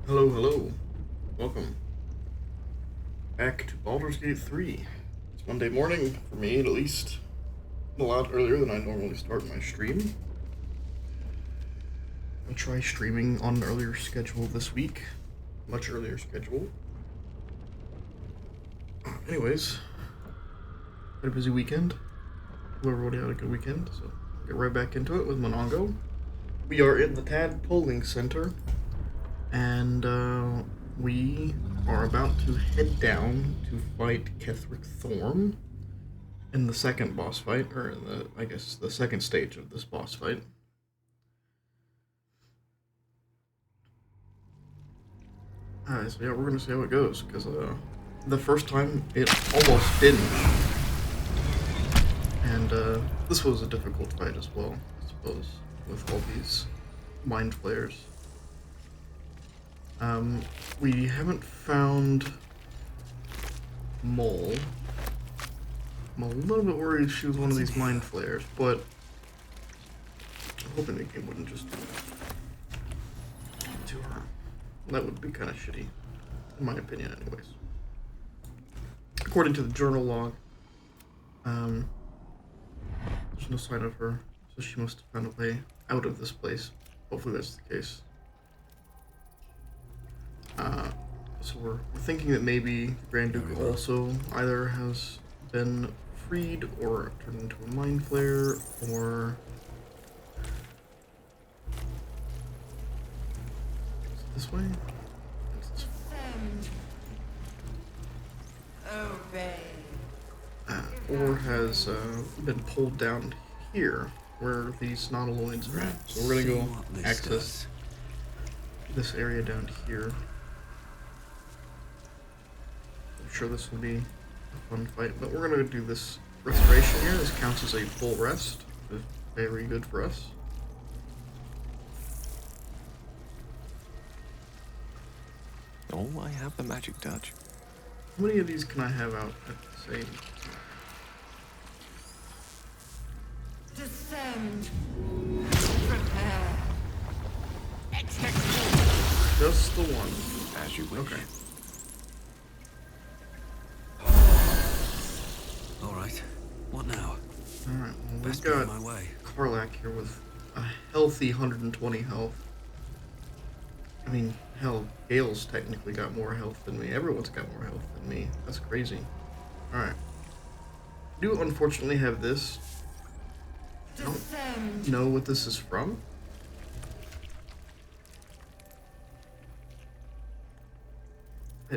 Hello, hello. Welcome back to Baldur's Gate 3. It's Monday morning, for me at least. A lot earlier than I normally start my stream. I'll try streaming on an earlier schedule this week. Much earlier schedule. Anyways, had a busy weekend. Hope everybody had a good weekend, so I'll get right back into it with Monongo. We are in the Tad Polling Center, and we are about to head down to fight Ketheric Thorm in the second boss fight, or in the second stage of this boss fight. So yeah, we're gonna see how it goes, because the first time it almost didn't. And this was a difficult fight as well, I suppose, with all these mind flayers. We haven't found Mole. I'm a little bit worried she was one of these mind flayers, but I'm hoping the game wouldn't just do that to her. That would be kind of shitty, in my opinion, anyways. According to the journal log, there's no sign of her, so she must have found a way out of this place. Hopefully that's the case. So we're thinking that maybe the Grand Duke also either has been freed or turned into a mind flayer, or is it this way? It's this way. Or has been pulled down here where these nautiloids are at. So we're gonna go access this area down here. I'm sure this will be a fun fight, but we're gonna do this restoration here. This counts as a full rest. It's very good for us. Oh, I have the magic touch. How many of these can I have out at the same time? Descend. Prepare. Just the one. As you wish. Okay. All right. What now? Alright, well, we've Best be on got my way. Karlak here with a healthy 120 health. I mean, hell, Gale's technically got more health than me. Everyone's got more health than me. That's crazy. Alright. Do unfortunately have this. I don't know what this is from.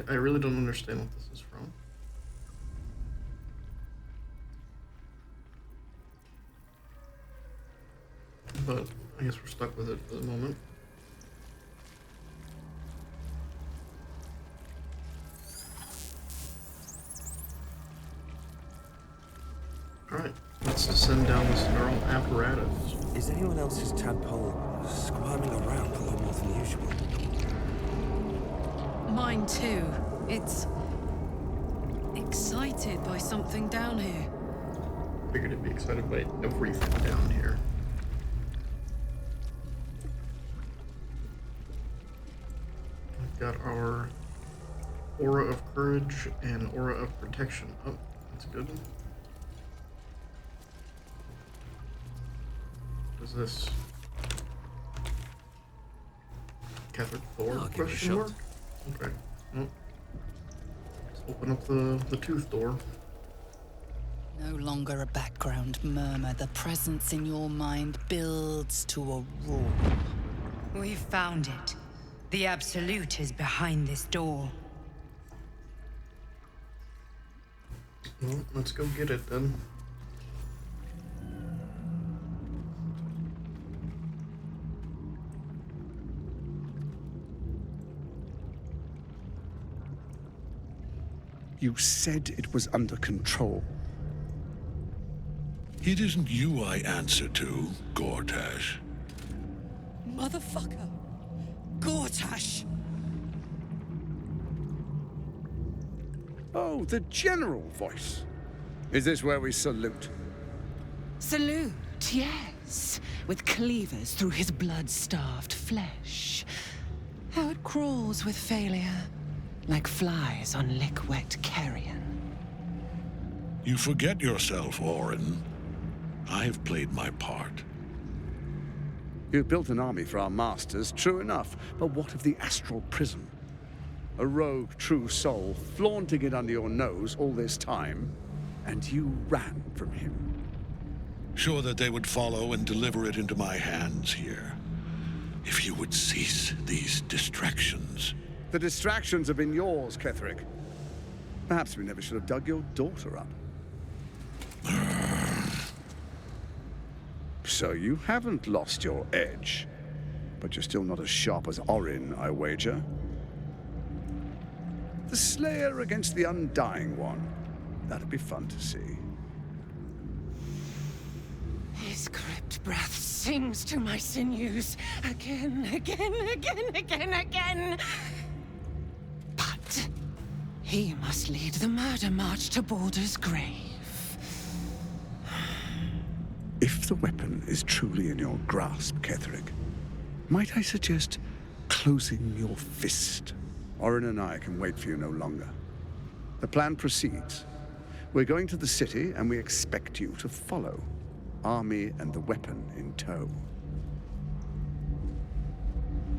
I really don't understand what this is from. But I guess we're stuck with it for the moment. Alright, let's descend down this neural apparatus. Is anyone else's tadpole squirming around a lot more than usual? Mine too. It's excited by something down here. Figured it'd be excited by everything down here. We've got our Aura of Courage and Aura of Protection. Oh, that's good. What is this? Ketheric Thorm? I'll give it a Question shot. mark? Okay. Well, let's open up the tooth door. No longer a background murmur. The presence in your mind builds to a roar. We've found it. The Absolute is behind this door. Well, let's go get it then. You said it was under control. It isn't you I answer to, Gortash. Motherfucker! Gortash! Oh, the general voice. Is this where we salute? Salute, yes, with cleavers through his blood-starved flesh. How it crawls with failure, like flies on lick-wet carrion. You forget yourself, Orin. I've played my part. You've built an army for our masters, true enough. But what of the astral prison? A rogue true soul flaunting it under your nose all this time, and you ran from him. Sure that they would follow and deliver it into my hands here. If you would cease these distractions. The distractions have been yours, Ketherick. Perhaps we never should have dug your daughter up. So you haven't lost your edge. But you're still not as sharp as Orin, I wager. The Slayer against the Undying One. That'd be fun to see. His crypt breath sings to my sinews again, again. But he must lead the murder march to Baldur's grave. If the weapon is truly in your grasp, Ketherick, might I suggest closing your fist? Orin and I can wait for you no longer. The plan proceeds. We're going to the city, and we expect you to follow. Army and the weapon in tow.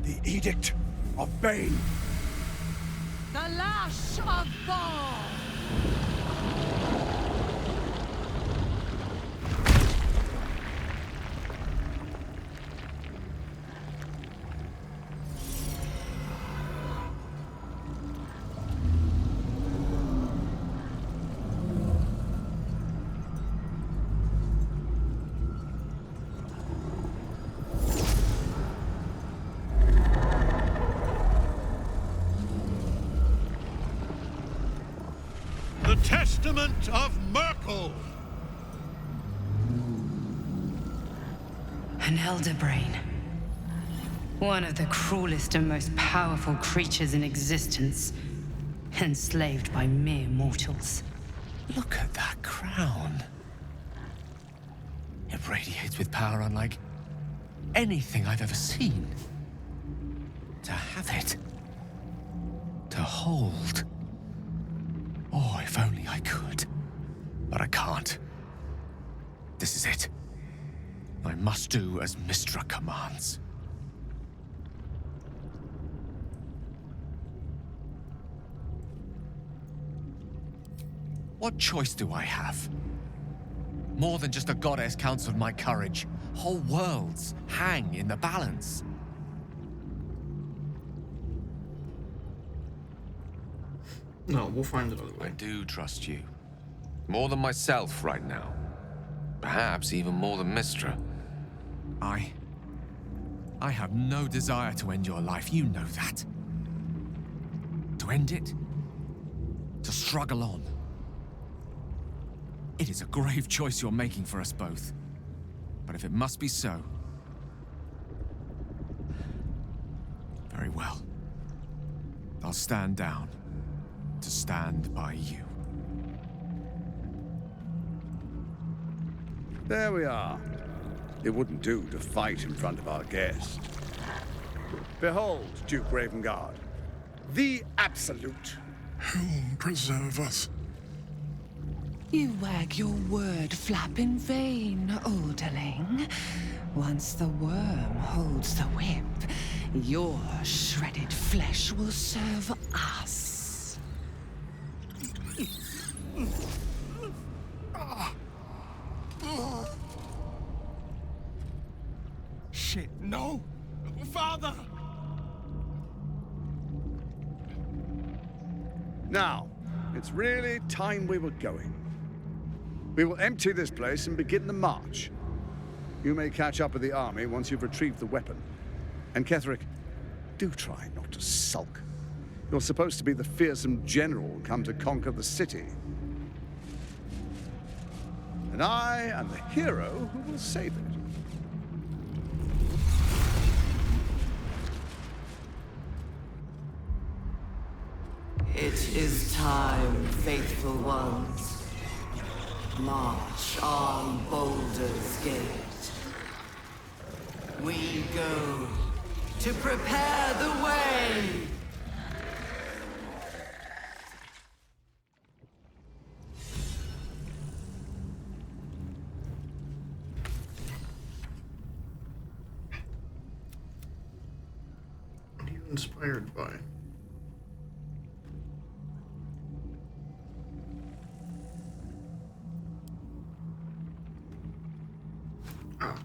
The Edict of Bane. The Lash of Baal! The Testament of Merkel! An elder brain. One of the cruelest and most powerful creatures in existence. Enslaved by mere mortals. Look at that crown. It radiates with power unlike anything I've ever seen. To have it. To hold. Oh, if only I could. But I can't. This is it. I must do as Mystra commands. What choice do I have? More than just a goddess counseled my courage. Whole worlds hang in the balance. No, we'll find another I way. do trust you. More than myself right now. Perhaps even more than Mystra. I have no desire to end your life, you know that. To end it? To struggle on. It is a grave choice you're making for us both. But if it must be so... very well. I'll stand down. To stand by you. There we are. It wouldn't do to fight in front of our guest. Behold, Duke Ravengard, the Absolute. Whom preserve us? You wag your word flap in vain, Alderling. Once the worm holds the whip, your shredded flesh will serve us. Shit, no! Father! Now, it's really time we were going. We will empty this place and begin the march. You may catch up with the army once you've retrieved the weapon. And Ketherick, do try not to sulk. You're supposed to be the fearsome general come to conquer the city. And I am the hero who will save it. It is time, faithful ones. March on Baldur's Gate. We go to prepare the way. What are you inspired by? Ah.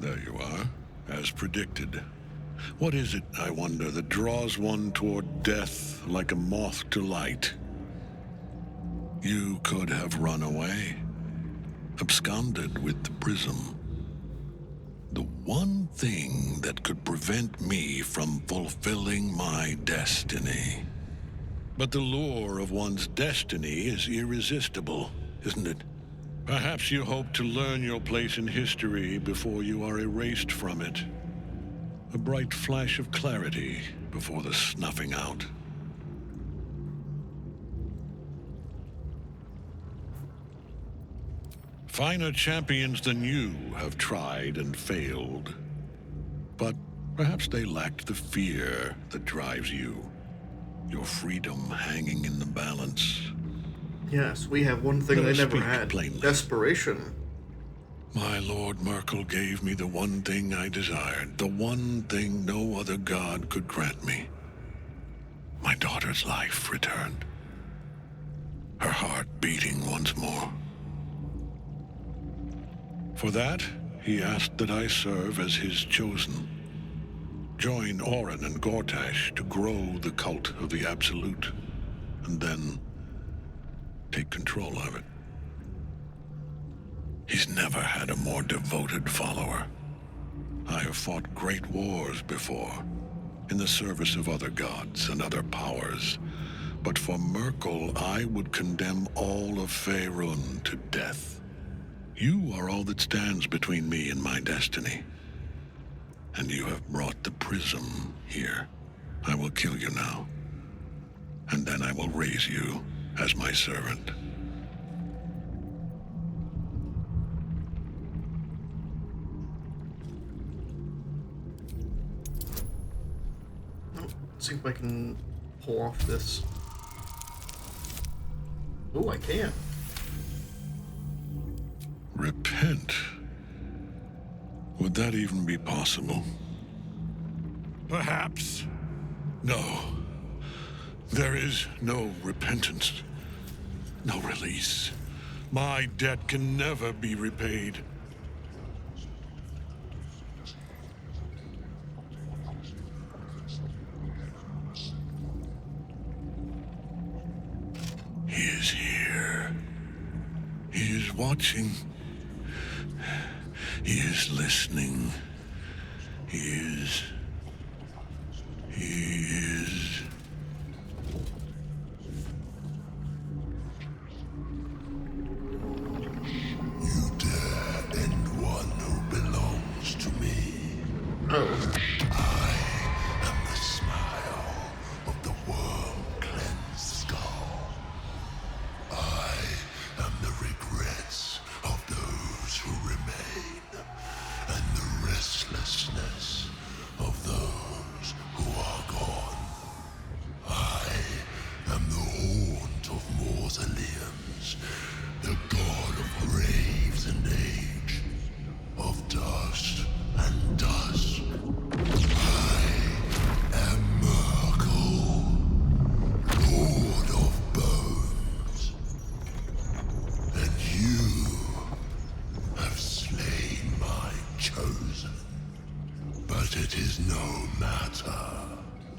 There you are, as predicted. What is it, I wonder, that draws one toward death like a moth to light? You could have run away, absconded with the prism. The one thing that could prevent me from fulfilling my destiny. But the lure of one's destiny is irresistible, isn't it? Perhaps you hope to learn your place in history before you are erased from it. A bright flash of clarity before the snuffing out. Finer champions than you have tried and failed. But perhaps they lacked the fear that drives you. Your freedom hanging in the balance. Yes, we have one thing Let they us never speak had. plainly. Desperation. My Lord Merkel gave me the one thing I desired, the one thing no other god could grant me. My daughter's life returned. Her heart beating once more. For that, he asked that I serve as his chosen. Join Orin and Gortash to grow the cult of the Absolute, and then take control of it. He's never had a more devoted follower. I have fought great wars before, in the service of other gods and other powers, but for Merkel, I would condemn all of Faerun to death. You are all that stands between me and my destiny. And you have brought the prism here. I will kill you now. And then I will raise you as my servant. Let's see if I can pull off this. Oh, I can. Repent? Would that even be possible? Perhaps. No. There is no repentance. No release. My debt can never be repaid. He is here. He is watching. He is listening. He is... You dare end one who belongs to me. Oh. I am the smile of the worm-cleansed skull. I am the regrets of those who remain, and the restlessness of those who are gone. I am the haunt of mausoleums, the god of graves and age, of dust and dusk. I am Merkel, lord of bones, and you have slain my chosen. But it is no matter,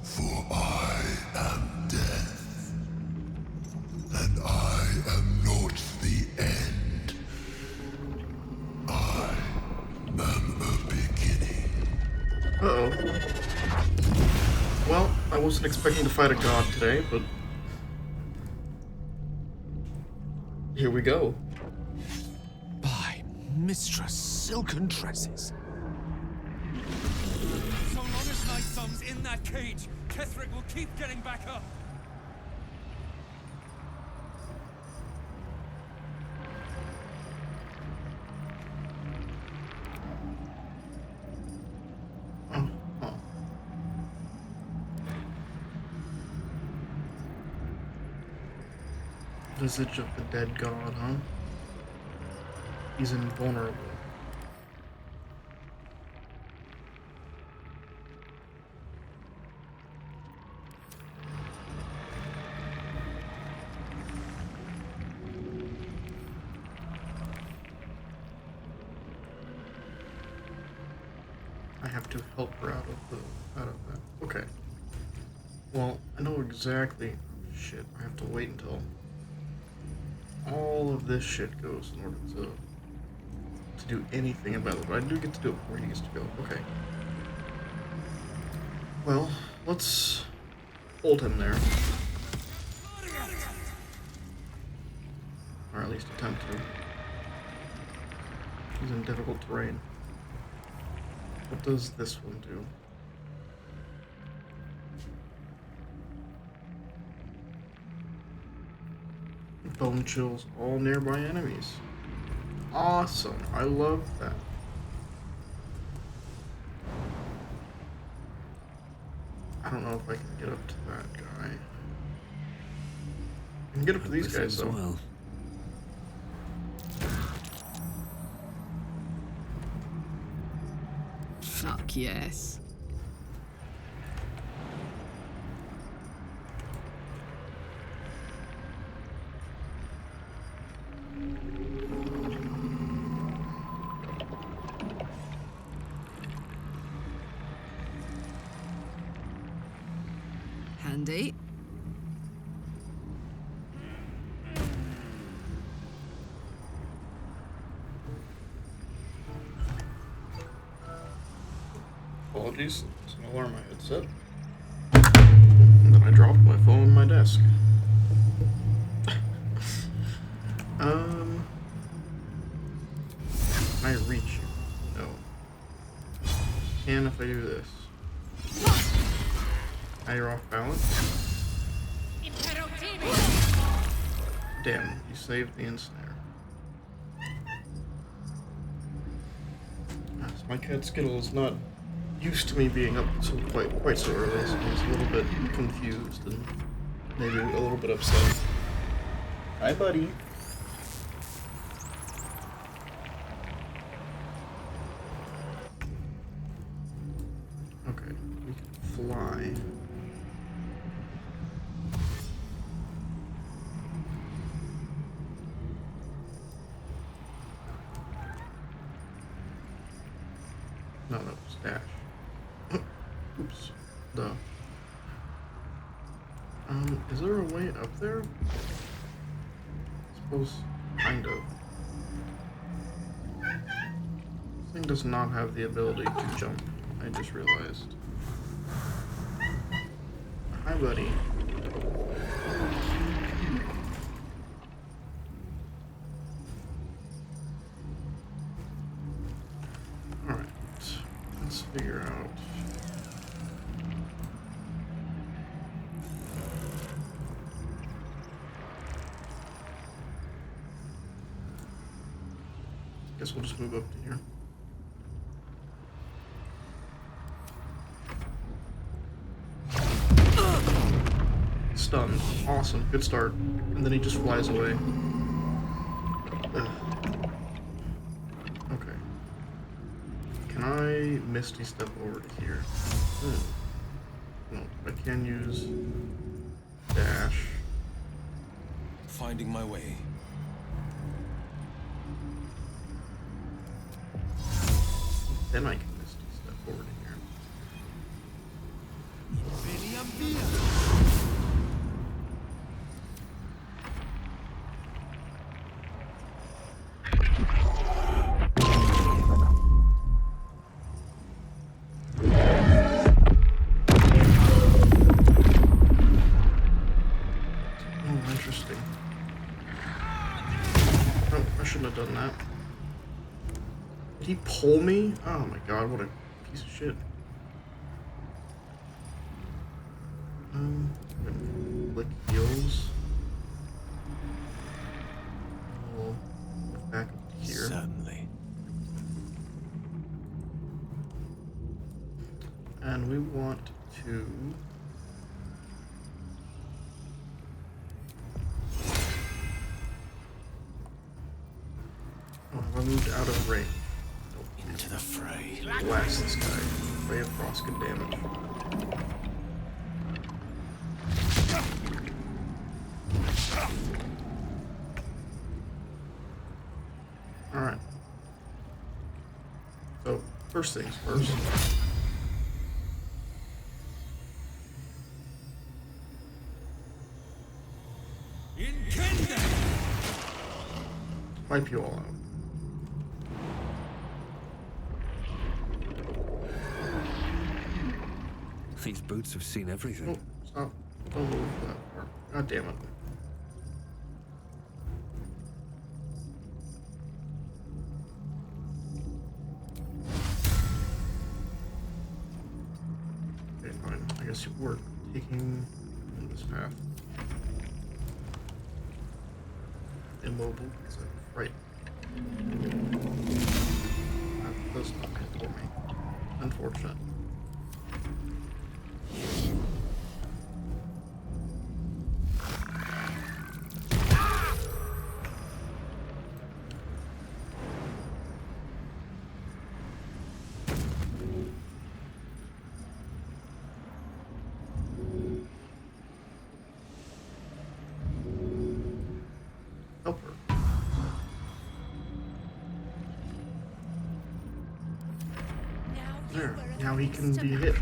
for I am death, and I am not the end. I am a beginning. Uh-oh. Well, I wasn't expecting to fight a god today, but... here we go. By Mistress Silken Tresses. So long as Night Sun's in that cage, Ketheric will keep getting back up. Visage of the dead god, huh? He's invulnerable. I have to help her out of that. Okay. Well, I know exactly. Shit, I have to wait until all of this shit goes in order to do anything about it. But I do get to do it before he gets to go. Okay. Well, let's hold him there. Or at least attempt to. He's in difficult terrain. What does this one do? Bone chills all nearby enemies. Awesome. I love that. I don't know if I can get up to that guy. I can get up to these guys though. Well. Fuck yes. Handy. Apologies, it's an alarm I had set. And then I dropped my phone on my desk. Can I reach you? No. Can if I do this. Now you're off balance. Damn, you saved the ensnare. My cat Skittle is not used to me being up so quite so early, so he's a little bit confused and maybe a little bit upset. Hi, buddy. Okay, we can fly. No, it's dash. Oops. Duh. Is there a way up there? I suppose, kind of. This thing does not have the ability to jump. I just realized. Hi, buddy. Alright. Let's figure out. Guess we'll just move up to here. Stunned. Awesome. Good start. And then he just flies away. Ugh. Okay. Can I Misty Step over to here? No. I can use dash. Finding my way. Then I can Misty Step over to here. Oh, interesting. Oh, I shouldn't have done that. Did he pull me? Oh my god, what a piece of shit. Click heals. We'll move back up here. Certainly. And we want to moved out of range. Into the fray. Blast this guy. Ray of Frost good damage. Alright. So, first things first. Wipe you all out. These boots have seen everything. Oh, stop. Don't move that far. God damn it. Okay, fine. I guess we're taking this path. Immobile. It's right. That does nothing for me. Unfortunate. Help her. There. Now he can be hit.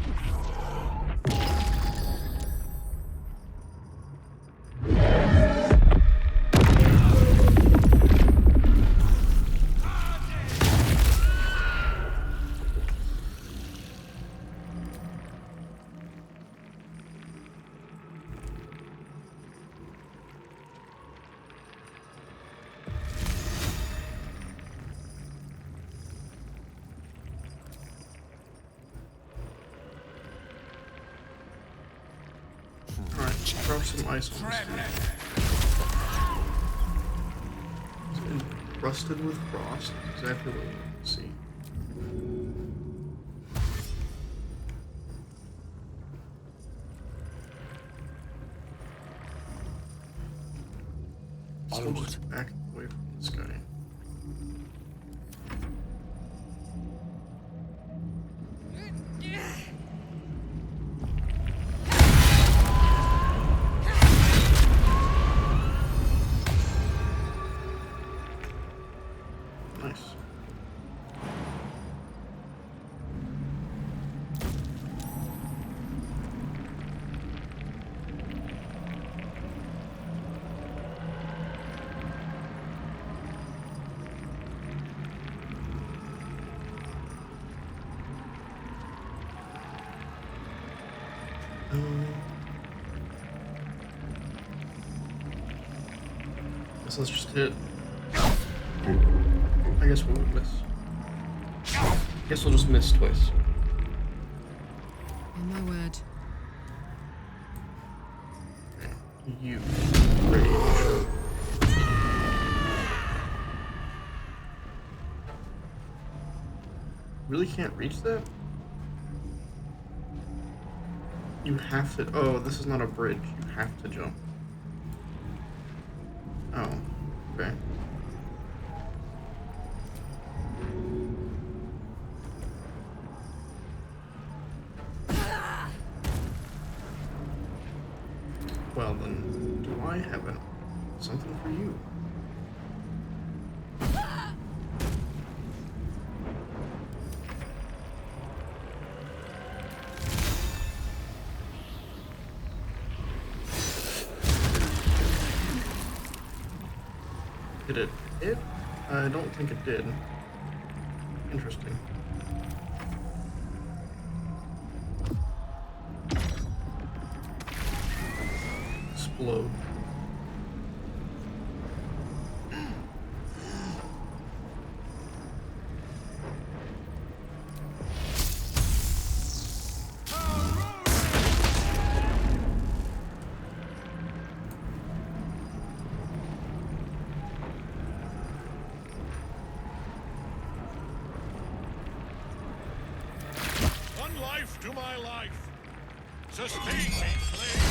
Alright, drop some ice on this dude. It's encrusted with frost. Exactly what we need to see. Still just back away from this guy. Nice. Guess let's just hit. I guess we'll miss. Guess we'll just miss twice. On my word. You rage. Really can't reach that? You have to. Oh, this is not a bridge. You have to jump. Oh, okay. Well, then, do I have something for you? Did it hit? I don't think it did. Interesting. Explode. One life to my life. Sustain me, slave.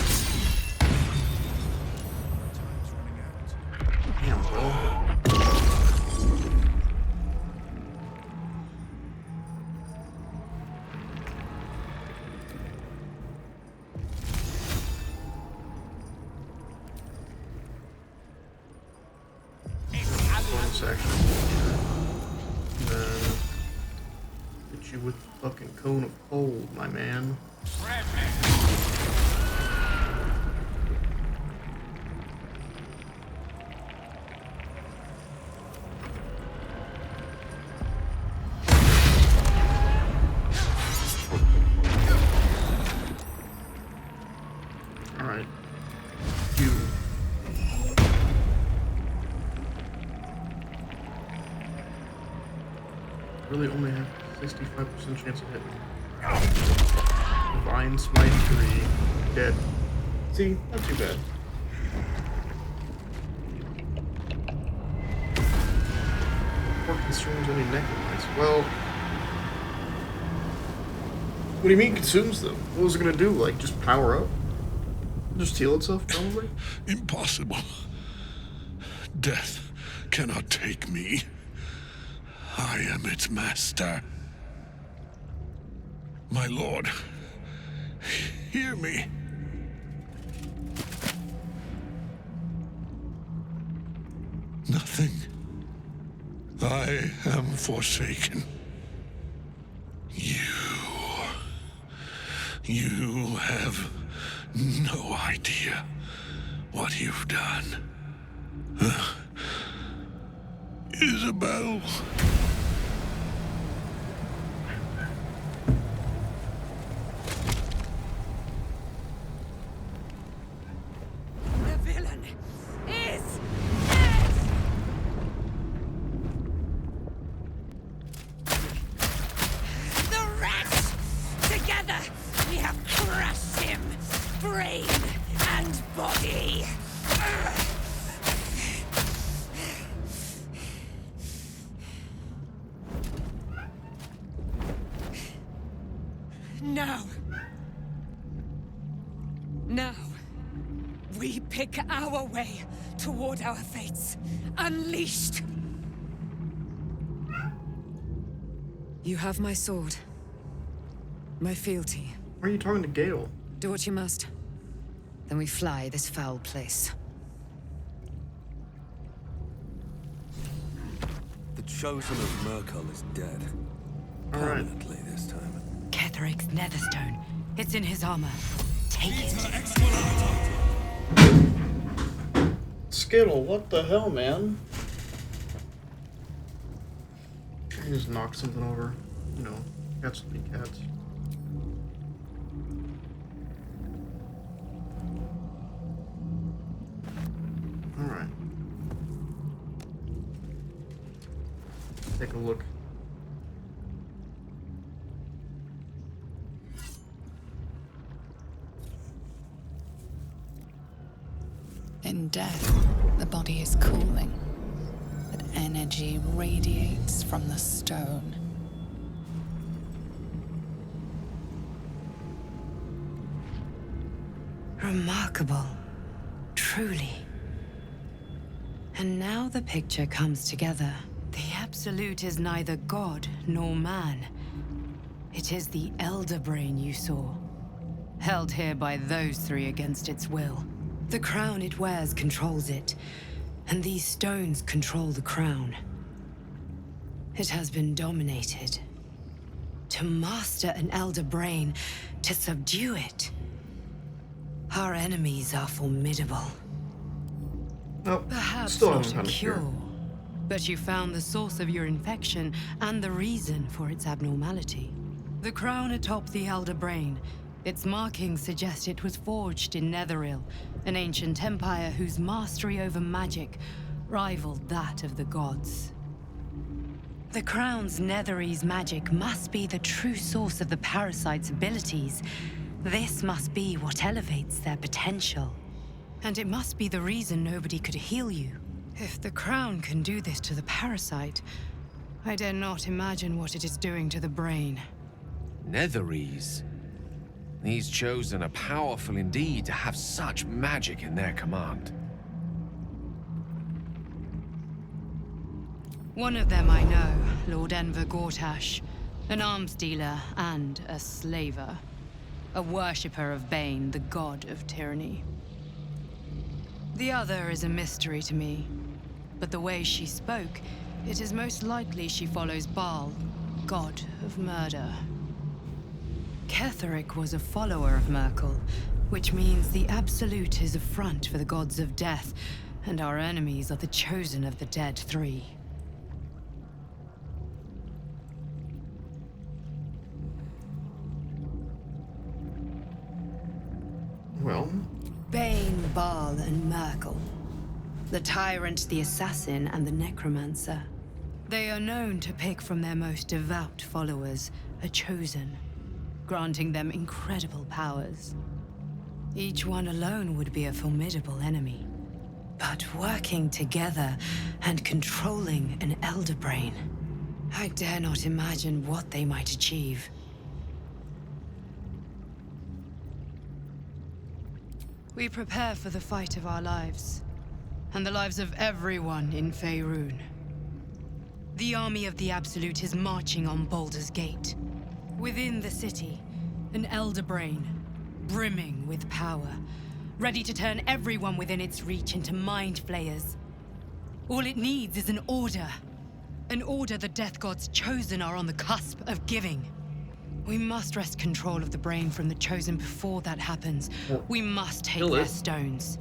Damn, bro. this actually. And then hit you with the fucking cone of cold, my man. Alright. You. Really only have 65% chance of hitting. Divine Smite 3. Dead. See? Not too bad. Or consumes any necromancy. Well... What do you mean consumes them? What was it gonna do? Like, just power up? Just heal itself, probably? Impossible. Death cannot take me. I am its master. My lord, hear me. Nothing. I am forsaken. You have no idea what you've done. Isabel. The villain is dead! The rats! Together, we have crushed him, brain and body! Now, we pick our way toward our fates, unleashed. You have my sword, my fealty. Why are you talking to Gale? Do what you must. Then we fly this foul place. The chosen of Merkel is dead. All right. Permanently this time. Ketheric's netherstone. It's in his armor. Take it. Skittle, what the hell, man? I just knocked something over. You know, cats will be cats. Alright. Take a look. In death, the body is cooling, but energy radiates from the stone. Remarkable. Truly. And now the picture comes together. The Absolute is neither god nor man. It is the Elder Brain you saw, held here by those three against its will. The crown it wears controls it, and these stones control the crown. It has been dominated. To master an Elder Brain, to subdue it. Our enemies are formidable. Oh, Perhaps still not haven't a found a cure, but you found the source of your infection and the reason for its abnormality. The crown atop the Elder Brain. Its markings suggest it was forged in Netheril, an ancient empire whose mastery over magic rivaled that of the gods. The crown's Netherese magic must be the true source of the parasite's abilities. This must be what elevates their potential. And it must be the reason nobody could heal you. If the crown can do this to the parasite, I dare not imagine what it is doing to the brain. Netherese. These chosen are powerful indeed to have such magic in their command. One of them I know, Lord Enver Gortash, an arms dealer and a slaver. A worshipper of Bane, the god of tyranny. The other is a mystery to me. But the way she spoke, it is most likely she follows Baal, god of murder. Ketheric was a follower of Merkel, which means the Absolute is a front for the gods of death, and our enemies are the chosen of the Dead Three. Well, Bane, Baal, and Merkel. The tyrant, the assassin, and the necromancer. They are known to pick from their most devout followers a chosen, granting them incredible powers. Each one alone would be a formidable enemy. But working together and controlling an Elder Brain, I dare not imagine what they might achieve. We prepare for the fight of our lives, and the lives of everyone in Faerun. The army of the Absolute is marching on Baldur's Gate. Within the city, an Elder Brain, brimming with power, ready to turn everyone within its reach into mind flayers. All it needs is an order. An order the Death Gods chosen are on the cusp of giving. We must wrest control of the brain from the chosen before that happens. We must take their stones.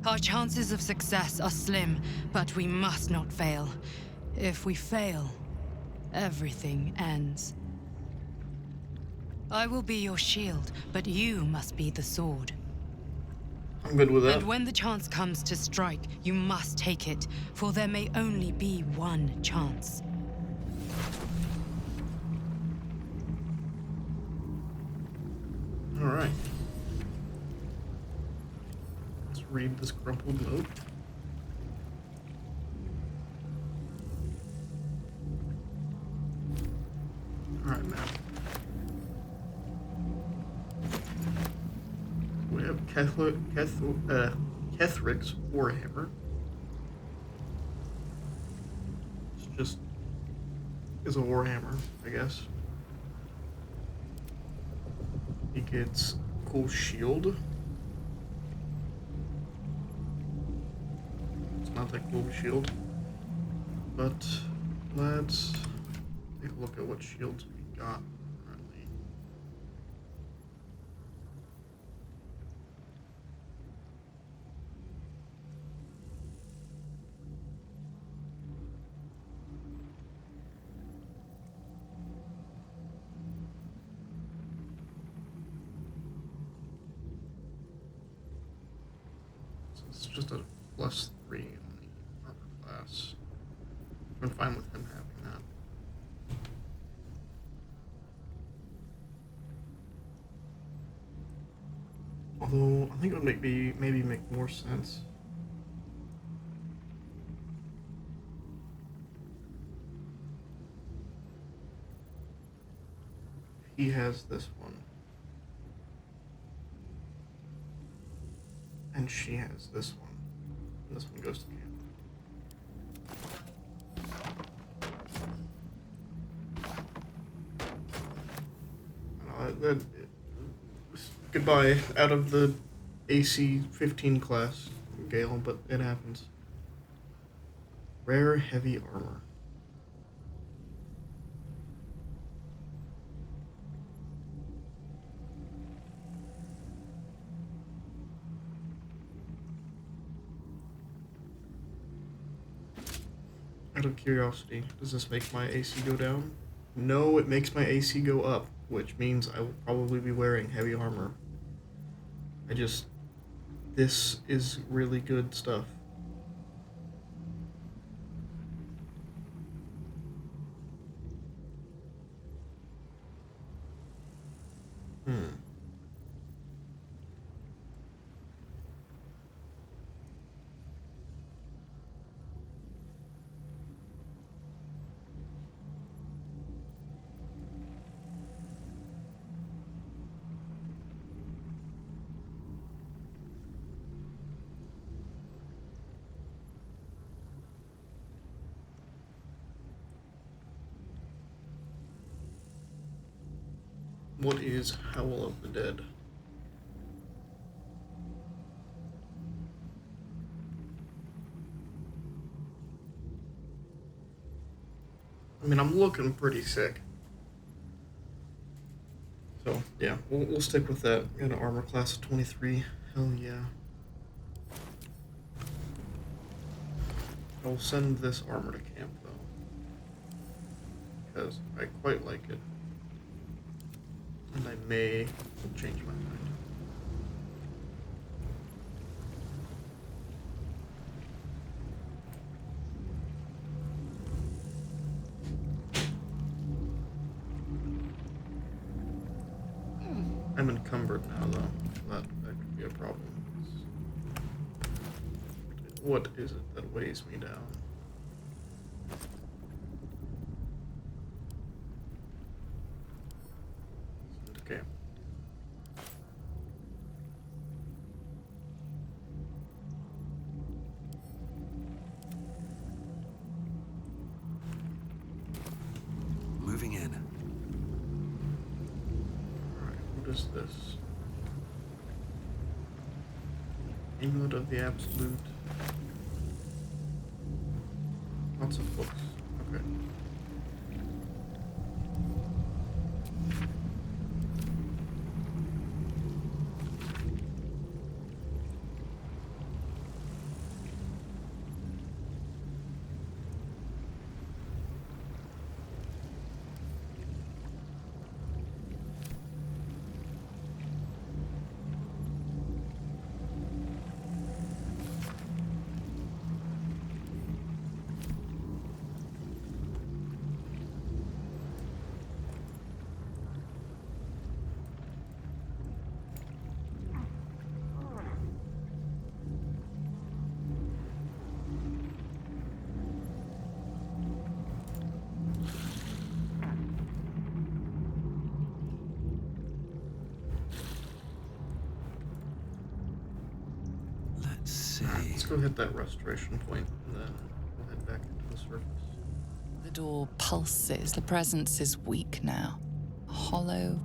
Our chances of success are slim, but we must not fail. If we fail, everything ends. I will be your shield, but you must be the sword. I'm good with that. And when the chance comes to strike, you must take it, for there may only be one chance. All right. Let's read this crumpled note. All right, now. We have Ketheric's Warhammer. It's just is a Warhammer, I guess. He gets a cool shield. It's not that cool of a shield. But let's take a look at what shields we got currently. It's just a +3 on the armor class. I'm fine with him having that. Although I think it would maybe make more sense. He has this one. And she has this one. And this one goes to camp. Goodbye out of the AC 15 class, Gale, but it happens. Rare heavy armor. Out of curiosity, does this make my AC go down? No, it makes my AC go up, which means I will probably be wearing heavy armor. This is really good stuff. What is Howl of the Dead? I mean, I'm looking pretty sick. So, yeah, we'll stick with that. Got an armor class of 23. Hell yeah. I'll send this armor to camp, though. Because I quite like it. And I may change my mind. I'm encumbered now, though. That could be a problem. What is it that weighs me down? Okay. Moving in. Alright, what is this? Amulet of the Absolute. Lots of books. Okay. Let's go hit that restoration point, and then we'll head back into the surface. The door pulses. The presence is weak now. Hollow.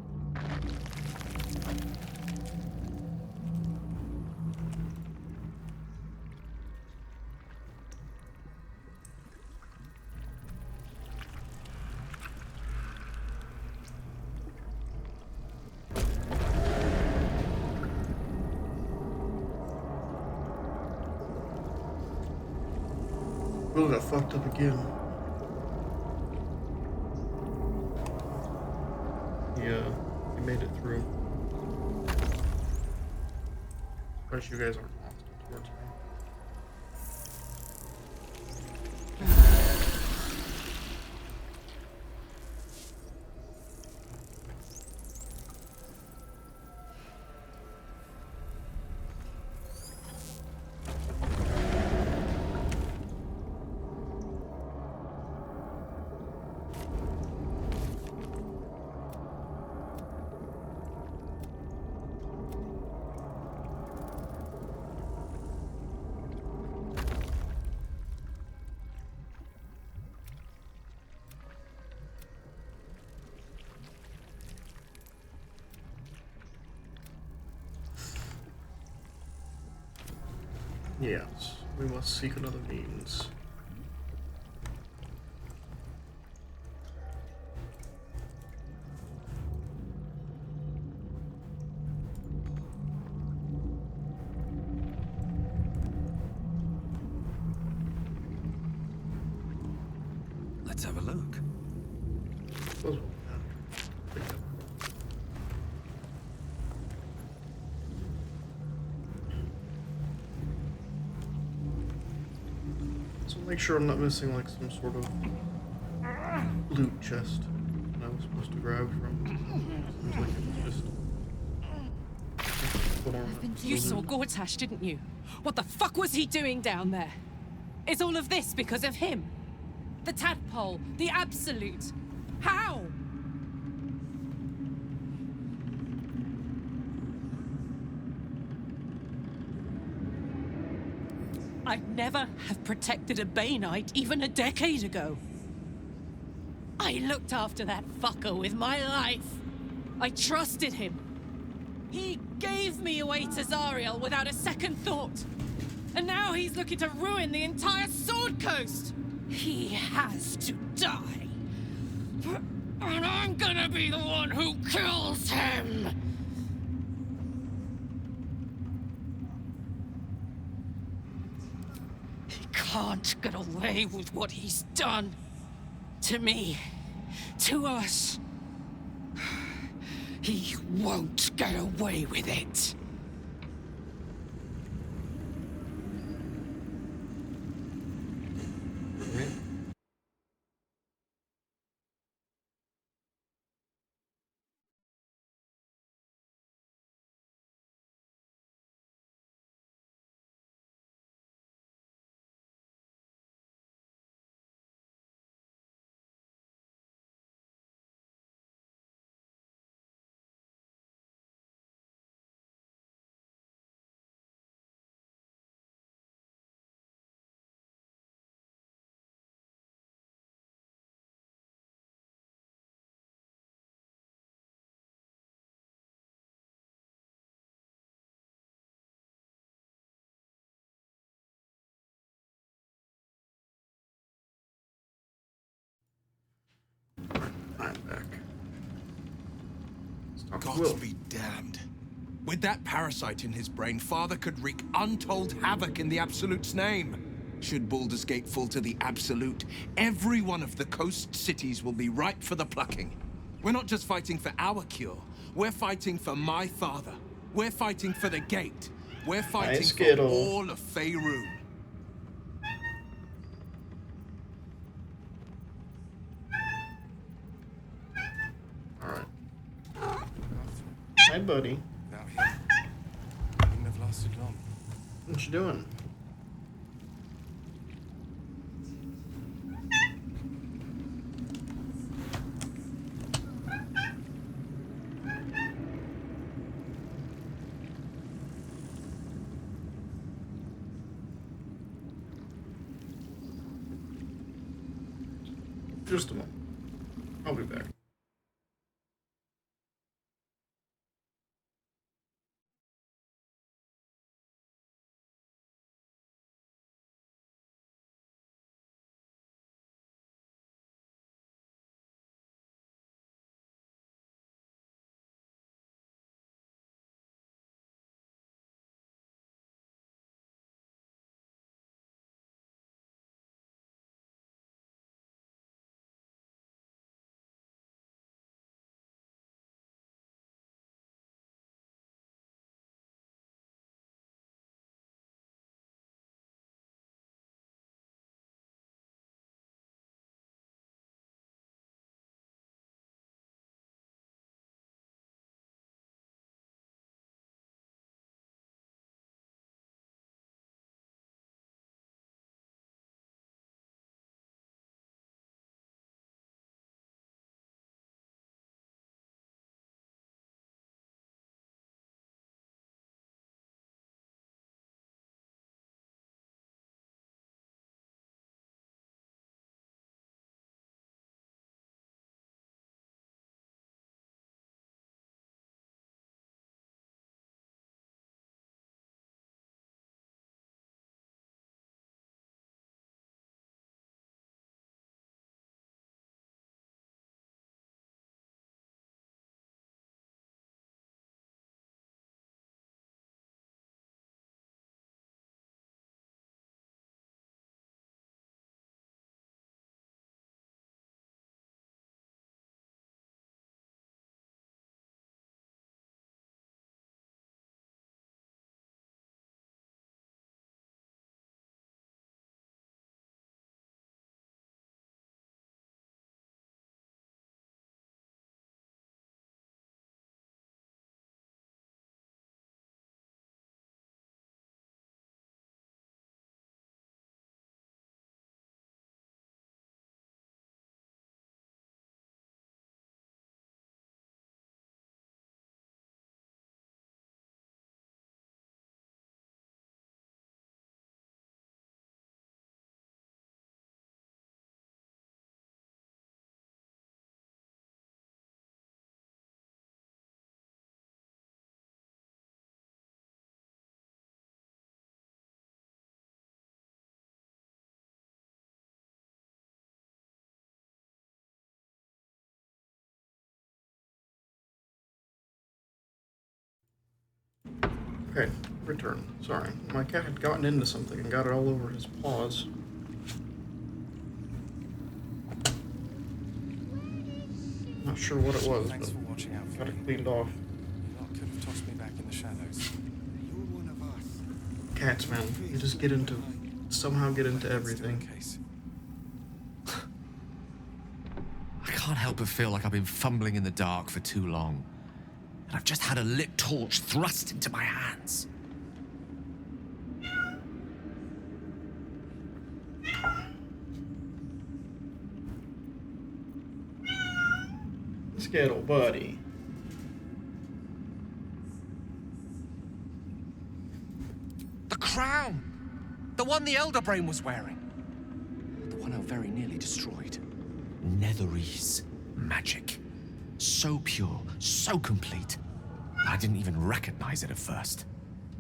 Really got fucked up again. Yeah, he made it through. Surprised you guys aren't hostile towards me. Yes, we must seek another means. Let's have a look. Make sure I'm not missing like some sort of loot chest that I was supposed to grab from. Seems like it was just. You saw Gortash, didn't you? What the fuck was he doing down there? Is all of this because of him? The tadpole, the absolute. How? I'd never have protected a Bainite even a decade ago. I looked after that fucker with my life. I trusted him. He gave me away to Zariel without a second thought. And now he's looking to ruin the entire Sword Coast. He has to die. and I'm gonna be the one who kills him! He can't get away with what he's done. To me. To us. He won't get away with it. I'm back. Stop Gods Will. be damned. With that parasite in his brain, Father could wreak untold havoc in the Absolute's name. Should Baldur's Gate fall to the Absolute, every one of the coast cities will be ripe for the plucking. We're not just fighting for our cure, we're fighting for my father. We're fighting for the Gate. We're fighting for Skittle. all of Faerun. Alright. Hi, buddy. Without him, I wouldn't have lasted long. What you doing? Just a moment. I'll be back. Okay, return. Sorry, my cat had gotten into something and got it all over his paws. Not sure what it was, Thanks but for watching out for got me. it cleaned off. You lot could have tossed me back in the shadows. You're one of us. Cats, man, they just somehow get into everything. I can't help but feel like I've been fumbling in the dark for too long. And I've just had a lit torch thrust into my hands. Skittle buddy. The crown! The one the Elder Brain was wearing. The one I very nearly destroyed. Netherese magic. So pure, so complete. I didn't even recognize it at first.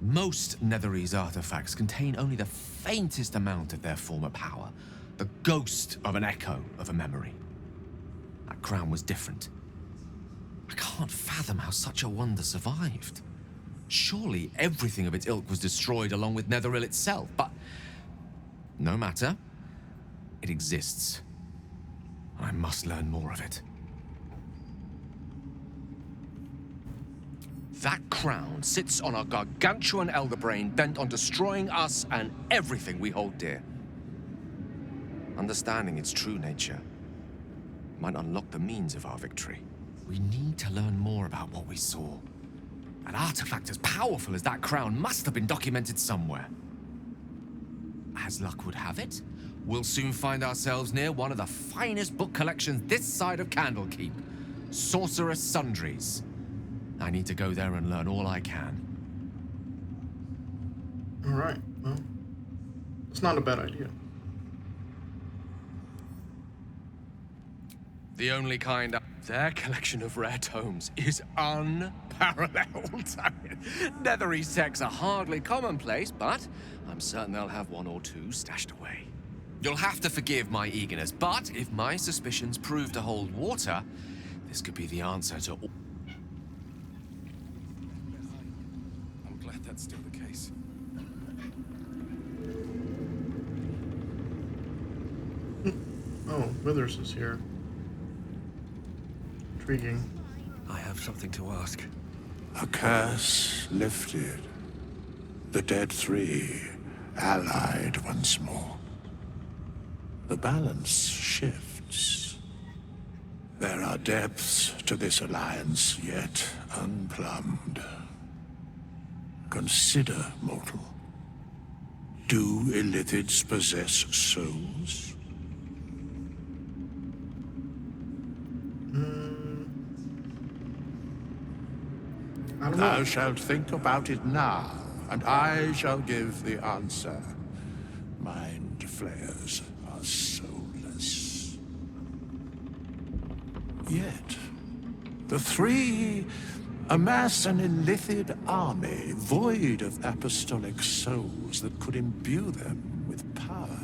Most Netherese artifacts contain only the faintest amount of their former power. The ghost of an echo of a memory. That crown was different. I can't fathom how such a wonder survived. Surely everything of its ilk was destroyed along with Netheril itself, but no matter. It exists. I must learn more of it. That crown sits on a gargantuan elder brain bent on destroying us and everything we hold dear. Understanding its true nature might unlock the means of our victory. We need to learn more about what we saw. An artifact as powerful as that crown must have been documented somewhere. As luck would have it, we'll soon find ourselves near one of the finest book collections this side of Candlekeep. Sorcerous Sundries. I need to go there and learn all I can. Alright, well, it's not a bad idea. The only kind. Their collection of rare tomes is unparalleled. Netherese texts are hardly commonplace, but I'm certain they'll have one or two stashed away. You'll have to forgive my eagerness, but if my suspicions prove to hold water, this could be the answer to all. I'm glad that's still the case. Oh, Withers is here. Intriguing. I have something to ask. A curse lifted. The dead three allied once more. The balance shifts. There are depths to this alliance yet unplumbed. Consider, mortal. Do illithids possess souls? I don't know. Thou shalt think about it now, and I shall give the answer. Mind flayers are soulless. Yet, the three amass an illithid army void of apostolic souls that could imbue them with power.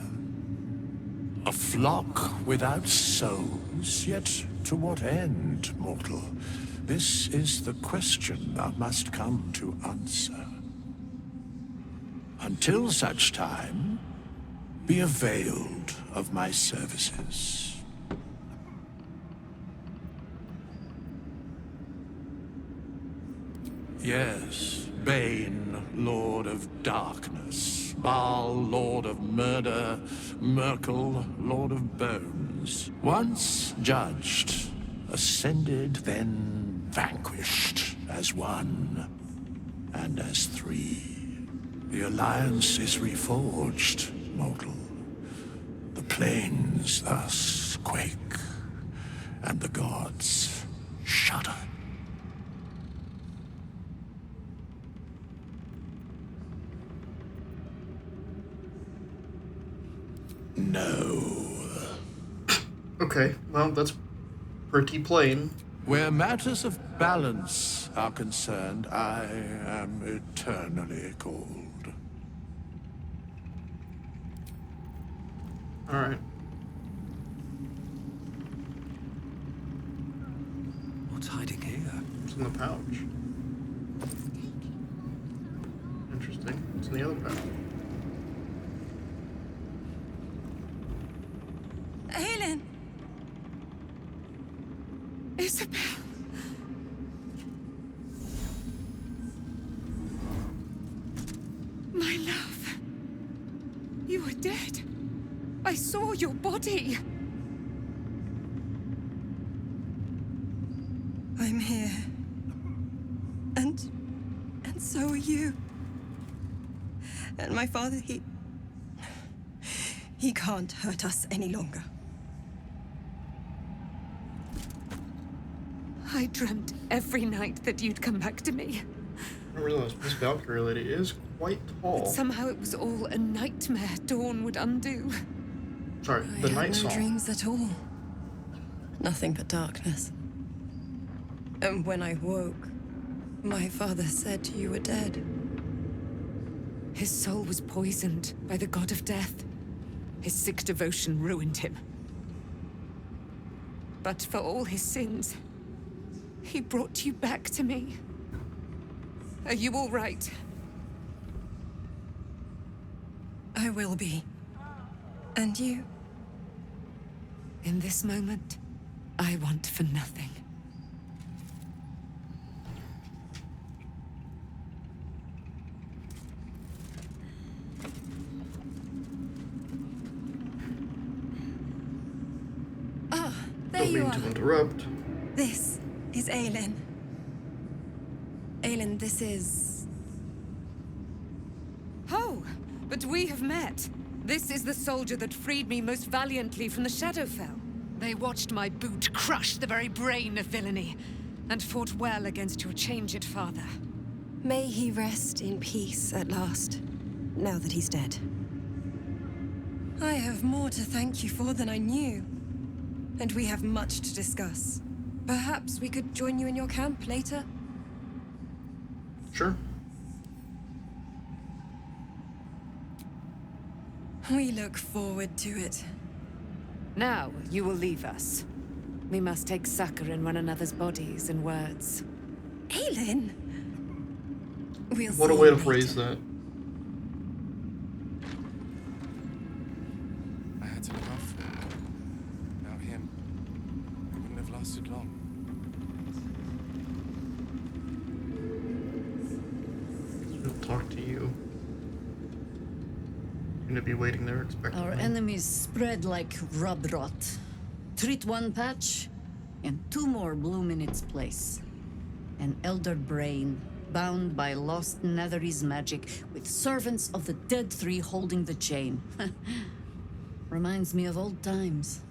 A flock without souls, yet to what end, mortal? This is the question thou must come to answer. Until such time, be availed of my services. Yes, Bane, Lord of Darkness, Baal, Lord of Murder, Merkel, Lord of Bones. Once judged, ascended, then vanquished as one and as three. The alliance is reforged, mortal. The plains thus quake, and the gods shudder. No. Okay, well, that's pretty plain. Where matters of balance are concerned, I am eternally cold. Alright. What's hiding here? What's in the pouch? interesting. What's in the other path? Aelin! Isabel! My love. You were dead. I saw your body. I'm here. And so are you. And my father, he can't hurt us any longer. I dreamt every night that you'd come back to me. I didn't realize this Valkyrie lady is quite tall. But somehow it was all a nightmare Dawn would undo. Sorry, the I night had no song. dreams at all. Nothing but darkness. And when I woke, my father said you were dead. His soul was poisoned by the god of death. His sick devotion ruined him. But for all his sins, he brought you back to me. Are you all right? I will be. And you? In this moment, I want for nothing. Ah, there Don't you mean are. to interrupt. This is Aelin. Aelin, this is... Oh, but we have met. This is the soldier that freed me most valiantly from the Shadowfell. They watched my boot crush the very brain of villainy, and fought well against your changed father. May he rest in peace at last, now that he's dead. I have more to thank you for than I knew. And we have much to discuss. Perhaps we could join you in your camp later? Sure. We look forward to it. Now, you will leave us. We must take succor in one another's bodies and words. Aelin! We'll What a see way you to phrase later. that. I had to look after him. Without him, I wouldn't have lasted long. He'll talk to you. You're gonna be waiting there expecting Our me. enemies spread like rub rot. Treat one patch, and two more bloom in its place. An elder brain, bound by lost Netherese magic, with servants of the dead three holding the chain. Reminds me of old times.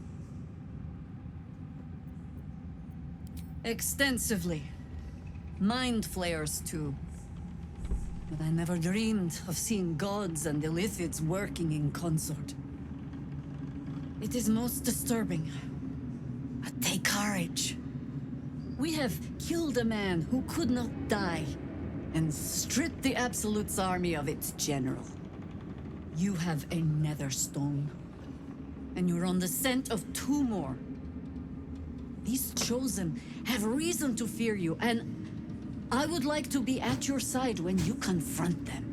Extensively. Mind flayers, too. But I never dreamed of seeing gods and Illithids working in consort. It is most disturbing. But take courage. We have killed a man who could not die, and stripped the Absolute's army of its general. You have a nether stone, and you're on the scent of two more. These chosen have reason to fear you, and I would like to be at your side when you confront them.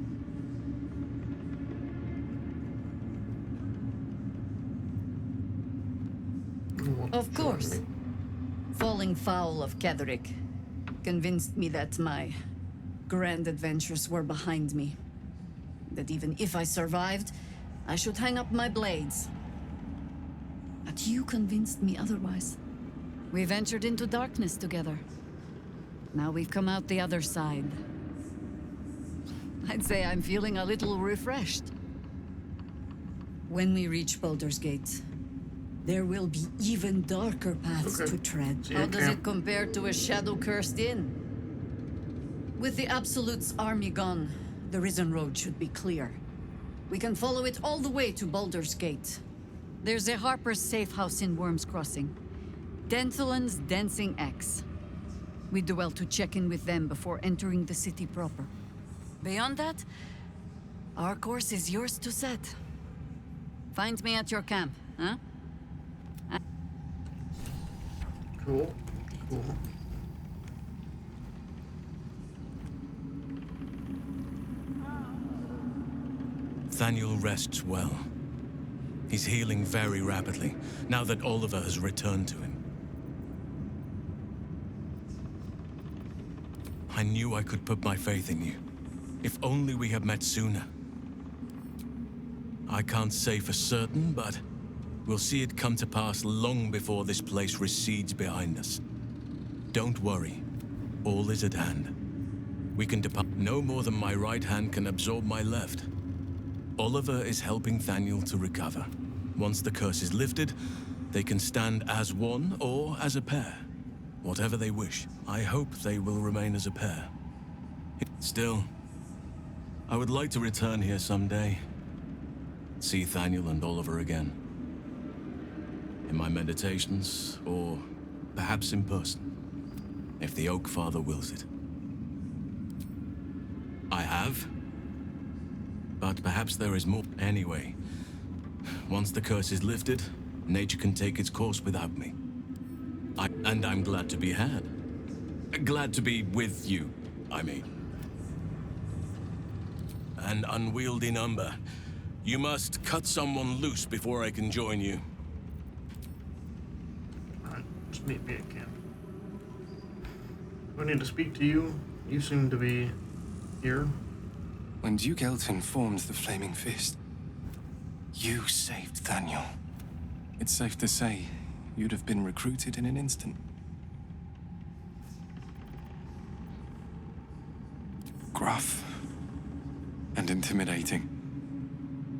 Of course. Falling foul of Ketheric convinced me that my grand adventures were behind me. That even if I survived, I should hang up my blades. But you convinced me otherwise. We ventured into darkness together. Now we've come out the other side. I'd say I'm feeling a little refreshed. When we reach Baldur's Gate, there will be even darker paths to tread. How does it compare to a shadow-cursed inn? With the Absolute's army gone, the Risen Road should be clear. We can follow it all the way to Baldur's Gate. There's a Harper's safe house in Worm's Crossing. Denthelin's Dancing X. We do well to check in with them before entering the city proper. Beyond that, our course is yours to set. Find me at your camp, huh? Cool. Cool. Thaniel rests well. He's healing very rapidly, now that Oliver has returned to him. I knew I could put my faith in you. If only we had met sooner. I can't say for certain, but we'll see it come to pass long before this place recedes behind us. Don't worry. All is at hand. We can depart no more than my right hand can absorb my left. Oliver is helping Thaniel to recover. Once the curse is lifted, they can stand as one or as a pair. Whatever they wish. I hope they will remain as a pair. Still, I would like to return here someday. See Thaniel and Oliver again. In my meditations, or perhaps in person, if the Oak Father wills it. I have, but perhaps there is more. Anyway, once the curse is lifted, nature can take its course without me. And I'm glad to be had. Glad to be with you, I mean. An unwieldy number. You must cut someone loose before I can join you. Alright, just meet me at camp. Do I need to speak to you? You seem to be here. When Duke Elton formed the Flaming Fist, you saved Thaniel. It's safe to say you'd have been recruited in an instant. Gruff and intimidating.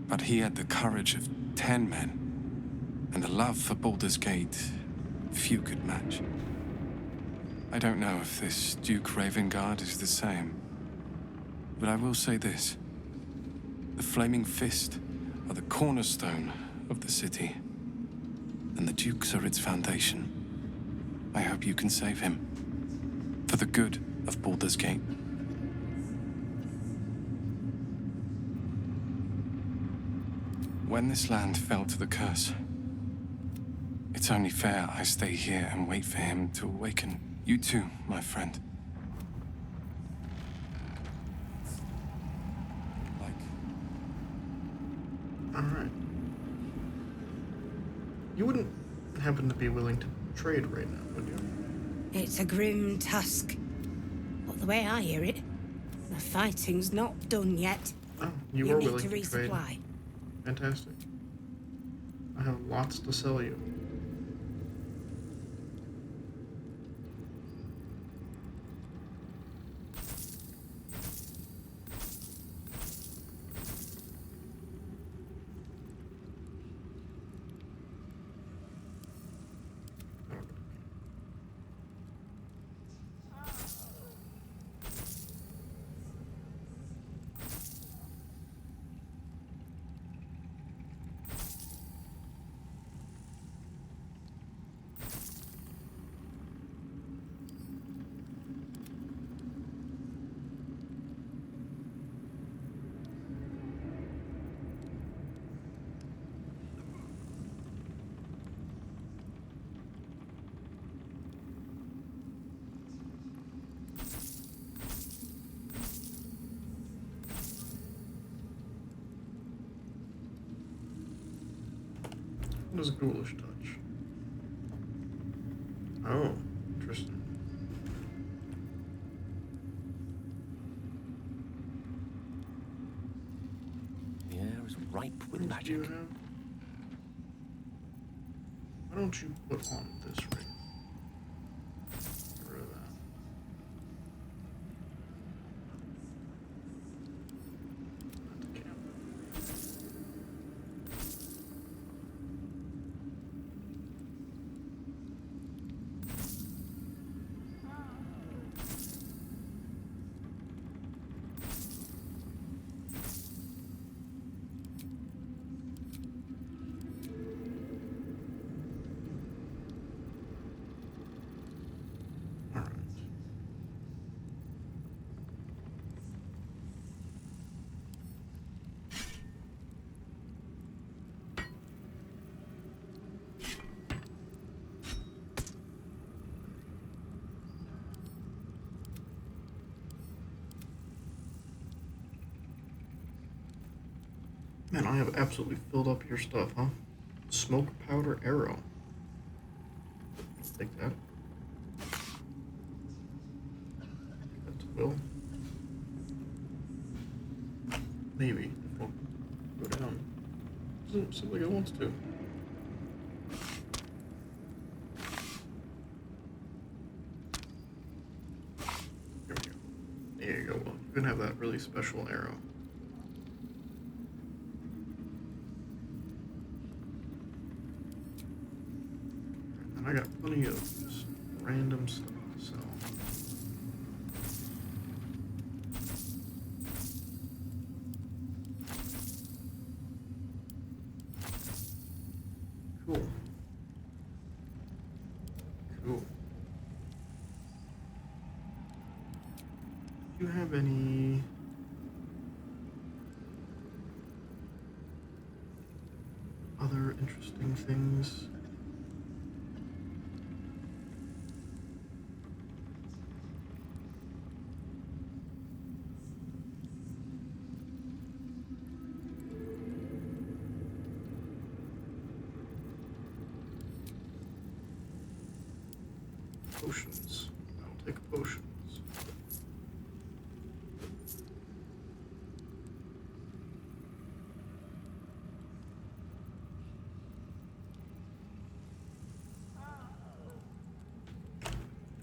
But he had the courage of 10 men, and a love for Baldur's Gate few could match. I don't know if this Duke Ravengard is the same, but I will say this. The Flaming Fist are the cornerstone of the city, and the Dukes are its foundation. I hope you can save him, for the good of Baldur's Gate. When this land fell to the curse, it's only fair I stay here and wait for him to awaken. You too, my friend. Alright. You wouldn't happen to be willing to trade right now, would you? It's a grim task. But the way I hear it, the fighting's not done yet. Oh, you You are need willing to to trade. resupply. Fantastic. I have lots to sell you. What is ghoulish touch? Oh, interesting. The air is ripe with What do magic. you have? Why don't you put on this ring? Get rid of that. At the camp. Man, I have absolutely filled up your stuff, huh? Smoke powder arrow. Let's take that. That's will. Maybe. It won't go down. Doesn't seem like it wants to. There we go. There you go. Well, you can have that really special arrow. And I got plenty of just random stuff to sell. Cool. Cool. Do you have any other interesting things? Potions. I'll take potions.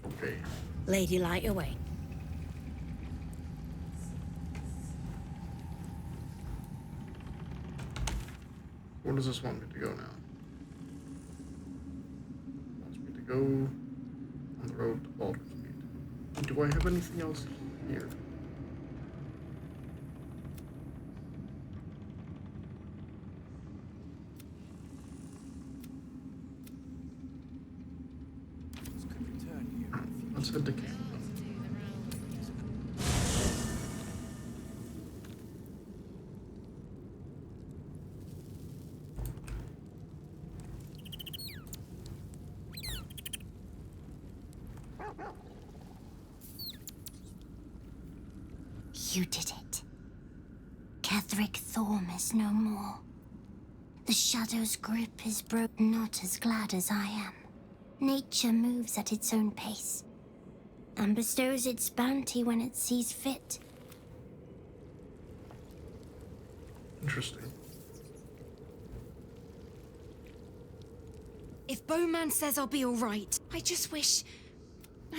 Okay. Lady, light away. Where does this want me to go now? It wants me to go on the road to Baldur's Gate. Do I have anything else here? Let's head to camp. You did it. Ketheric Thorm is no more. The Shadow's grip is broken, not as glad as I am. Nature moves at its own pace, and bestows its bounty when it sees fit. Interesting. If Bowman says I'll be alright, I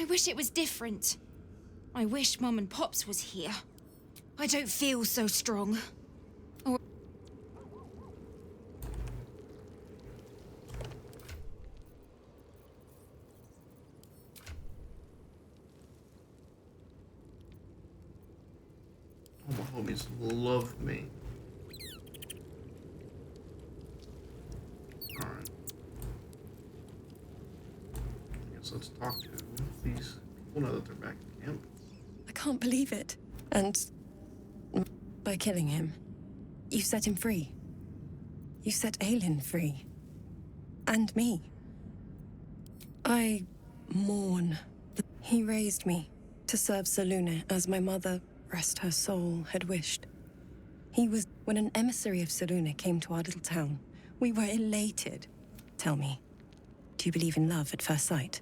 wish it was different. I wish Mum and Pops was here. I don't feel so strong. All my homies love me. Alright. I guess let's talk to these people now that they're back in camp. I can't believe it. And by killing him, you set him free. You set Aelin free. And me. I mourn. He raised me to serve Selûne as my mother, rest her soul, had wished. He was... When an emissary of Selûne came to our little town, we were elated. Tell me, do you believe in love at first sight?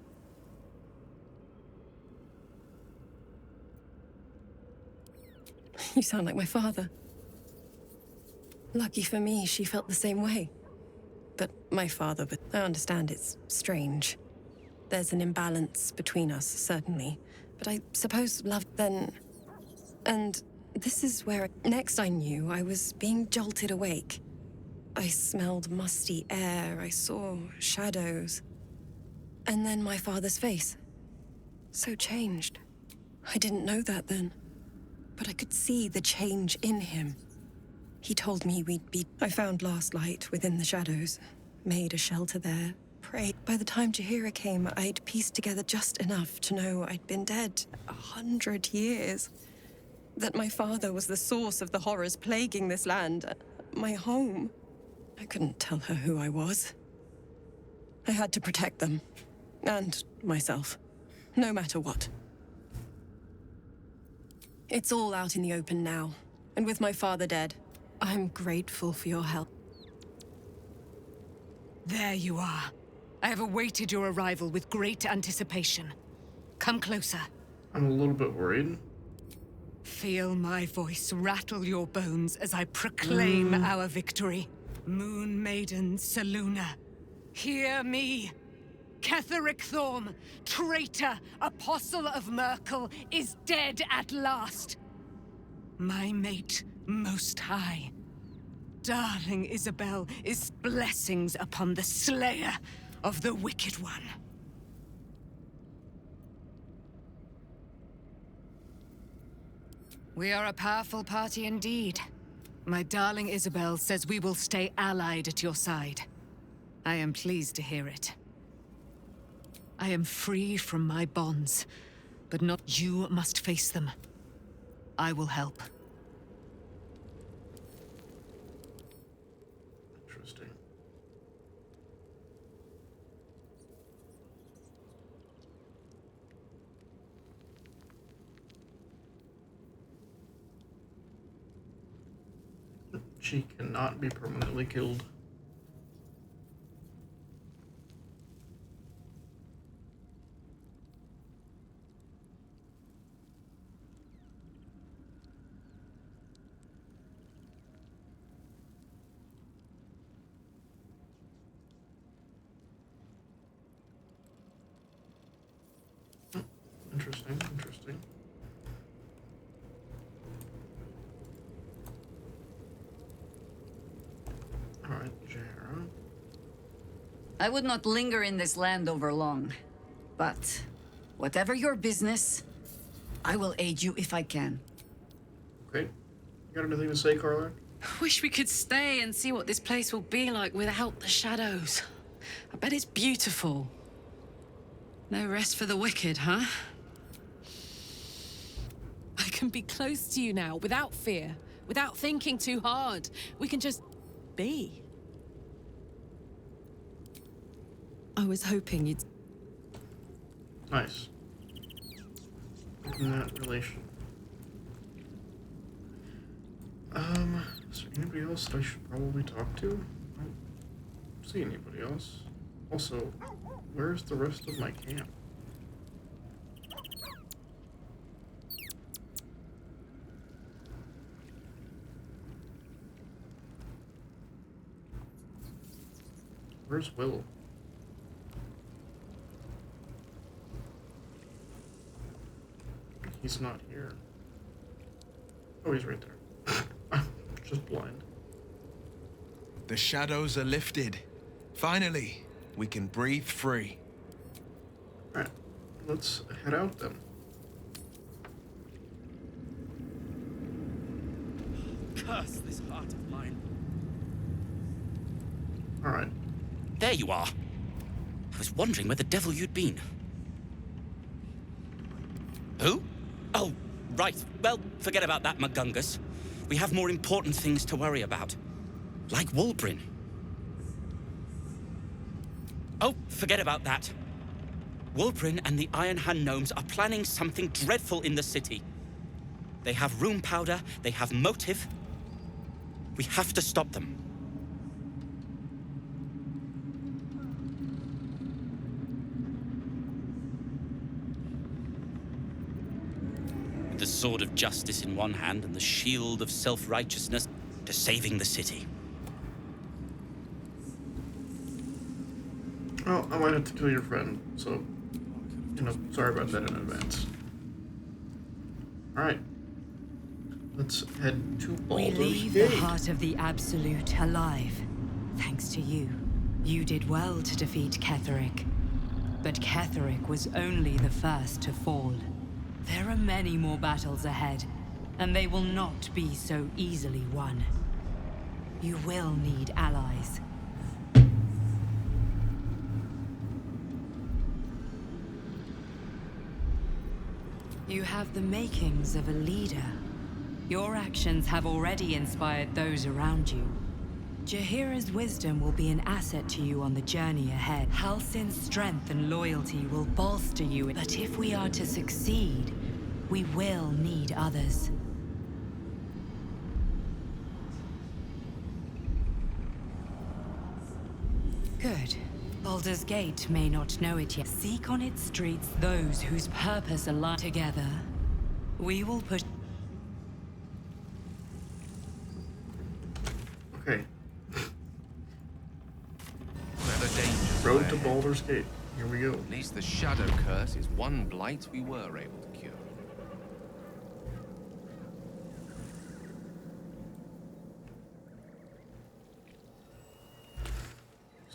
You sound like my father. Lucky for me, she felt the same way. But my father, I understand it's strange. There's an imbalance between us, certainly. But I suppose love then... And this is where... Next I knew, I was being jolted awake. I smelled musty air, I saw shadows. And then my father's face. So changed. I didn't know that then. But I could see the change in him. He told me we'd be... I found last light within the shadows, made a shelter there, prayed. By the time Jaheira came, I'd pieced together just enough to know I'd been dead 100 years. That my father was the source of the horrors plaguing this land, my home. I couldn't tell her who I was. I had to protect them, and myself, no matter what. It's all out in the open now, and with my father dead, I'm grateful for your help. There you are. I have awaited your arrival with great anticipation. Come closer. I'm a little bit worried. Feel my voice rattle your bones as I proclaim our victory. Moon Maiden Selûne, hear me. Ketheric Thorm, traitor, apostle of Myrkul, is dead at last. My mate, Most High, darling Isabel, is blessings upon the slayer of the Wicked One. We are a powerful party indeed. My darling Isabel says we will stay allied at your side. I am pleased to hear it. I am free from my bonds, but not you must face them. I will help. Interesting. She cannot be permanently killed. Interesting, interesting. Alright, Jara. I would not linger in this land over long. But, whatever your business, I will aid you if I can. Okay. You got anything to say, Carla? Wish we could stay and see what this place will be like without the shadows. I bet it's beautiful. No rest for the wicked, huh? I can be close to you now, without fear, without thinking too hard. We can just be. I was hoping you'd... Nice. In that relation. Is there anybody else that I should probably talk to? I don't see anybody else. Also, where's the rest of my camp? Where's Will? He's not here. Oh, he's right there. I'm just blind. The shadows are lifted. Finally, we can breathe free. Alright, let's head out then. Curse this heart of mine. Alright. There you are. I was wondering where the devil you'd been. Who? Oh, right. Well, forget about that, Magungus. We have more important things to worry about. Like Wulbrin. Oh, forget about that. Wulbrin and the Iron Hand Gnomes are planning something dreadful in the city. They have room powder, they have motive. We have to stop them. With the sword of justice in one hand and the shield of self-righteousness to saving the city. Well, I might have to kill your friend, so, sorry about that in advance. Alright. Let's head to Baldur's We leave Gate. the heart of the Absolute alive, thanks to you. You did well to defeat Ketheric. But Ketheric was only the first to fall. There are many more battles ahead, and they will not be so easily won. You will need allies. You have the makings of a leader. Your actions have already inspired those around you. Jaheira's wisdom will be an asset to you on the journey ahead. Halsin's strength and loyalty will bolster you. But if we are to succeed, we will need others. Good. Baldur's Gate may not know it yet. Seek on its streets those whose purpose align together. We will push. Okay. Where the dangers Road lay to ahead. Baldur's Gate. Here we go. At least the shadow curse is one blight we were able to cure.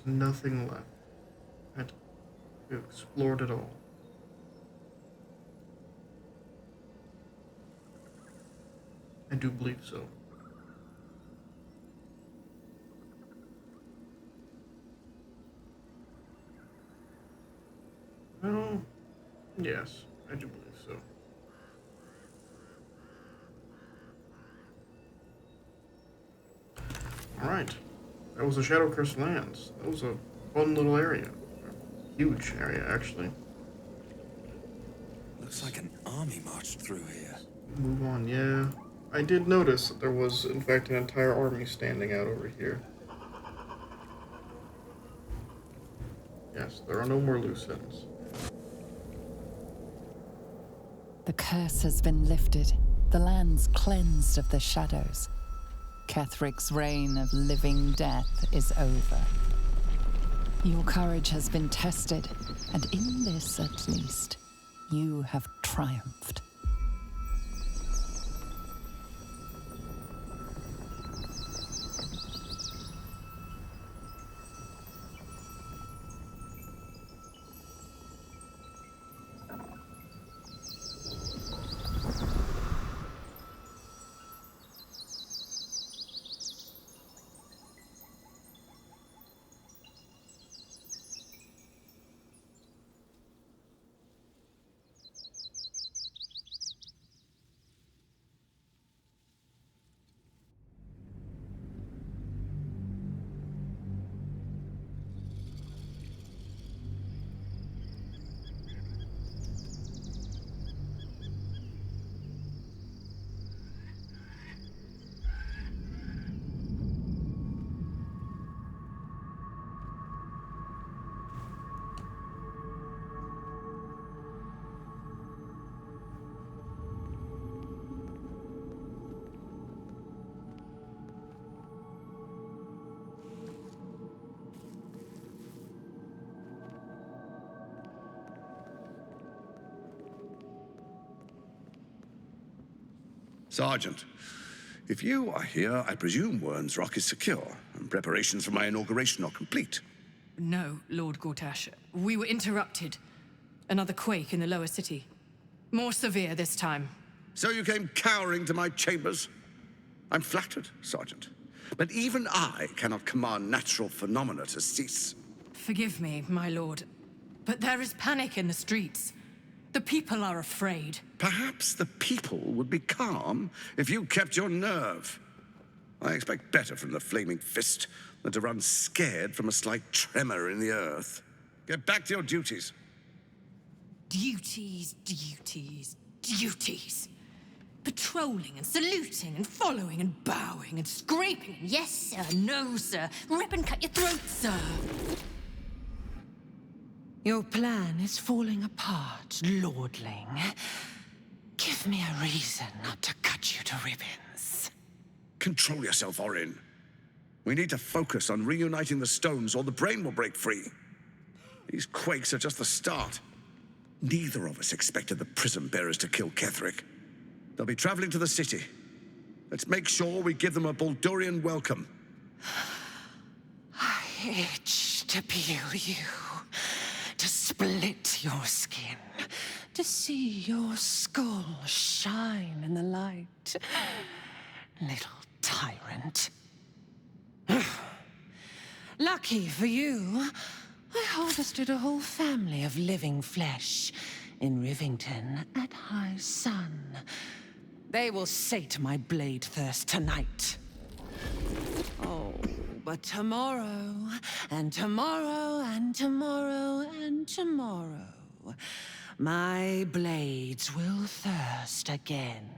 There's nothing left. We've explored it all. I do believe so. Well, yes, I do believe so. Alright. That was the Shadow Curse Lands. That was a fun little area. A huge area, actually. Looks like an army marched through here. Move on, yeah. I did notice that there was, in fact, an entire army standing out over here. Yes, there are no more loose ends. The curse has been lifted, the lands cleansed of the shadows. Kethric's reign of living death is over. Your courage has been tested, and in this at least, you have triumphed. Sergeant, if you are here, I presume Wern's Rock is secure, and preparations for my inauguration are complete. No, Lord Gortash. We were interrupted. Another quake in the lower city. More severe this time. So you came cowering to my chambers? I'm flattered, Sergeant. But even I cannot command natural phenomena to cease. Forgive me, my lord, but there is panic in the streets. The people are afraid. Perhaps the people would be calm if you kept your nerve. I expect better from the Flaming Fist than to run scared from a slight tremor in the earth. Get back to your duties. Duties, duties, duties. Patrolling and saluting and following and bowing and scraping. Yes, sir. No, sir. Rip and cut your throat, sir. Your plan is falling apart, lordling. Give me a reason not to cut you to ribbons. Control yourself, Orin. We need to focus on reuniting the stones or the brain will break free. These quakes are just the start. Neither of us expected the prison bearers to kill Ketheric. They'll be traveling to the city. Let's make sure we give them a Baldurian welcome. I itch to peel you, to split your skin, to see your skull shine in the light. Little tyrant. Lucky for you, I harvested a whole family of living flesh in Rivington at high sun. They will sate my blade thirst tonight. Oh, but tomorrow, and tomorrow, and tomorrow, and tomorrow, my blades will thirst again.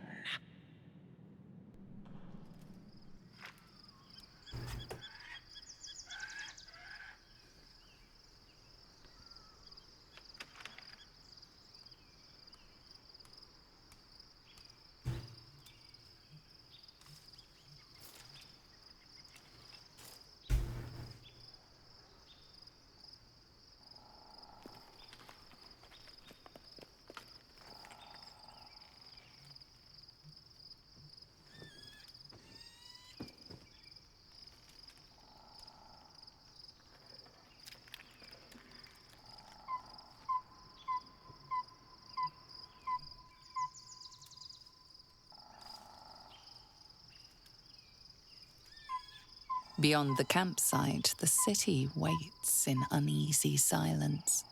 Beyond the campsite, the city waits in uneasy silence,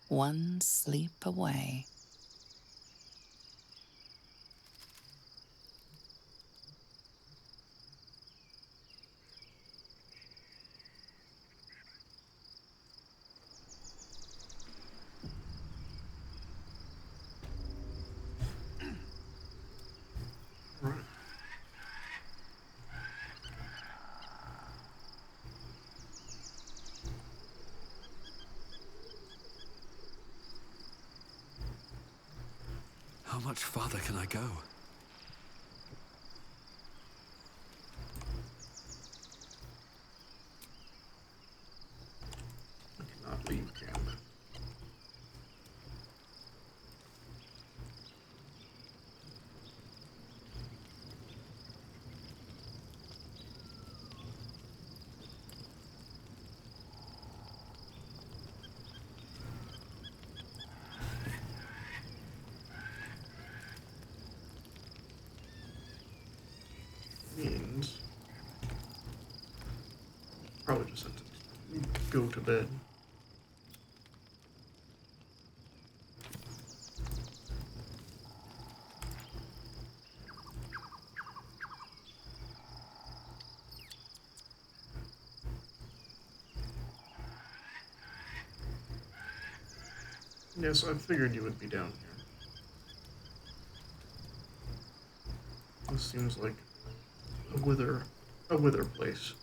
one sleep away. How much farther can I go? I cannot leave camp. Means probably just have to go to bed. Yes, I figured you would be down here. This seems like a wither place.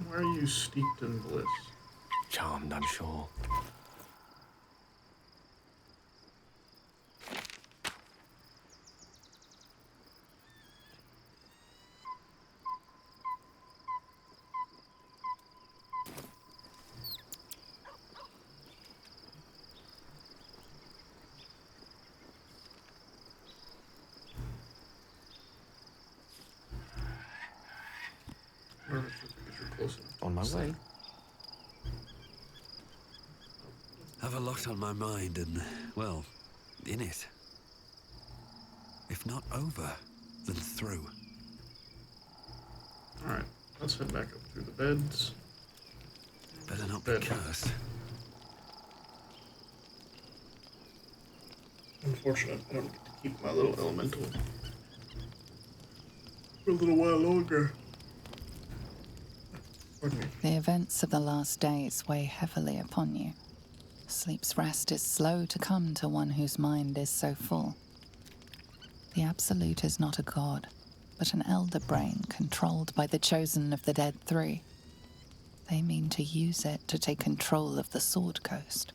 Why are you steeped in bliss? Charmed, I'm sure. On my way. Have a lot on my mind and, well, in it. If not over, then through. Alright, let's head back up through the beds. Better not be cursed. Unfortunate, I don't get to keep my little elemental for a little while longer. Pardon me. The events of the last days weigh heavily upon you. Sleep's rest is slow to come to one whose mind is so full. The Absolute is not a god, but an elder brain controlled by the chosen of the Dead Three. They mean to use it to take control of the Sword Coast.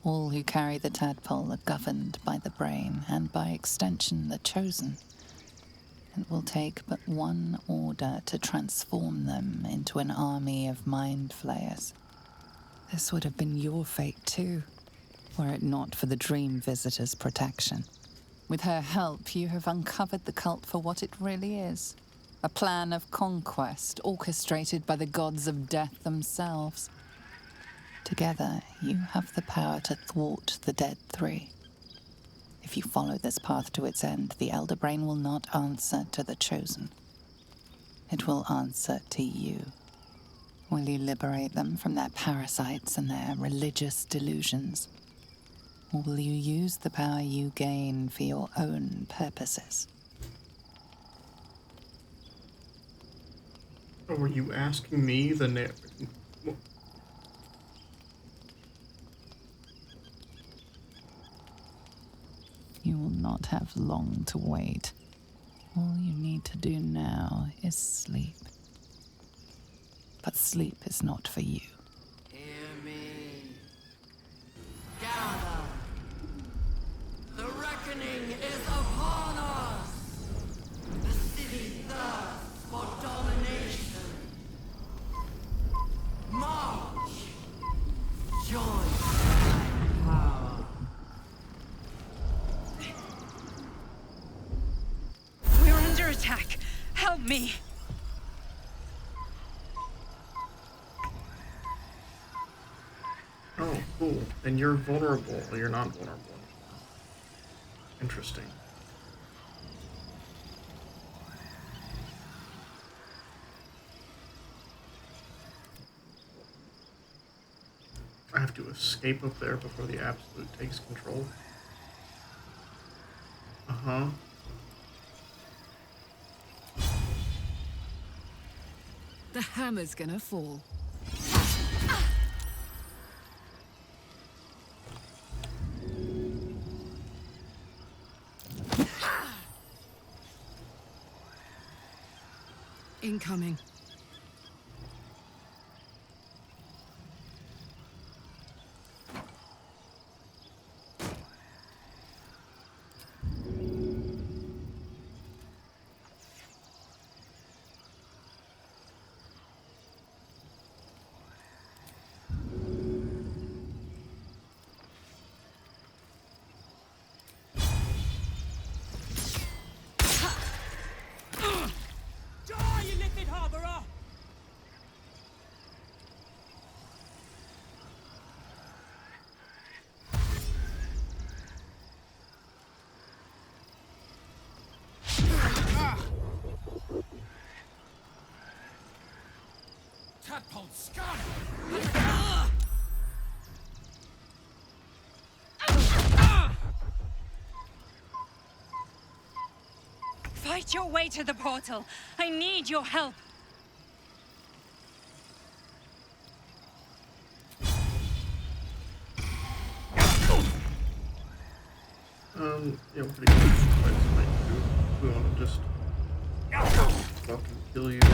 All who carry the tadpole are governed by the brain, and by extension the chosen. It will take but one order to transform them into an army of mind flayers. This would have been your fate too, were it not for the Dream Visitor's protection. With her help, you have uncovered the cult for what it really is. A plan of conquest orchestrated by the gods of death themselves. Together, you have the power to thwart the Dead Three. If you follow this path to its end, the Elder Brain will not answer to the Chosen. It will answer to you. Will you liberate them from their parasites and their religious delusions? Or will you use the power you gain for your own purposes? Oh, were you asking me the You will not have long to wait. All you need to do now is sleep. But sleep is not for you. Hear me. Gather. The reckoning is upon us. The city thirsts for domination. March. Join my power. We're under attack. Help me. Oh, cool. And you're vulnerable. Well, you're not vulnerable anymore. Interesting. I have to escape up there before the Absolute takes control. Uh-huh. The hammer's gonna fall. Incoming. Tadpole scum! Fight your way to the portal. I need your help. Yeah, I'm pretty good. We want to just fucking kill you. Yep.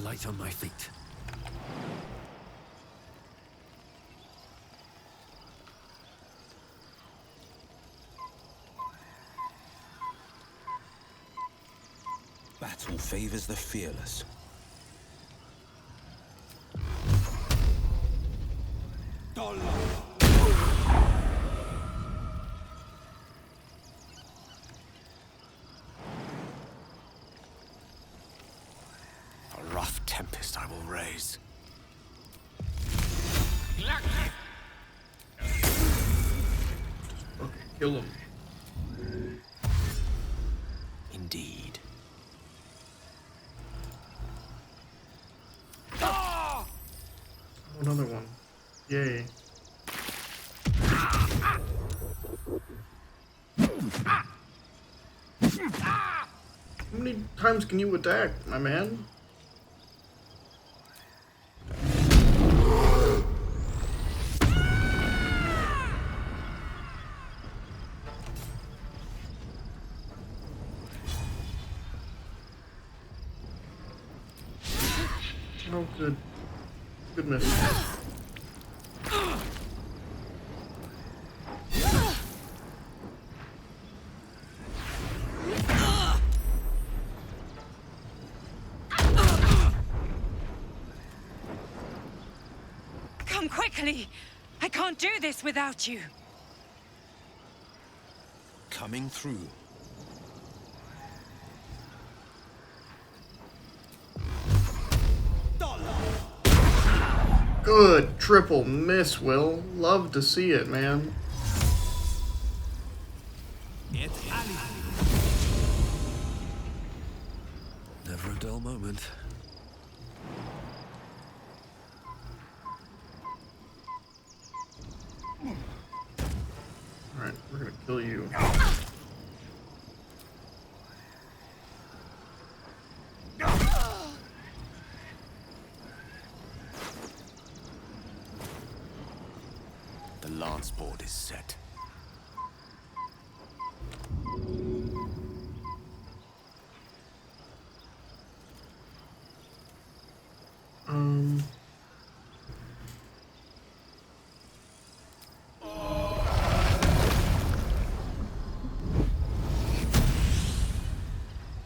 Light on my feet. Battle favors the fearless. A rough tempest I will raise. Okay, kill him. Indeed. Oh, another one. Yay. How many times can you attack, my man? Oh, good. Good miss. Come quickly. I can't do this without you. Coming through. Good triple miss, Will. Love to see it, man. Never a dull moment. Alright, we're gonna kill you. The lance board is set.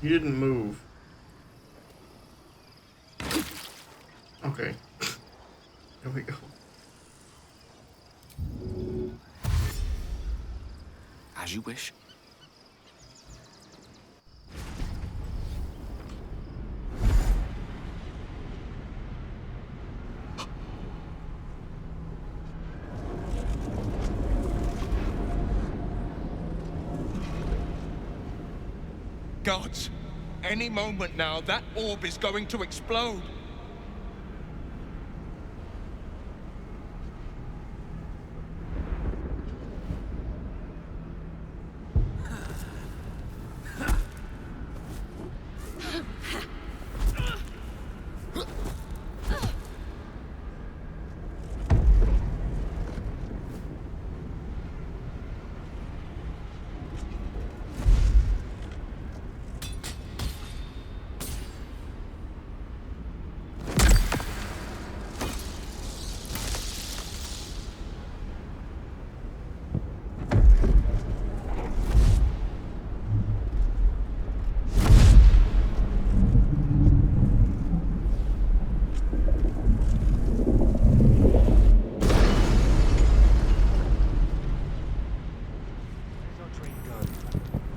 You didn't move. Okay. There we go. As you wish. Gods, any moment now, that orb is going to explode.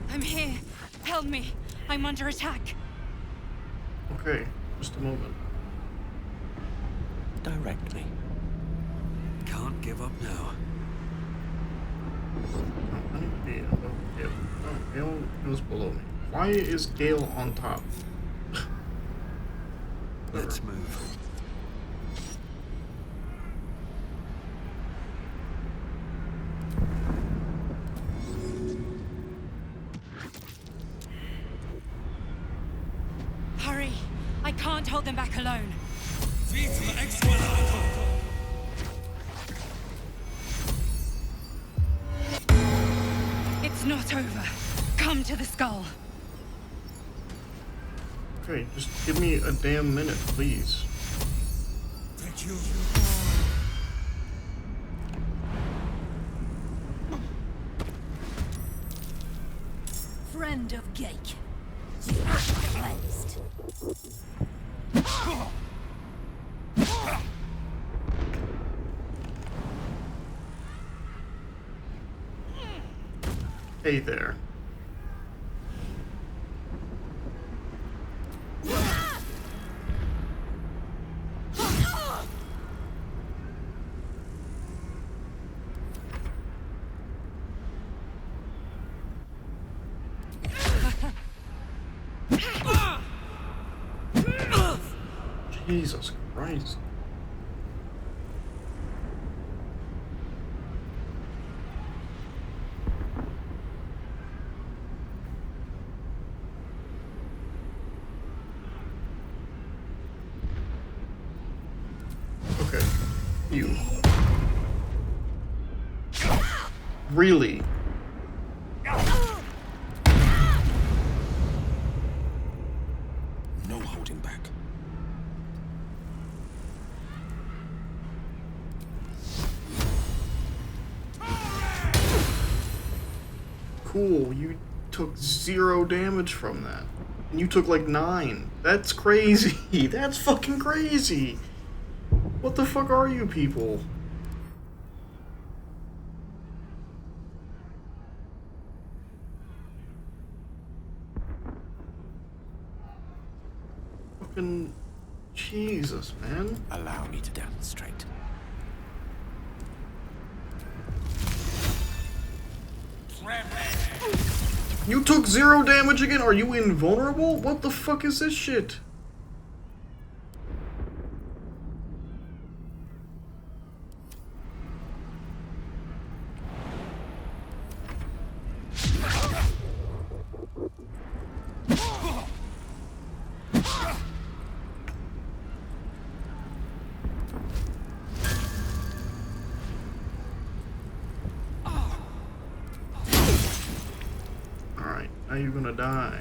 I'm here. Help me. I'm under attack. Okay, just a moment. Directly. Can't give up now. I need to be above Gale. Oh, Gale goes below me. Why is Gale on top? Let's move. Hurry. I can't hold them back alone. It's not over. Come to the skull. Okay, just give me a damn minute, please. Thank you. Friend of Gake, you are cleansed. Hey there. Jesus Christ. Okay. You. Really? No holding back. Cool, you took 0 damage from that. And you took like 9. That's crazy. That's fucking crazy. What the fuck are you people? Fucking Jesus, man. Allow me to demonstrate. You took 0 damage again? Are you invulnerable? What the fuck is this shit? Alright, now you're gonna die.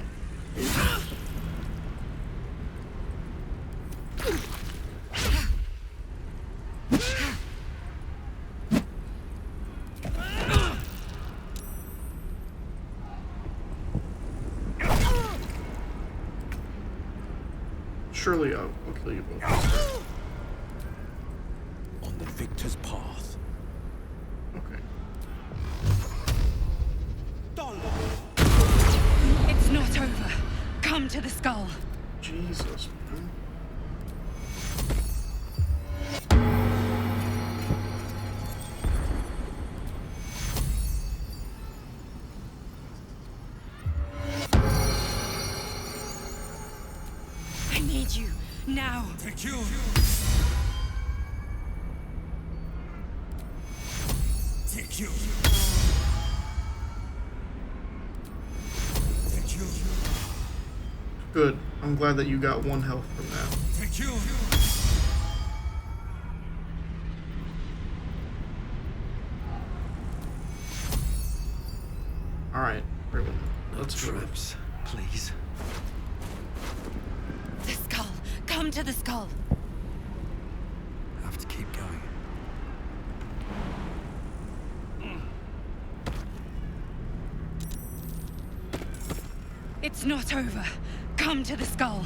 Surely I'll kill you both. to the skull. Jesus, man. I need you now. Take you. Take you. Take you. Good. I'm glad that you got 1 health from that. Take you. Alright, everyone. Let's do it. Traps, please. The skull. Come to the skull. Have to keep going. It's not over. Come to the skull.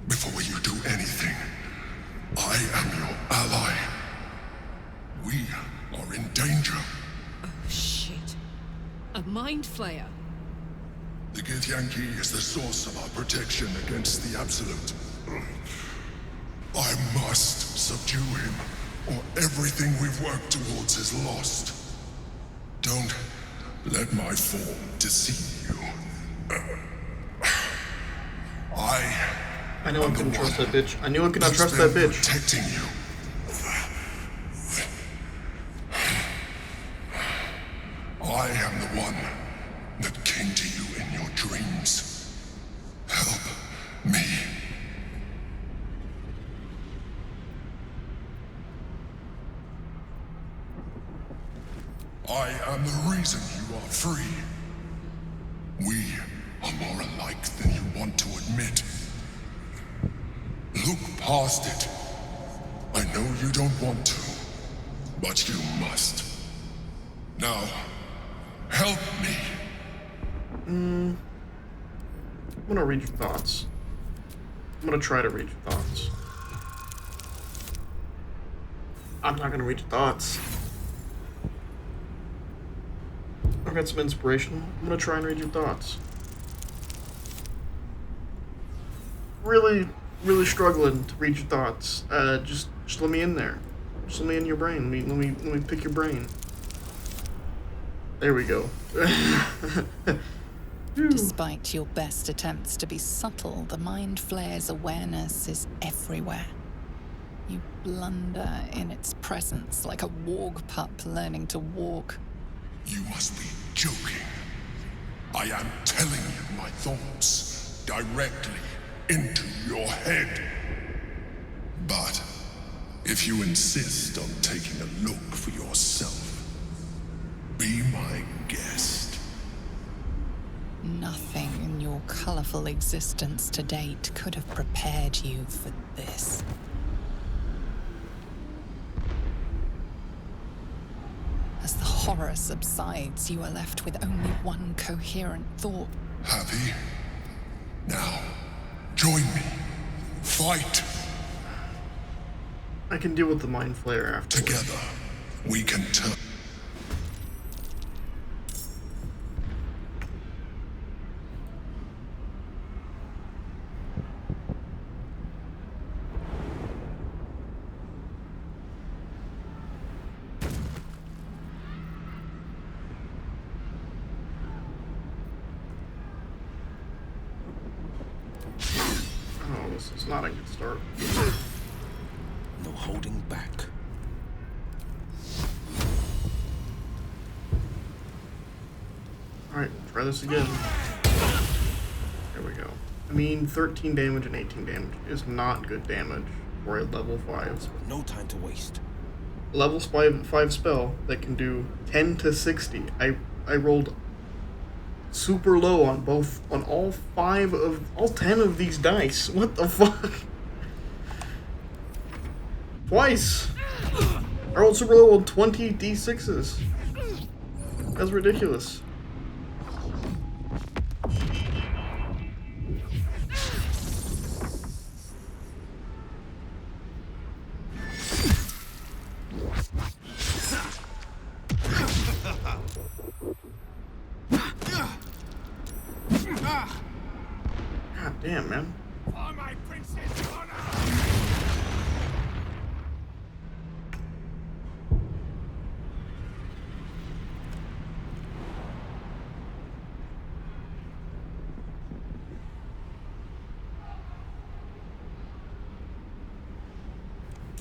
Before you do anything, I am your ally. We are in danger. Oh, shit. A mind flayer. The Githyanki is the source of our protection against the Absolute. I must subdue him, or everything we've worked towards is lost. Don't let my form deceive you. I know I couldn't trust that bitch. I knew I could not trust that bitch. Protecting you. I am the one that came to you in your dreams. Help me. I am the reason you are free. We are more alike than you want to admit. Look past it. I know you don't want to, but you must. Now, help me. I'm gonna read your thoughts. I'm gonna try to read your thoughts. I'm not gonna read your thoughts. I've got some inspiration. I'm gonna try and read your thoughts. Really struggling to read your thoughts. Just let me in there. Just let me in your brain. Let me pick your brain. There we go. Despite your best attempts to be subtle, the Mind Flayer's awareness is everywhere. You blunder in its presence like a warg pup learning to walk. You must be joking. I am telling you my thoughts directly into your head. But if you insist on taking a look for yourself, be my guest. Nothing in your colorful existence to date could have prepared you for this. As the horror subsides, you are left with only one coherent thought. Happy? Now, join me. Fight. I can deal with the Mind Flayer after. Together, we can turn. this is not a good start. No holding back. Alright, try this again. There we go. I mean, 13 damage and 18 damage is not good damage for a level 5. No time to waste. Level 5 spell that can do 10 to 60. I rolled super low on all 10 of these dice. What the fuck? Twice! I rolled super low on 20 d6s. That's ridiculous. God damn, man. For my princess honor!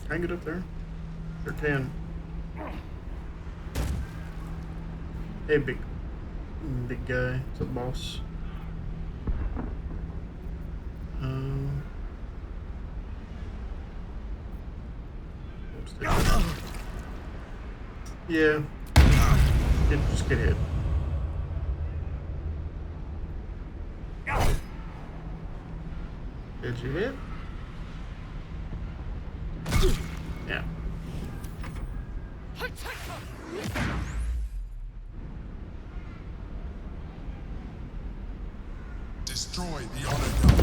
Can I get up there? Sure can. Hey, big guy. It's a boss. Yeah. Just get hit. Did you hit? Yeah. Destroy the honor dome.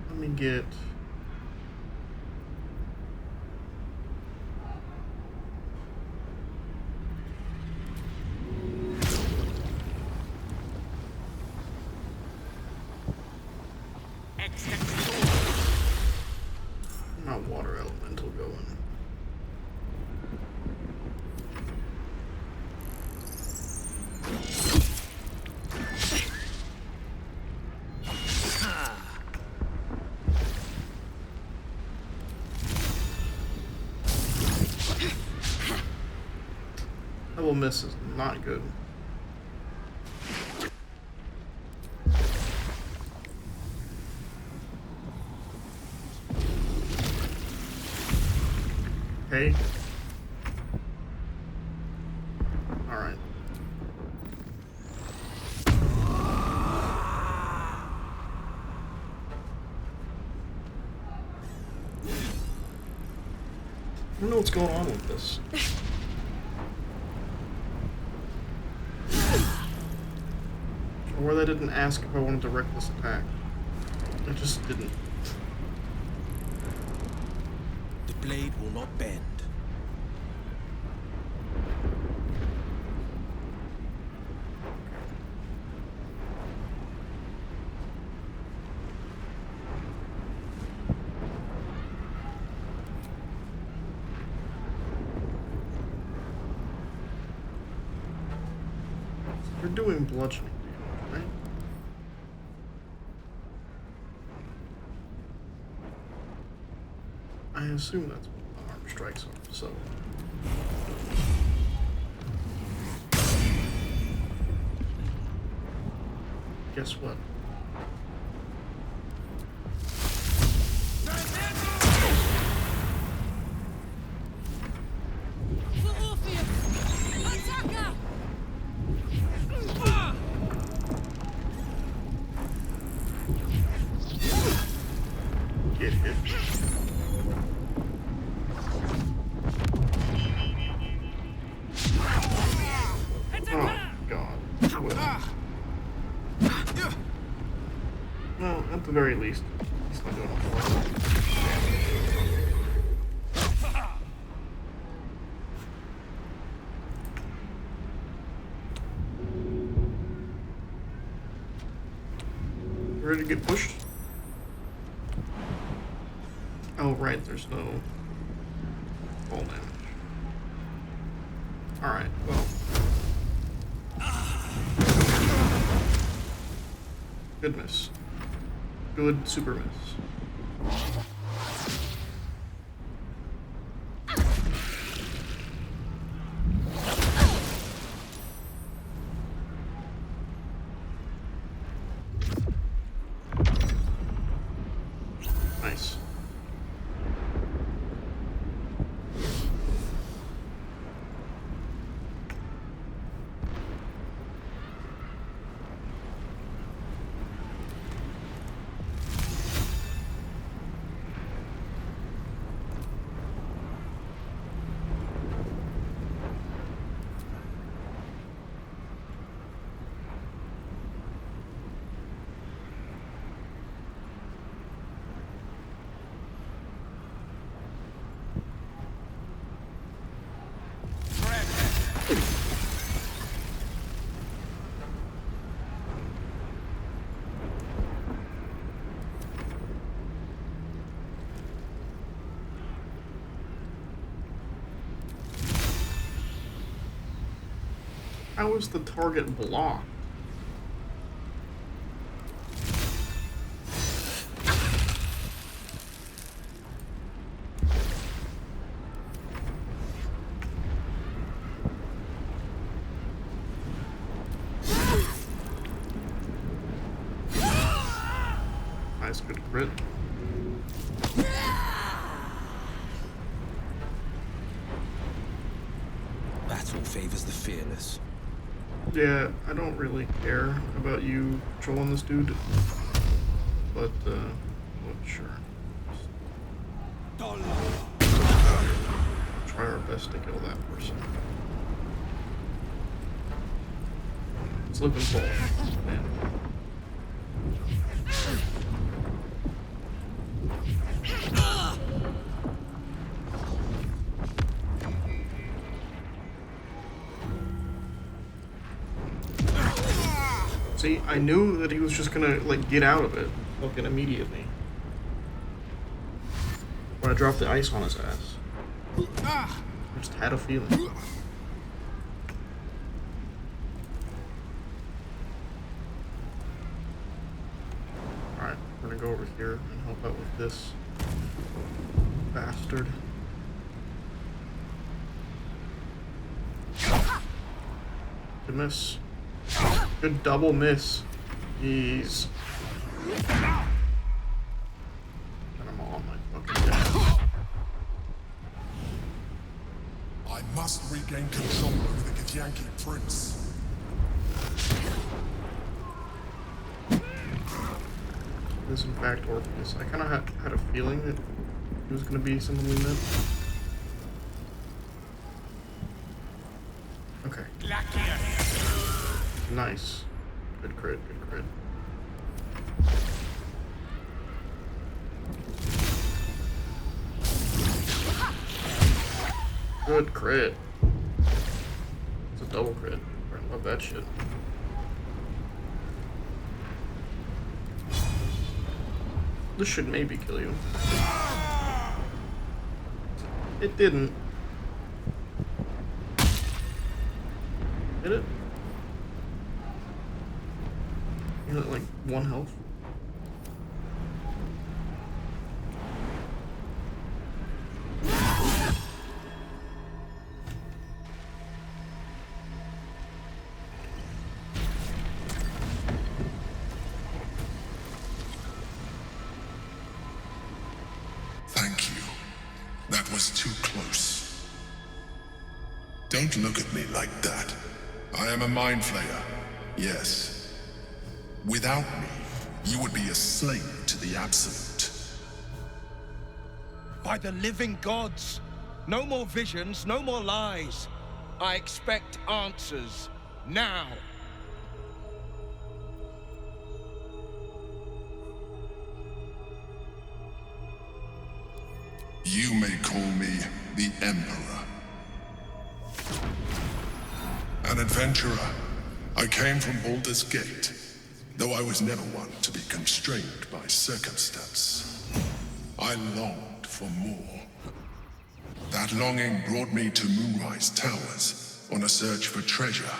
Let me get... my water elemental going. Double miss is not good. Okay. Alright. I don't know what's going on with this. Or they didn't ask if I wanted to reckless attack. It just didn't. The blade will not bend. They're doing bludgeoning damage, right? I assume that's what arm strikes are, so... Guess what? Get hit. Oh, God. Well, at the very least, he's not doing a whole lot. Ready to get pushed? Oh, right, there's no fall damage. Alright, well. Good miss. Good super miss. Nice. How is the target blocked? Nice, good crit. Battle favors the fearless. Yeah, I don't really care about you trolling this dude, but, well, sure. Try our best to kill that person. Slip and fall. Man. See, I knew that he was just gonna, like, get out of it fucking immediately. When I dropped the ice on his ass. I just had a feeling. Alright, we're gonna go over here and help out with this bastard. Good miss. Good double miss. Jeez. And I'm on my fucking death. I must regain control over the Githyanki prince. This is in fact Orpheus. I kind of had a feeling that he was going to be someone we met. Okay. Nice. Good crit, good crit. Good crit. It's a double crit. I love that shit. This should maybe kill you. It didn't. Did it? You're at like 1 health. Thank you. That was too close. Don't look at me like that. I am a mind flayer. Yes. Without me, you would be a slave to the Absolute. By the living gods! No more visions, no more lies. I expect answers. Now! You may call me the Emperor. An adventurer. I came from Baldur's Gate, though I was never one to be constrained by circumstance. I longed for more. That longing brought me to Moonrise Towers on a search for treasure,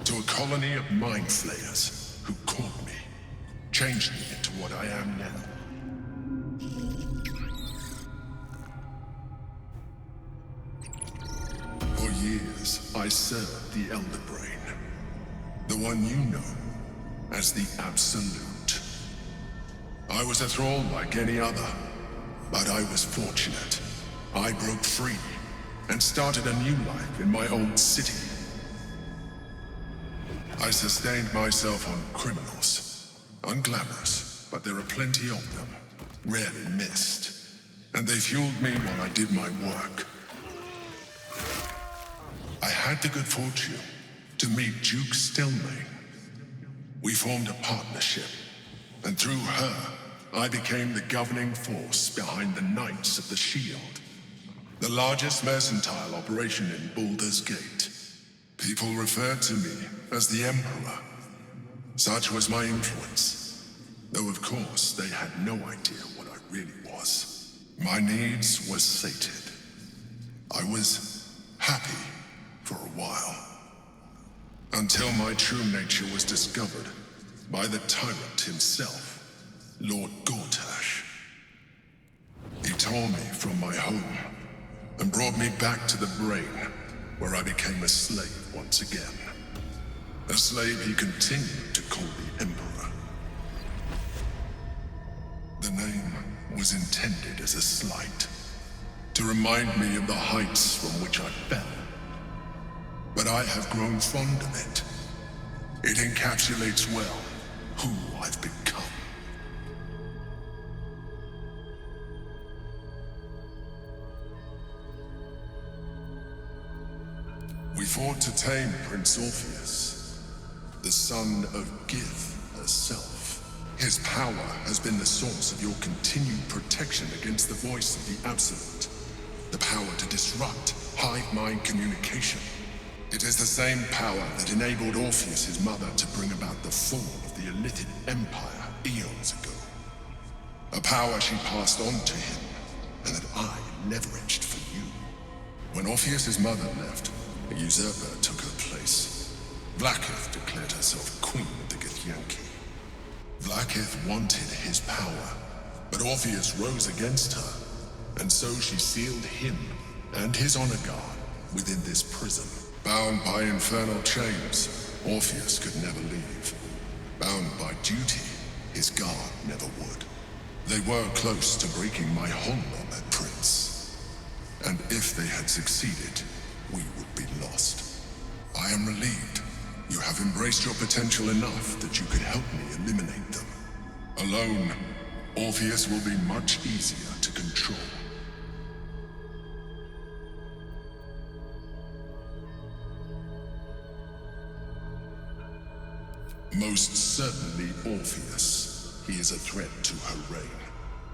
to a colony of mind flayers who caught me. changed me into what I am now. For years, I served the Elder Brain, the one you know as the Absolute. I was a thrall like any other, but I was fortunate. I broke free and started a new life in my old city. I sustained myself on criminals, unglamorous, but there are plenty of them, rarely missed, and they fueled me while I did my work. I had the good fortune to meet Duke Stelmane. We formed a partnership, and through her, I became the governing force behind the Knights of the Shield, the largest mercantile operation in Baldur's Gate. People referred to me as the Emperor. Such was my influence, though of course they had no idea what I really was. My needs were sated. I was happy for a while, until my true nature was discovered by the tyrant himself, Lord Gortash. He tore me from my home and brought me back to the Brain, where I became a slave once again. A slave he continued to call the Emperor. The name was intended as a slight, to remind me of the heights from which I fell. But I have grown fond of it. It encapsulates well who I've become. We fought to tame Prince Orpheus, the son of Gith herself. His power has been the source of your continued protection against the voice of the Absolute. The power to disrupt hive mind communication. It is the same power that enabled Orpheus, his mother, to bring about the fall of the Illithid Empire eons ago. A power she passed on to him, and that I leveraged for you. When Orpheus' mother left, a usurper took her place. Vlaakith declared herself queen of the Githyanki. Vlaakith wanted his power, but Orpheus rose against her, and so she sealed him and his honor guard within this prison. Bound by infernal chains, Orpheus could never leave. Bound by duty, his guard never would. They were close to breaking my hold on that prince. And if they had succeeded, we would be lost. I am relieved. You have embraced your potential enough that you could help me eliminate them. Alone, Orpheus will be much easier to control. Most certainly Orpheus. He is a threat to her reign.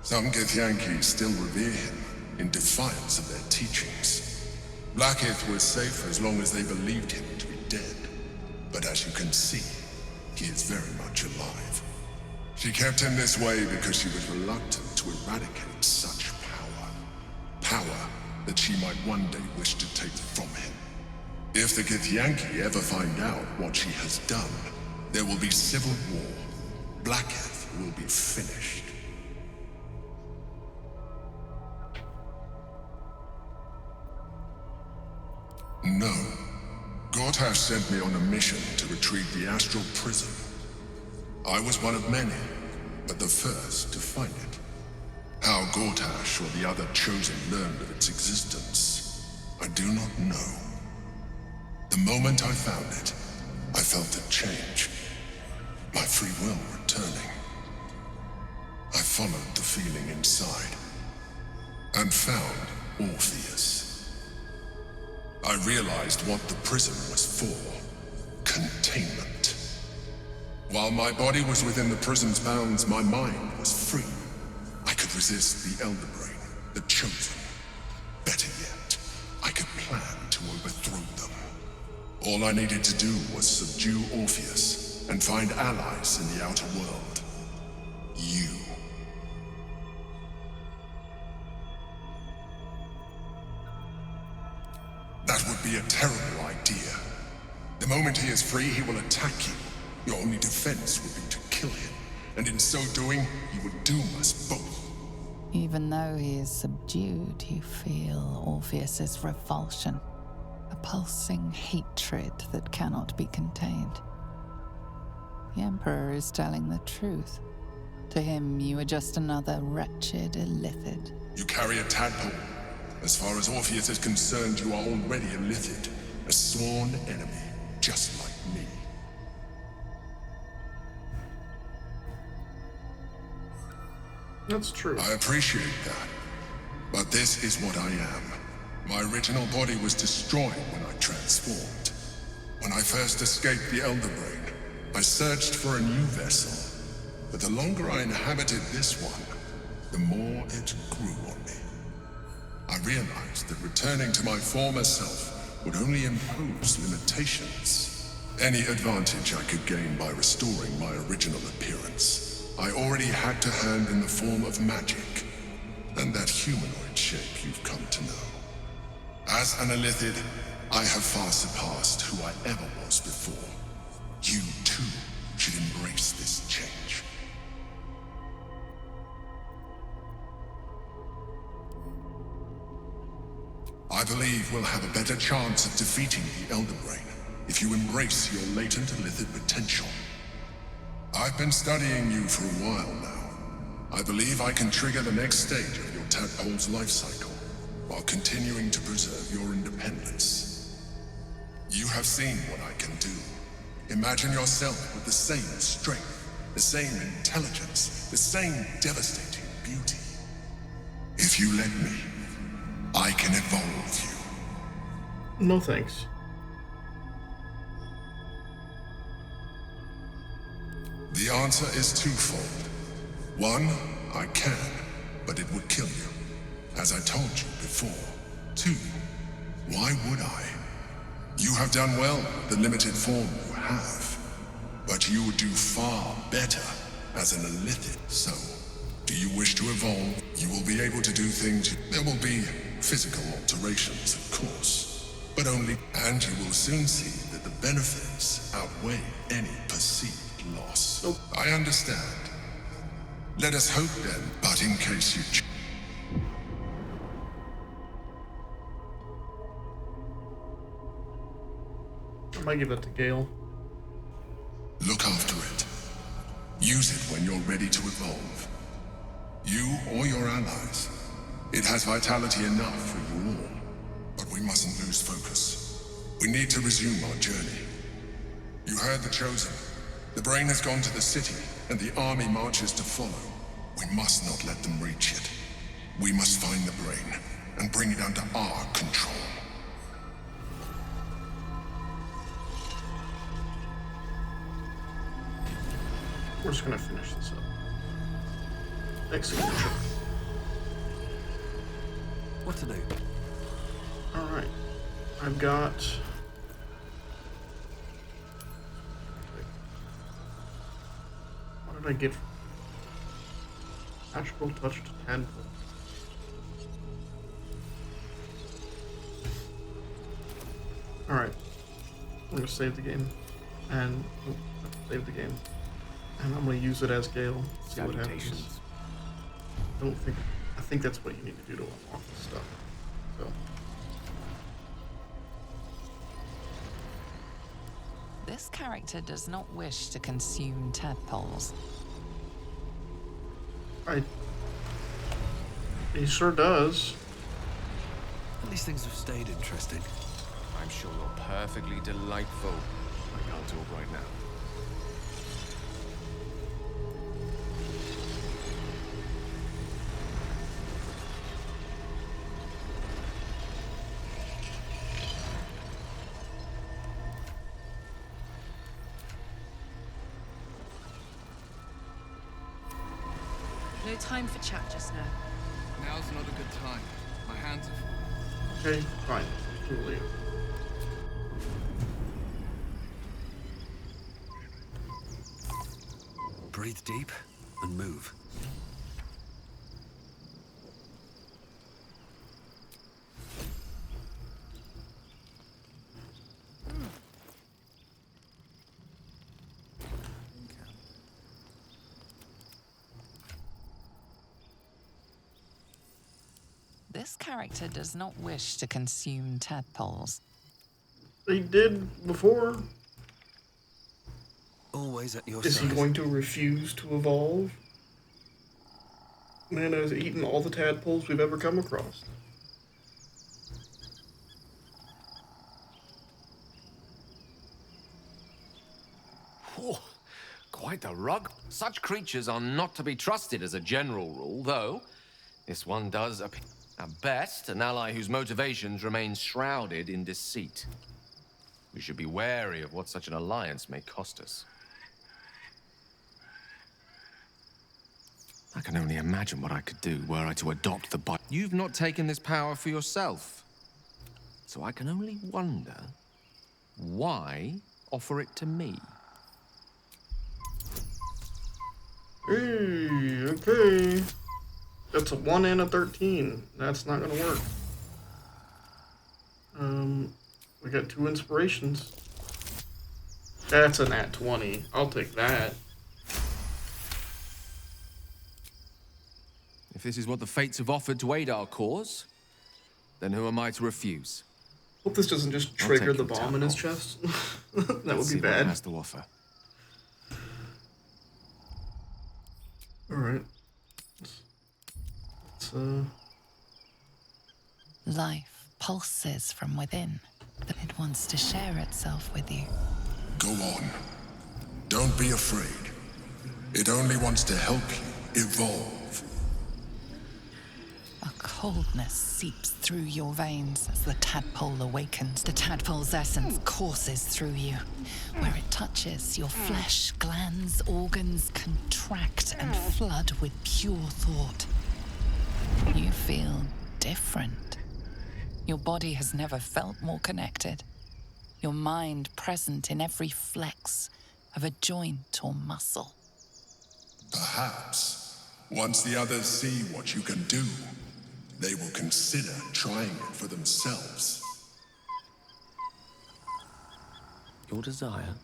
Some Githyanki still revere him, in defiance of their teachings. Vlaakith was safe as long as they believed him to be dead. But as you can see, he is very much alive. She kept him this way because she was reluctant to eradicate such power. Power that she might one day wish to take from him. If the Githyanki ever find out what she has done, there will be civil war. Vlaakith will be finished. No. Gortash sent me on a mission to retrieve the astral prison. I was one of many, but the first to find it. How Gortash or the other chosen learned of its existence, I do not know. The moment I found it, I felt a change. My free will returning. I followed the feeling inside, and found Orpheus. I realized what the prison was for. Containment. While my body was within the prison's bounds, my mind was free. I could resist the Elder Brain, the Chosen. Better yet, I could plan to overthrow them. All I needed to do was subdue Orpheus and find allies in the outer world. You. That would be a terrible idea. The moment he is free, he will attack you. Your only defense would be to kill him and in so doing, he would doom us both. Even though he is subdued, you feel Orpheus's revulsion, a pulsing hatred that cannot be contained. The Emperor is telling the truth. To him, you are just another wretched illithid. You carry a tadpole. As far as Orpheus is concerned, you are already a lithid, a sworn enemy, just like me. That's true. I appreciate that. But this is what I am. My original body was destroyed when I transformed. When I first escaped the Elder Brain, I searched for a new vessel. But the longer I inhabited this one, the more it grew on me. I realized that returning to my former self would only impose limitations. Any advantage I could gain by restoring my original appearance, I already had to hand in the form of magic, and that humanoid shape you've come to know. As an illithid, I have far surpassed who I ever was before. You too should embrace this change. I believe we'll have a better chance of defeating the Elder Brain if you embrace your latent illithid potential. I've been studying you for a while now. I believe I can trigger the next stage of your tadpole's life cycle, while continuing to preserve your independence. You have seen what I can do. Imagine yourself with the same strength, the same intelligence, the same devastating beauty. If you let me, I can evolve you. No thanks. The answer is twofold. One, I can, but it would kill you, as I told you before. Two, why would I? You have done well with the limited form you have, but you would do far better as an illithid. So, do you wish to evolve? You will be able to do things. There will be physical alterations, of course, but only, and you will soon see that the benefits outweigh any perceived loss. I understand. Let us hope then, but in case you I might give that to Gale. look after it. Use it when you're ready to evolve. You or your allies. It has vitality enough for you all. But we mustn't lose focus. We need to resume our journey. You heard the Chosen. The Brain has gone to the city, and the army marches to follow. We must not let them reach it. We must find the Brain, and bring it under our control. We're just gonna finish this up. Execution. What to do? Alright. I've got... What did I get? Magical touched tadpole. Alright. I'm gonna save the game. And... oh, save the game. And I'm gonna use it as Gale. See what happens. I think that's what you need to do to unlock this stuff. So. This character does not wish to consume tadpoles. He sure does. At least things have stayed interesting. I'm sure you're perfectly delightful. I can't talk right now. No time for chat just now. Now's not a good time. My hands are... Okay, fine. We'll leave. Breathe deep and move. This character does not wish to consume tadpoles. He did before. Always at your Is side. he going to refuse to evolve? Man has eaten all the tadpoles we've ever come across. Oh, quite a rug. Such creatures are not to be trusted as a general rule, though this one does appear, at best, an ally whose motivations remain shrouded in deceit. We should be wary of what such an alliance may cost us. I can only imagine what I could do were I to adopt the Bible. You've not taken this power for yourself. So I can only wonder, why offer it to me? Hey, okay. That's a 1 and a 13. That's not gonna work. We got 2 inspirations. That's a nat 20. I'll take that. If this is what the fates have offered to aid our cause, then who am I to refuse? Hope this doesn't just trigger the bomb in his chest. That would be bad. Has to offer. Alright. Life pulses from within, but it wants to share itself with you. Go on. Don't be afraid. It only wants to help you evolve. A coldness seeps through your veins as the tadpole awakens. The tadpole's essence courses through you. Where it touches, your flesh, glands, organs contract and flood with pure thought. You feel different. Your body has never felt more connected. Your mind present in every flex of a joint or muscle. Perhaps, once the others see what you can do, they will consider trying it for themselves. Your desire?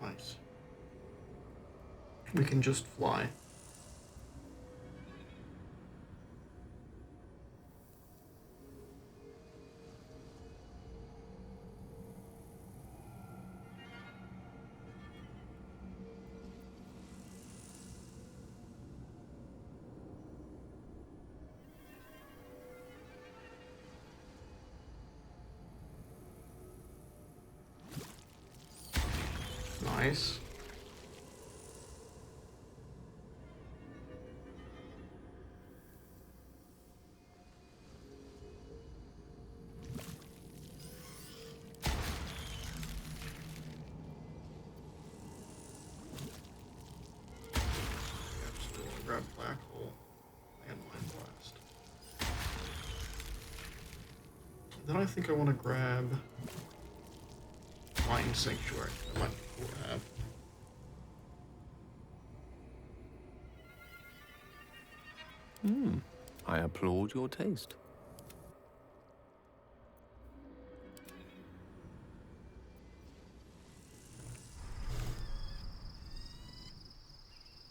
Nice. We can just fly. Nice. Grab black hole and mind blast. Then I think I want to grab Mind Sanctuary. I might be cool to have. I applaud your taste.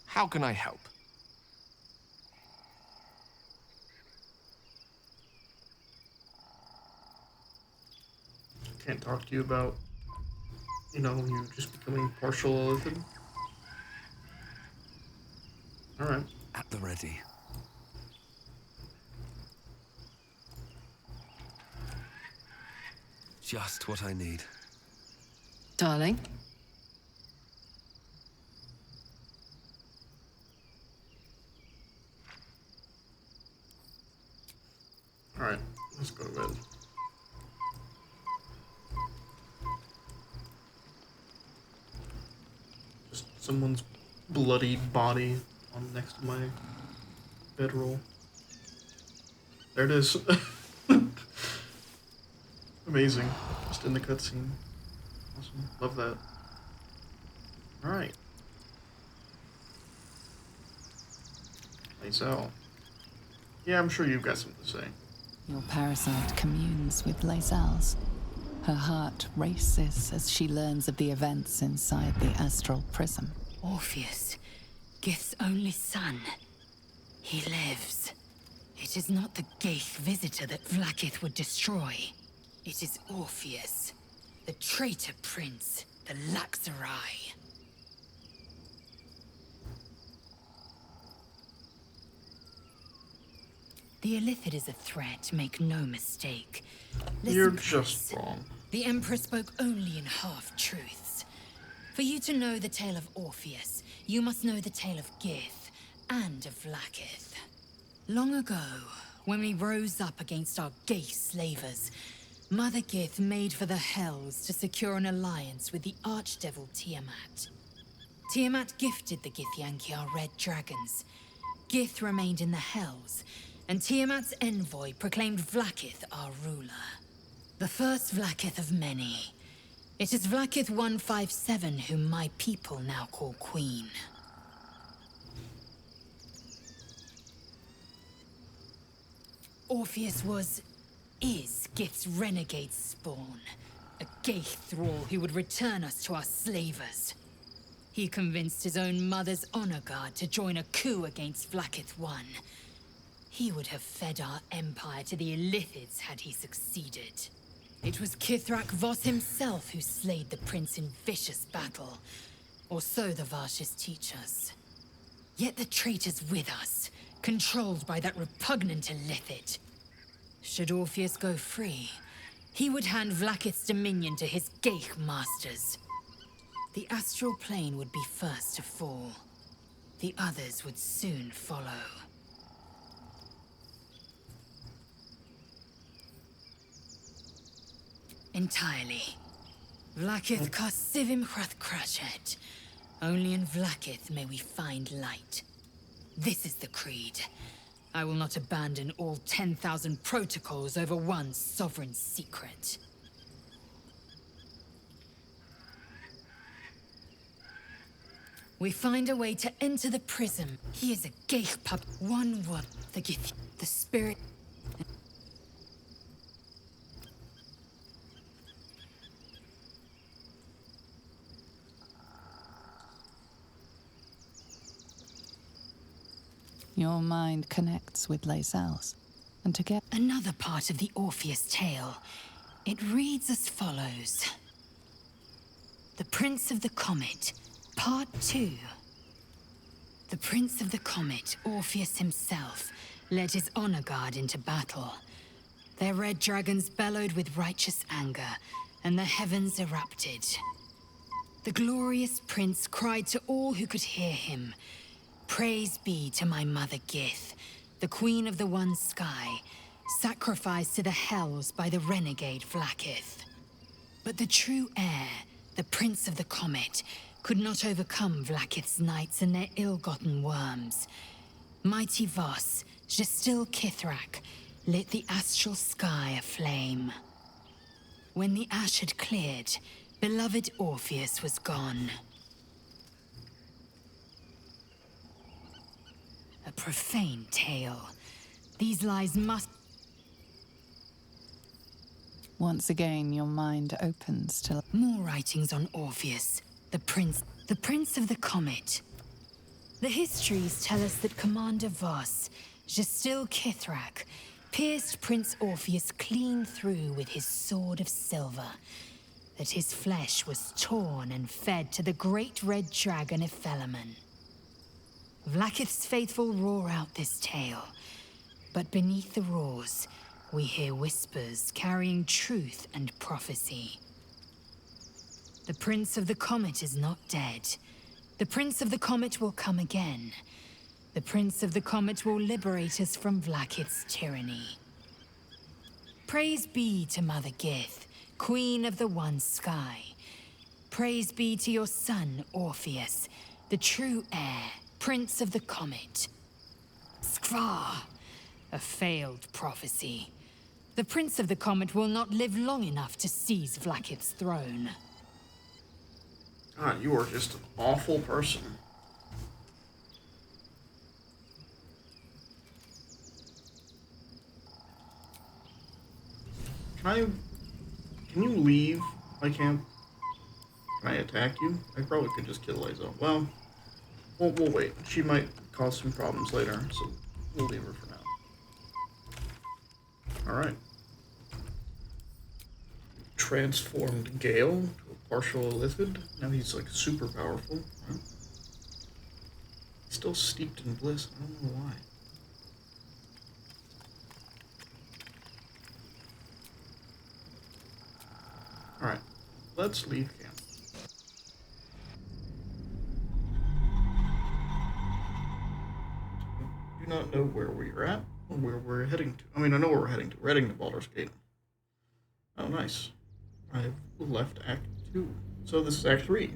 How can I help? Can't talk to you about, you know, you just becoming partial illithid. Alright. At the ready. Just what I need. Darling? Alright, let's go to bed. Just someone's bloody body on next to my bedroll. There it is. Amazing. Just in the cutscene. Awesome. Love that. Alright. Lights out. Yeah, I'm sure you've got something to say. Your parasite communes with Lae'zel's. Her heart races as she learns of the events inside the astral prism. Orpheus, Gith's only son. He lives. It is not the Gaith visitor that Vlaakith would destroy. It is Orpheus, the traitor prince, the Laxarai. The Illithid is a threat, make no mistake. You're Listen, just wrong. The Emperor spoke only in half-truths. For you to know the tale of Orpheus, you must know the tale of Gith and of Vlaakith. Long ago, when we rose up against our Gaith slavers, Mother Gith made for the Hells to secure an alliance with the archdevil Tiamat. Tiamat gifted the Githyanki our red dragons. Gith remained in the Hells, and Tiamat's envoy proclaimed Vlaakith our ruler. The first Vlaakith of many. It is Vlaakith 157 whom my people now call Queen. Orpheus is Gith's renegade spawn. A Gaith thrall who would return us to our slavers. He convinced his own mother's honor guard to join a coup against Vlaakith I. He would have fed our empire to the Illithids had he succeeded. It was Kithrak Voss himself who slayed the prince in vicious battle, or so the Varshas teach us. Yet the traitor's with us, controlled by that repugnant Illithid. Should Orpheus go free, he would hand Vlaakith's dominion to his Gaith masters. The astral plane would be first to fall. The others would soon follow. Entirely. Vlaakith Karsivim Hrath Krashet. Only in Vlaakith may we find light. This is the creed. I will not abandon all 10,000 protocols over one sovereign secret. We find a way to enter the prism. He is a Gaith pup. One word. The Gith. The spirit. Your mind connects with Lae'zel's, and together... Another part of the Orpheus tale. It reads as follows. The Prince of the Comet, Part 2. The Prince of the Comet, Orpheus himself, led his honor guard into battle. Their red dragons bellowed with righteous anger, and the heavens erupted. The glorious prince cried to all who could hear him, "Praise be to my mother Gith, the queen of the one sky, sacrificed to the hells by the renegade Vlaakith." But the true heir, the Prince of the Comet, could not overcome Vlaakith's knights and their ill-gotten worms. Mighty Voss, Gestil Kithrak, lit the astral sky aflame. When the ash had cleared, beloved Orpheus was gone. A profane tale. These lies must... Once again, your mind opens to... More writings on Orpheus, the Prince of the Comet. The histories tell us that Commander Voss, Gestil Kithrak, pierced Prince Orpheus clean through with his sword of silver, that his flesh was torn and fed to the great red dragon Ephelaman. Vlaakith's faithful roar out this tale, but beneath the roars, we hear whispers carrying truth and prophecy. The Prince of the Comet is not dead. The Prince of the Comet will come again. The Prince of the Comet will liberate us from Vlaakith's tyranny. Praise be to Mother Gith, Queen of the One Sky. Praise be to your son, Orpheus, the true heir, Prince of the Comet. Skvar, a failed prophecy. The Prince of the Comet will not live long enough to seize Vlaakith's throne. God, you are just an awful person. Can you leave my camp? Can I attack you? I probably could just kill Lazo. Well, we'll wait. She might cause some problems later, so we'll leave her for now. Alright. Transformed Gale to a partial Illithid. Now he's like super powerful. Right? Still steeped in bliss. I don't know why. Alright, let's leave camp. I do not know where we're at or where we're heading to. I mean, I know where we're heading to. We're heading to Baldur's Gate. Oh, nice. I've left Act 2. So this is Act 3.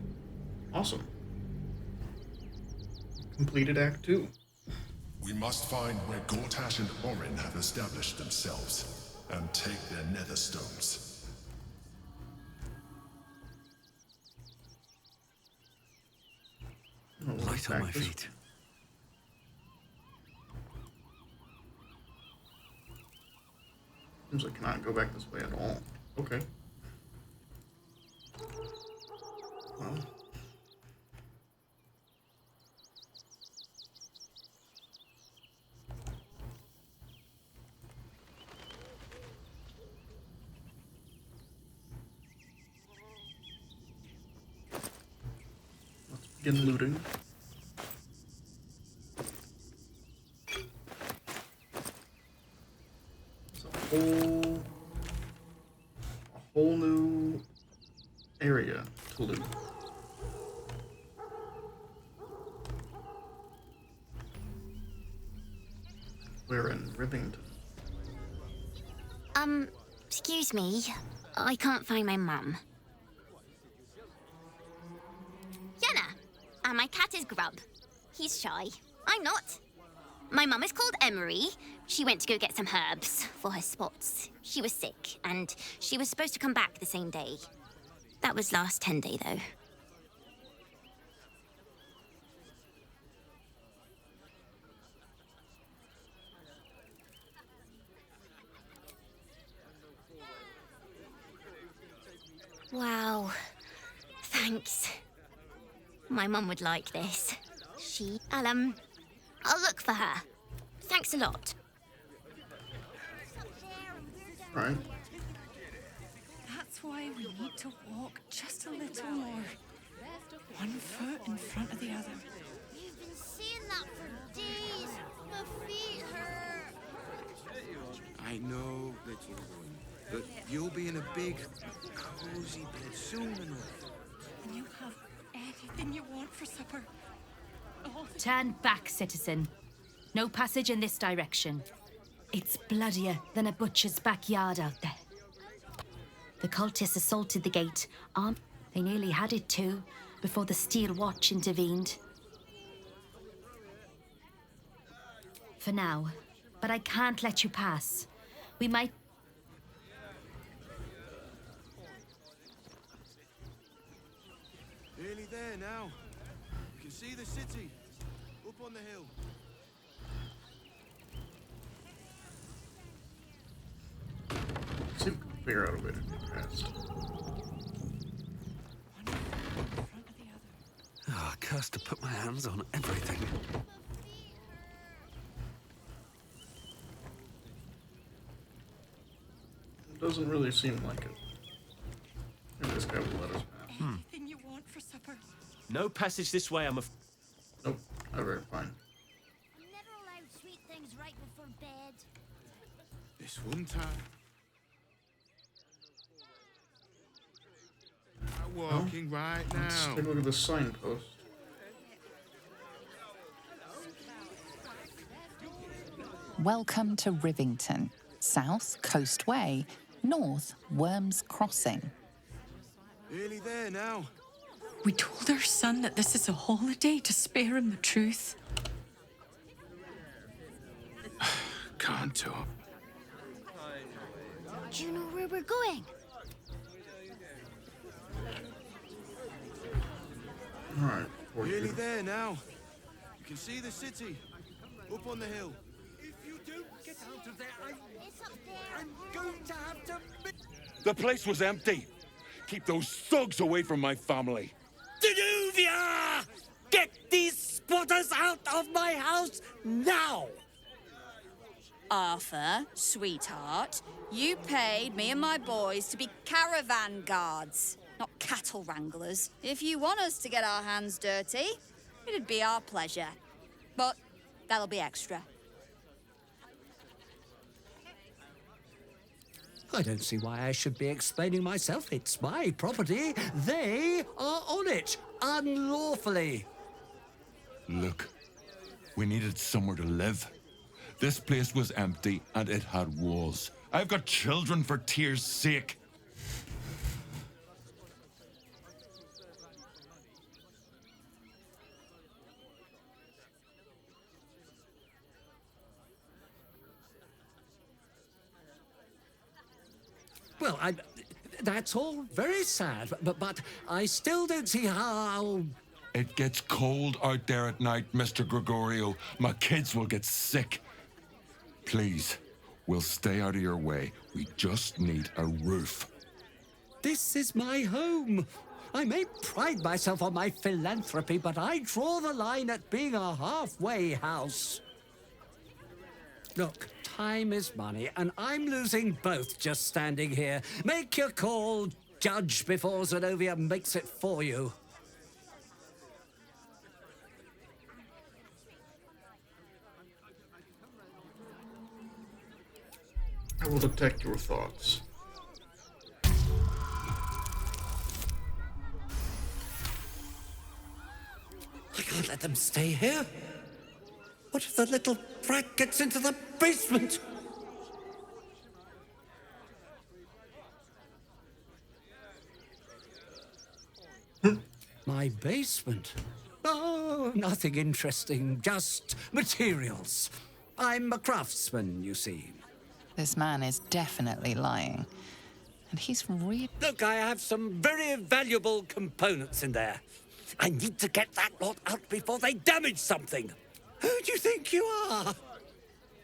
Awesome. Completed Act 2. We must find where Gortash and Orin have established themselves and take their nether stones. Light on my feet. Seems like I cannot go back this way at all. Okay. Well. Let's begin looting. A whole new area to loot. We're in Rivington. Excuse me. I can't find my mum. Yenna! My cat is Grub. He's shy. I'm not. My mum is called Emery. She went to go get some herbs for her spots. She was sick, and she was supposed to come back the same day. That was last 10 day, though. Wow. Thanks. My mum would like this. I'll look for her. Thanks a lot. Right. That's why we need to walk just a little more. One foot in front of the other. You've been saying that for days. My feet hurt. I know, little one, but you'll be in a big, cozy bed soon enough. And you have anything you want for supper. Turn back, citizen. No passage in this direction. It's bloodier than a butcher's backyard out there. The cultists assaulted the gate. They nearly had it too, before the Steel Watch intervened. For now. But I can't let you pass. We might... Nearly there now. You can see the city. Up on the hill. See if we can figure out a way to get past. Ah, cursed to put my hands on everything. It doesn't really seem like it. Maybe this guy will let us pass. Anything you want for supper. No passage this way, Nope. Alright, fine. I'm never allowed sweet things right before bed. This one time. I'm walking right Let's now. take a look at the signpost. Welcome to Rivington, South, Coast Way. North, Worms Crossing. Nearly there now. We told our son that this is a holiday to spare him the truth. Can't talk. Do you know where we're going? Alright. Nearly there now. You can see the city. Up on the hill. If you don't get out of there, I'm going to have to... The place was empty. Keep those thugs away from my family. Danuvia! Get these squatters out of my house now! Arthur, sweetheart, you paid me and my boys to be caravan guards, not cattle wranglers. If you want us to get our hands dirty, it'd be our pleasure. But that'll be extra. I don't see why I should be explaining myself. It's my property. They are on it, unlawfully. Look, we needed somewhere to live. This place was empty and it had walls. I've got children for tears' sake. Well, that's all very sad, but I still don't see how... It gets cold out there at night, Mr. Gregorio. My kids will get sick. Please, we'll stay out of your way. We just need a roof. This is my home. I may pride myself on my philanthropy, but I draw the line at being a halfway house. Look, time is money, and I'm losing both just standing here. Make your call, judge, before Zenobia makes it for you. I will detect your thoughts. I can't let them stay here. What if the little brat gets into the basement? My basement? Oh, nothing interesting, just materials. I'm a craftsman, you see. This man is definitely lying. And he's really... Look, I have some very valuable components in there. I need to get that lot out before they damage something. Who do you think you are?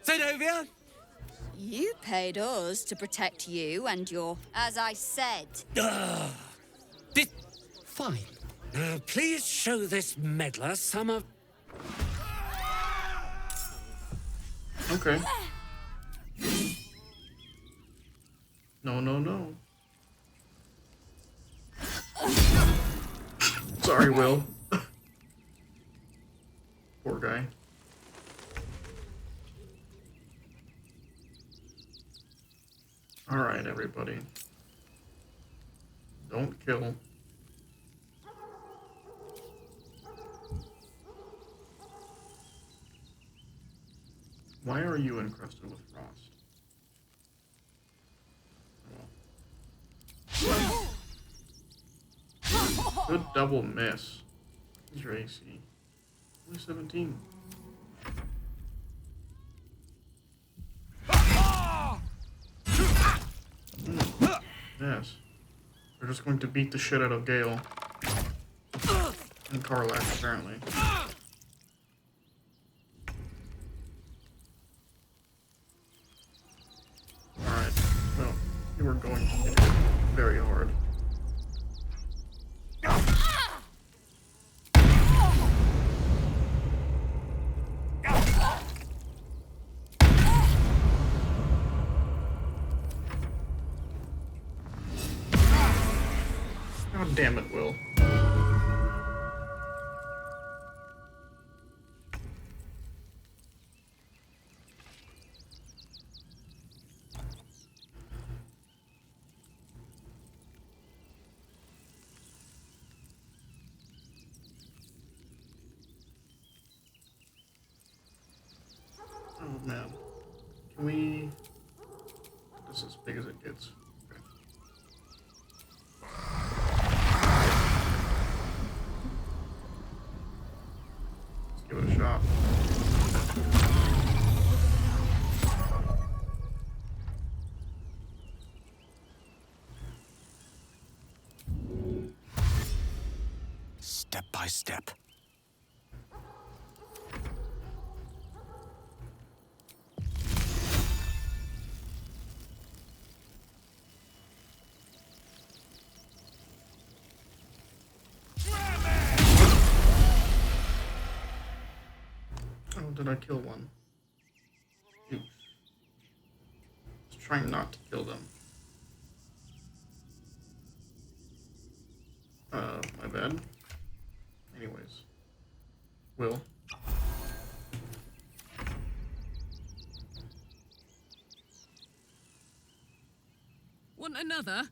Zenobia? You paid us to protect you and your... As I said. Fine. Now, please show this meddler some of... Okay. No, no, no. Sorry, Will. Poor guy. Alright, everybody. Don't kill. Why are you encrusted with frost? Oh. Good double miss. What's your AC? Only 17. Yes. They're just going to beat the shit out of Gale. And Karlach, apparently. Alright. Well, you were going to hit it very hard. God damn it, Will. Oh man. Can we... This is as big as it gets. Okay. Let's give it a shot. Step by step. Oh, did I kill one? Oops. I was trying not to kill them. My bad. Anyways. Will. Want another?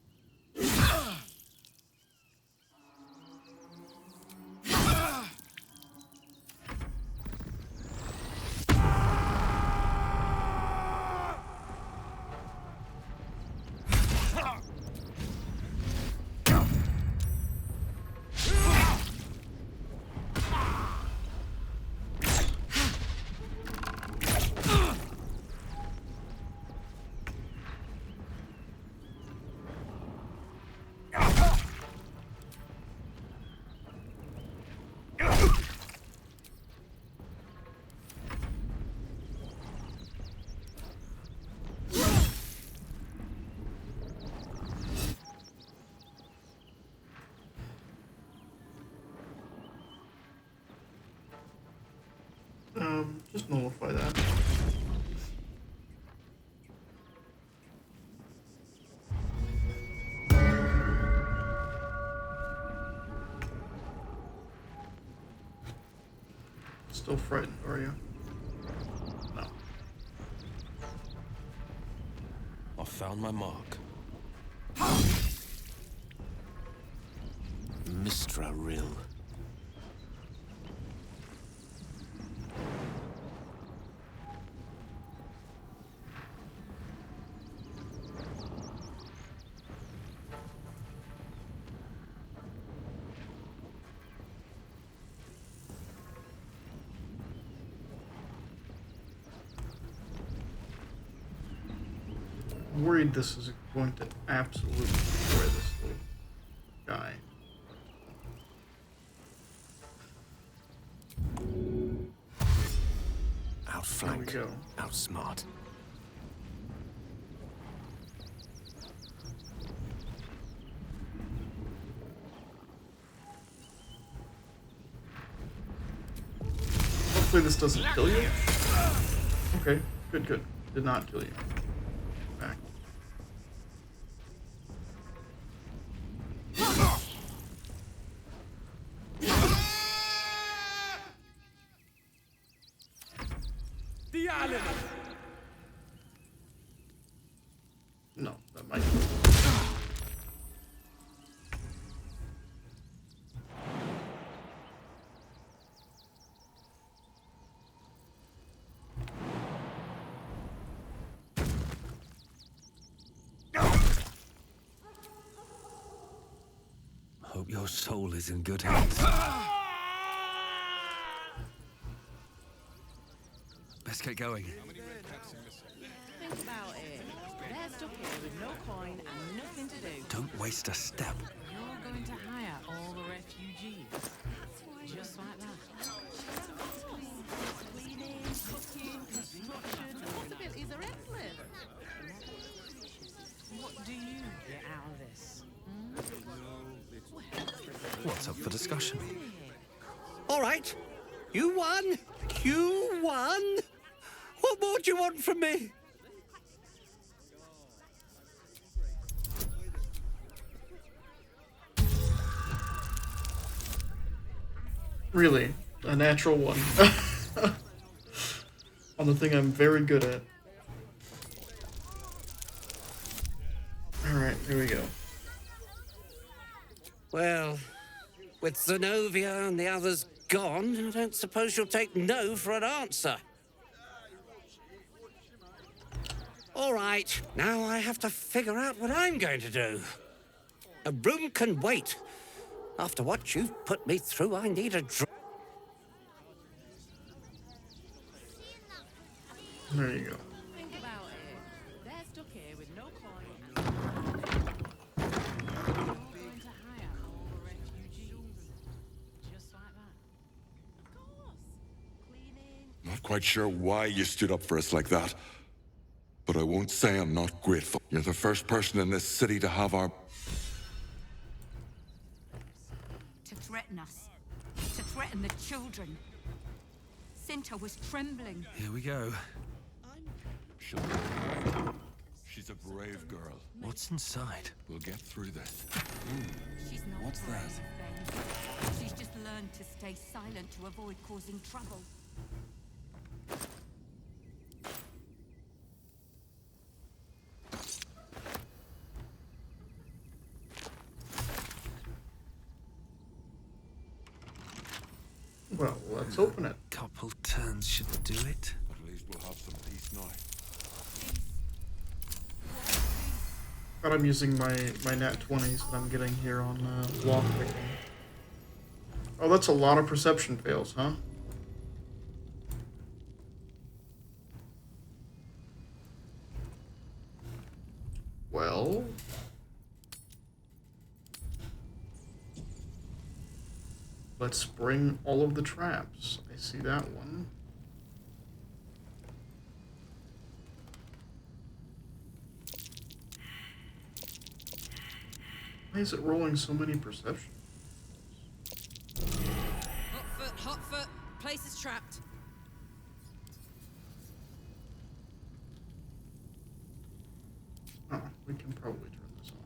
Just nullify that. Still frightened, are you? No. I found my mark. Mistra Rill. I'm worried this is going to absolutely destroy this little guy. Outflank. There we go. Outsmart. Hopefully this doesn't kill you. Okay, good, good. Did not kill you. Back. No, that might. Hope your soul is in good hands. Best get going. Think about it. They're stuck here with no coin and nothing to do. Don't waste a step. You're going to hire all the refugees. Just like that. Cleaning, cooking, construction, the possibilities are endless. What do you get out of this? What's up for discussion? All right. You won. You won. What more do you want from me? Really, a natural one. On the thing I'm very good at. Alright, here we go. Well, with Zenobia and the others gone, I don't suppose you'll take no for an answer. All right, now I have to figure out what I'm going to do. A room can wait. After what you've put me through, I need a drink. There you go. Think about it. They're stuck here with no coin. Going to hire all the refugees. Just like that. Of course. Cleaning. Not quite sure why you stood up for us like that. But I won't say I'm not grateful. You're the first person in this city to have our... To threaten us. To threaten the children. Cinta was trembling. Here we go. She's a brave girl. What's inside? We'll get through this. She's not What's brave, that? Ben. She's just learned to stay silent to avoid causing trouble. Well, let's open it. Couple turns should do it. At least we'll have some peace now. But I'm using my nat 20s that I'm getting here on lock picking. Oh, that's a lot of perception fails, huh? Well... let's spring all of the traps. I see that one. Why is it rolling so many perceptions? Hot foot. Place is trapped. Oh, we can probably turn this on.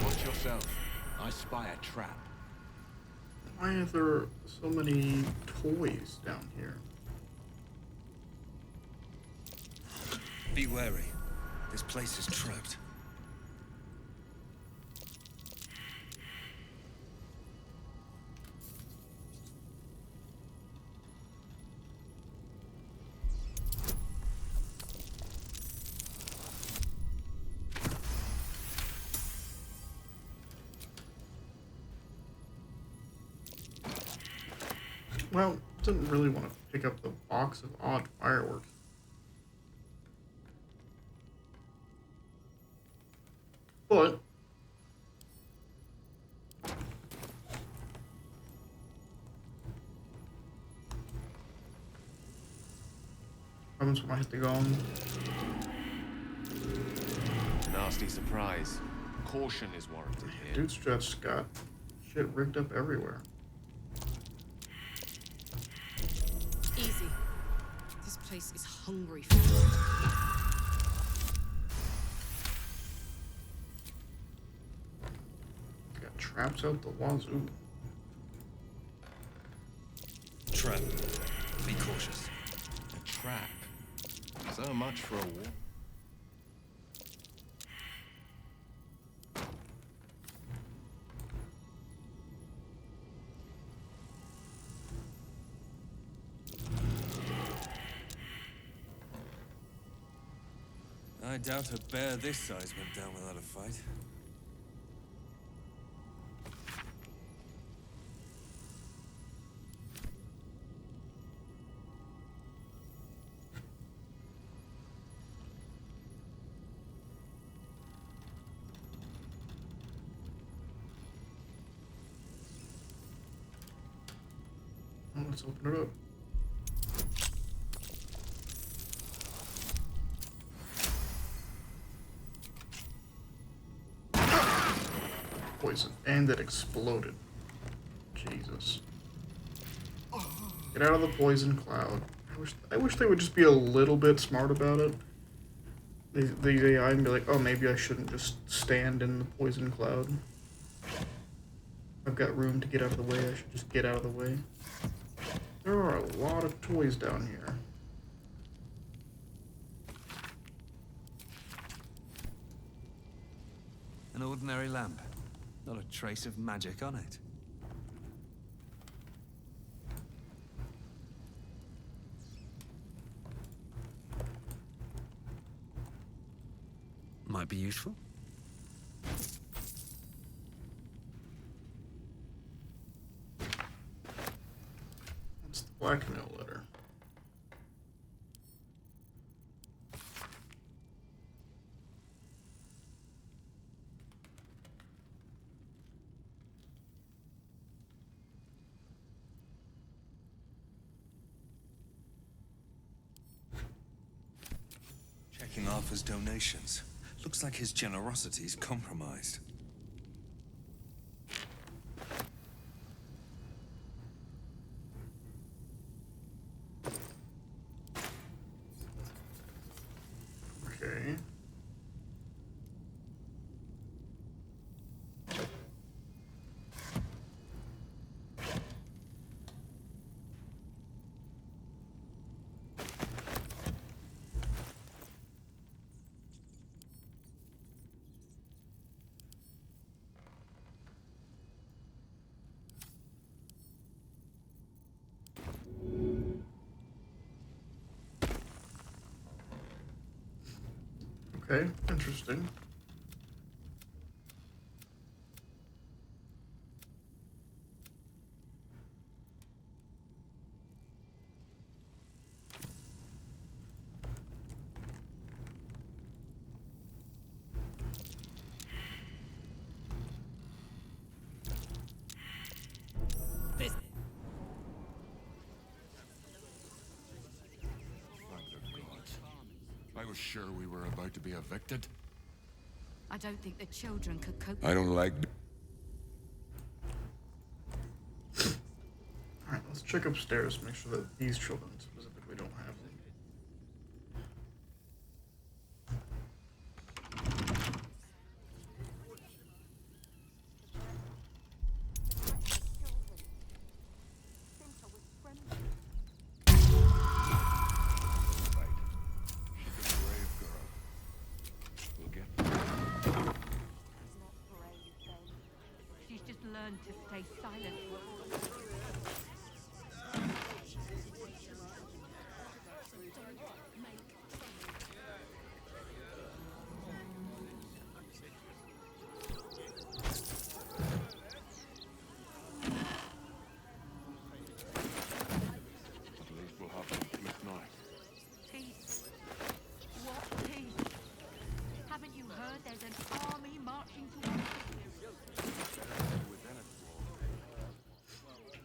Watch yourself. I spy a trap. Why are there so many toys down here? Be wary. This place is trapped. Well, didn't really want to pick up the box of odd fireworks. But happens when I hit the gong. Nasty surprise. Caution is warranted here. Dude's just got shit rigged up everywhere. Easy. This place is hungry for blood. Got traps out the wazoo. Trap. Be cautious. A trap. So much for a war. I doubt a bear this size went down without a fight. Oh, let's open it up. Poison. And it exploded. Jesus. Get out of the poison cloud. I wish they would just be a little bit smart about it. The AI and be like, oh, maybe I shouldn't just stand in the poison cloud. I've got room to get out of the way. I should just get out of the way. There are a lot of toys down here. An ordinary lamp. Not a trace of magic on it. Might be useful. It's the blackmail letter. Checking Arthur's donations. Looks like his generosity is compromised. Okay. Okay, interesting. I was sure we were about to be evicted. I don't think the children could cope. I don't like... Alright, let's check upstairs, make sure that these children specifically don't have them. She's just learned to stay silent. At least we'll have some peace now. Peace. What peace? Haven't you heard there's an army marching towards us?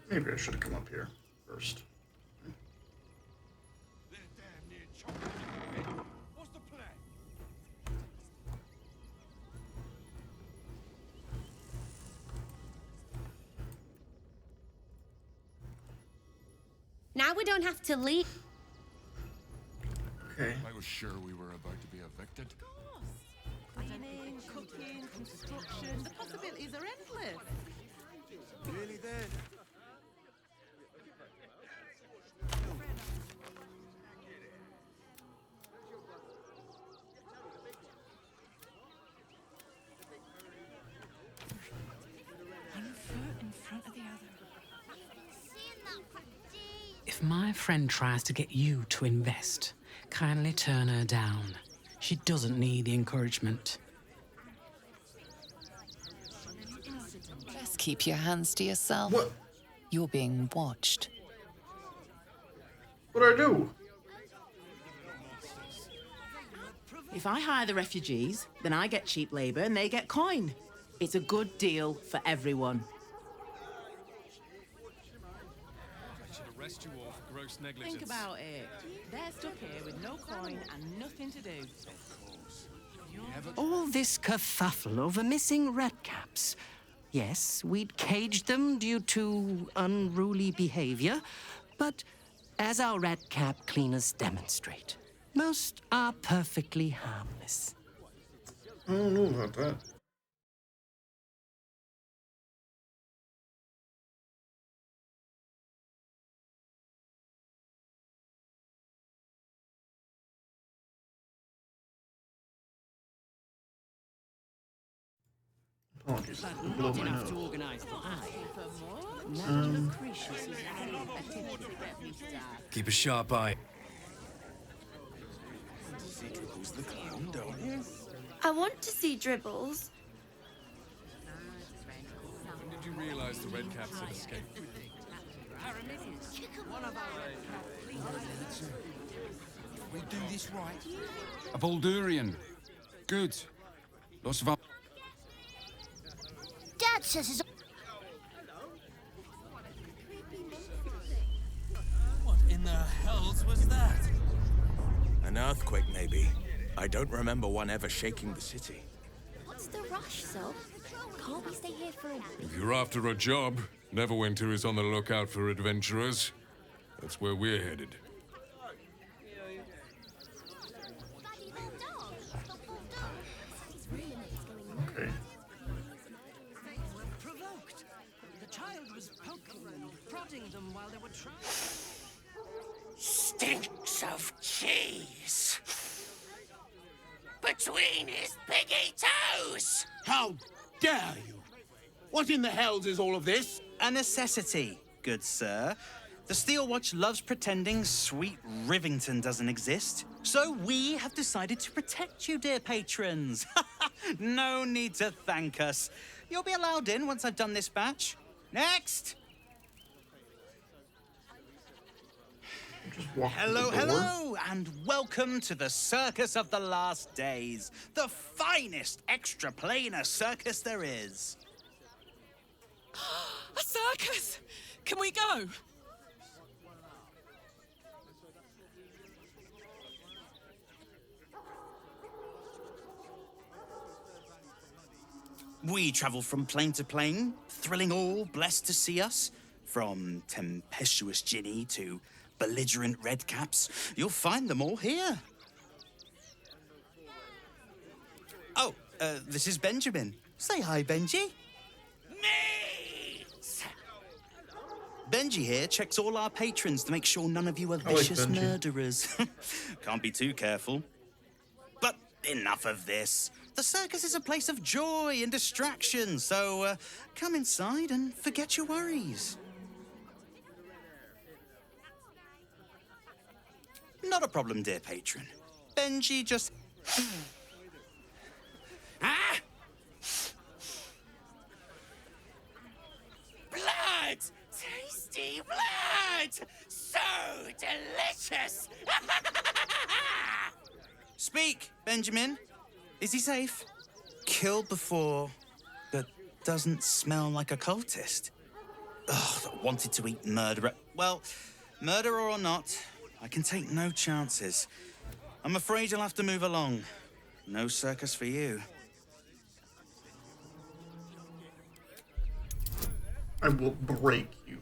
Maybe I should have come up here first. What's the plan? Now we don't have to leave. Okay. I was sure we were about to be evicted. Cleaning, cooking, construction. The possibilities are endless. Nearly there. One foot in front of the other. If my friend tries to get you to invest, kindly turn her down. She doesn't need the encouragement. Just keep your hands to yourself. What? You're being watched. What'd I do? If I hire the refugees, then I get cheap labor and they get coin. It's a good deal for everyone. I should arrest you all for gross negligence. Think about it. They're stuck here with no coin and nothing to do. All this kerfuffle over missing redcaps. Yes, we'd caged them due to unruly behavior, but As our redcap cleaners demonstrate, most are perfectly harmless. I don't know about that. Apologies, I blew Not my enough to nose. organize the party. Keep a sharp eye. I want to see Dribbles. When did you realize the Redcaps had escaped? We do this right. A Baldurian. Good. Lots of... Dad says it's... What in the hells was that? An earthquake, maybe. I don't remember one ever shaking the city. What's the rush, Sob? Can't we stay here for a... If you're after a job, Neverwinter is on the lookout for adventurers. That's where we're headed. Okay. Provoked. The child was poking them, prodding them while they were trying. Stinks of cheese. Between his piggy toes! How dare you! What in the hells is all of this? A necessity, good sir. The Steel Watch loves pretending sweet Rivington doesn't exist. So we have decided to protect you, dear patrons. No need to thank us. You'll be allowed in once I've done this batch. Next! Hello, hello, and welcome to the Circus of the Last Days, the finest extraplanar circus there is. A circus! Can we go? We travel from plane to plane, thrilling all blessed to see us. From tempestuous Ginny to belligerent redcaps, you'll find them all here. Oh, this is Benjamin. Say hi, Benji. Me! Benji here checks all our patrons to make sure none of you are like vicious Benji. murderers. Can't be too careful. But enough of this. The circus is a place of joy and distraction, so come inside and forget your worries. Not a problem, dear patron. Benji just... Ah! Blood! Tasty blood! So delicious! Speak, Benjamin. Is he safe? Killed before, but doesn't smell like a cultist. Ugh, wanted to eat murderer. Well, murderer or not, I can take no chances. I'm afraid you'll have to move along. No circus for you. I will break you.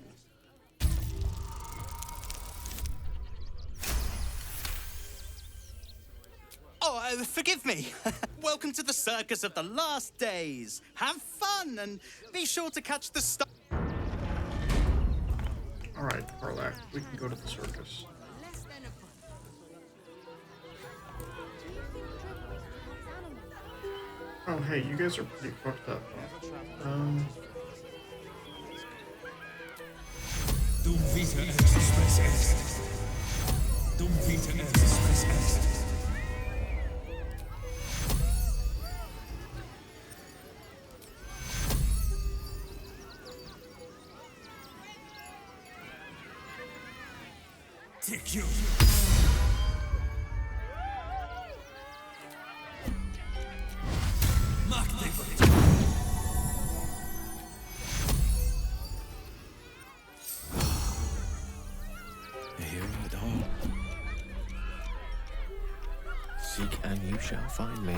Oh, forgive me. Welcome to the Circus of the Last Days. Have fun and be sure to catch the star. All right, Karlak, we can go to the circus. Oh, hey, you guys are pretty fucked up. Dum vita est spes est. Dum vita est spes est. Take you. Mark David. A hero at home. Seek and you shall find me.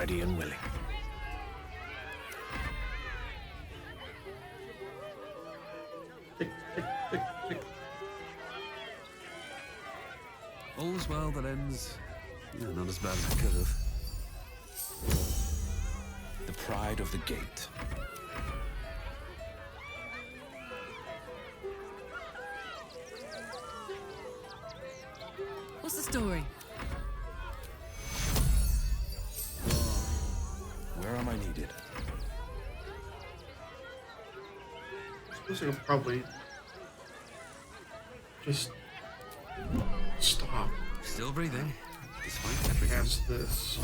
ready and willing. All's well that ends, not as bad as it could have. The pride of the gate. What's the story? Where am I needed? I suppose it'll probably just stop. Still breathing, despite everything. Past this.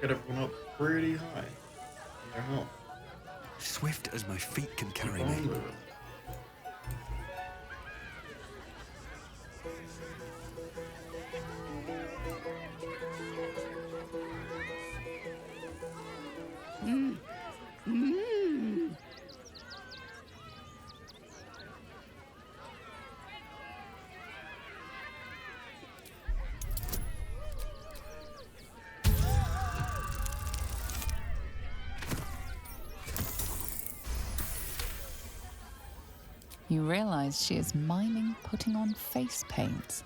Get everyone up pretty high. Their health. Swift as my feet can carry Keep on me. moving. You realize she is miming putting on face paints.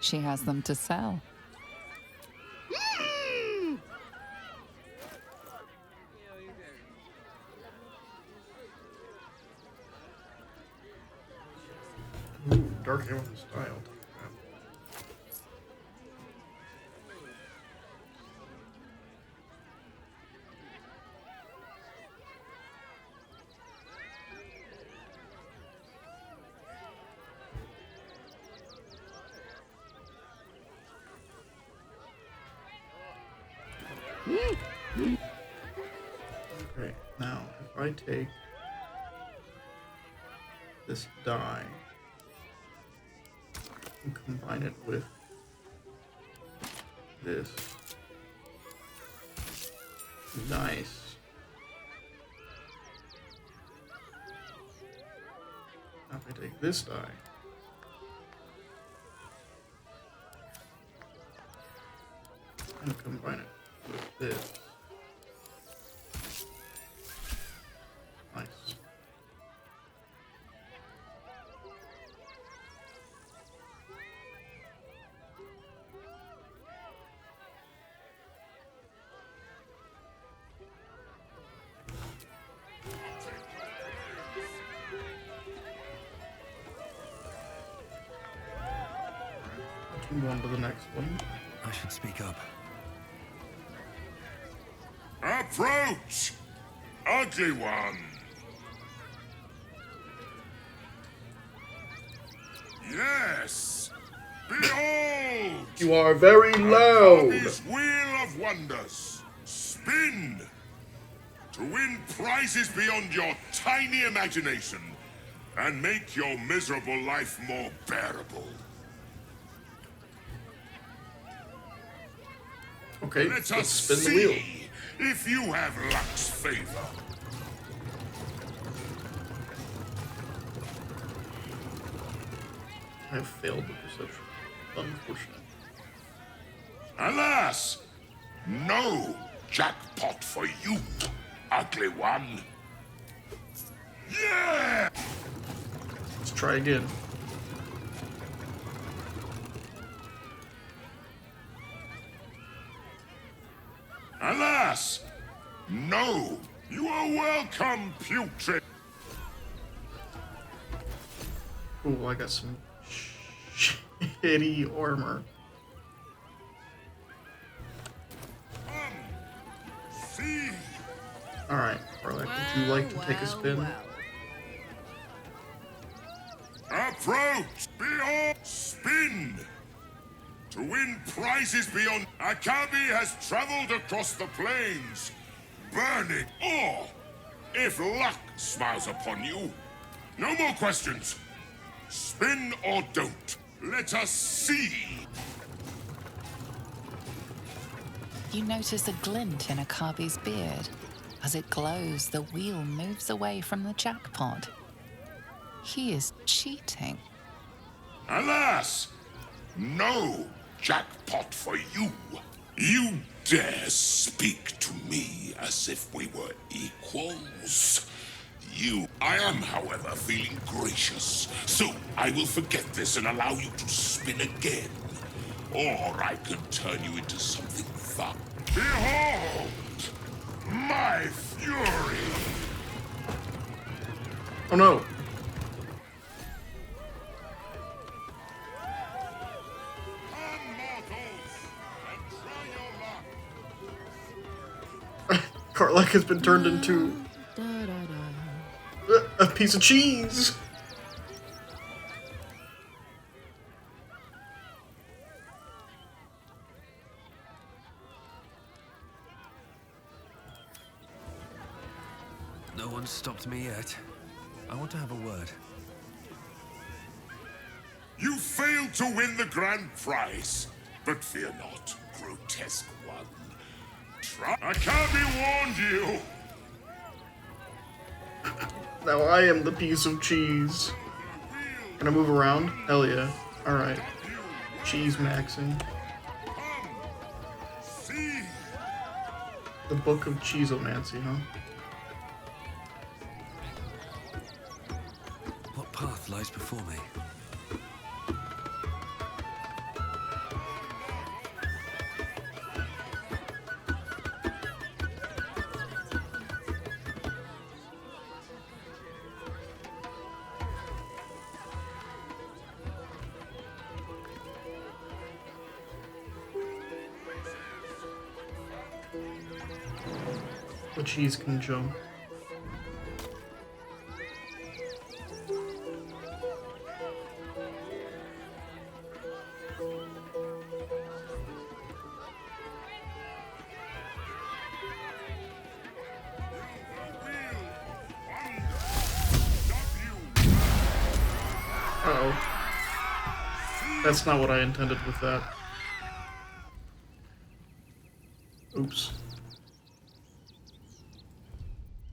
She has them to sell. Ooh, dark hair with a style. Okay, now if I take this die and combine it with this, nice. Now if I take this die and combine it with this. Nice. Let's move on to the next one. I should speak up. Approach, ugly one. Yes, behold. You are very loud. His wheel of wonders. Spin to win prizes beyond your tiny imagination and make your miserable life more bearable. Okay, Let let's us spin the see wheel. if you have luck's favor. I have failed the perception. Unfortunate. Alas, no jackpot for you, ugly one. Yeah! Let's try again. Alas, no. You are welcome, putrid. Ooh, I got some shitty armor. See. Alright, Arlek, would you like to take a spin? Approach, behold, spin To win prizes beyond... Akabi has traveled across the plains, burning ore. If luck smiles upon you, no more questions. Spin or don't. Let us see. You notice a glint in Akabi's beard. As it glows, the wheel moves away from the jackpot. He is cheating. Alas, no jackpot for you. You dare speak to me as if we were equals. I am, however, feeling gracious, so I will forget this and allow you to spin again. Or I can turn you into something fun. Behold! My fury! Oh no! Karlach has been turned into a piece of cheese. No one's stopped me yet. I want to have a word. You failed to win the grand prize, but fear not, grotesque one. Akabi warned you! Now I am the piece of cheese. Can I move around? Hell yeah. Alright. Cheese maxing. The Book of Cheeseomancy, huh? What path lies before me? The cheese can jump. Uh-oh. That's not what I intended with that. Oops.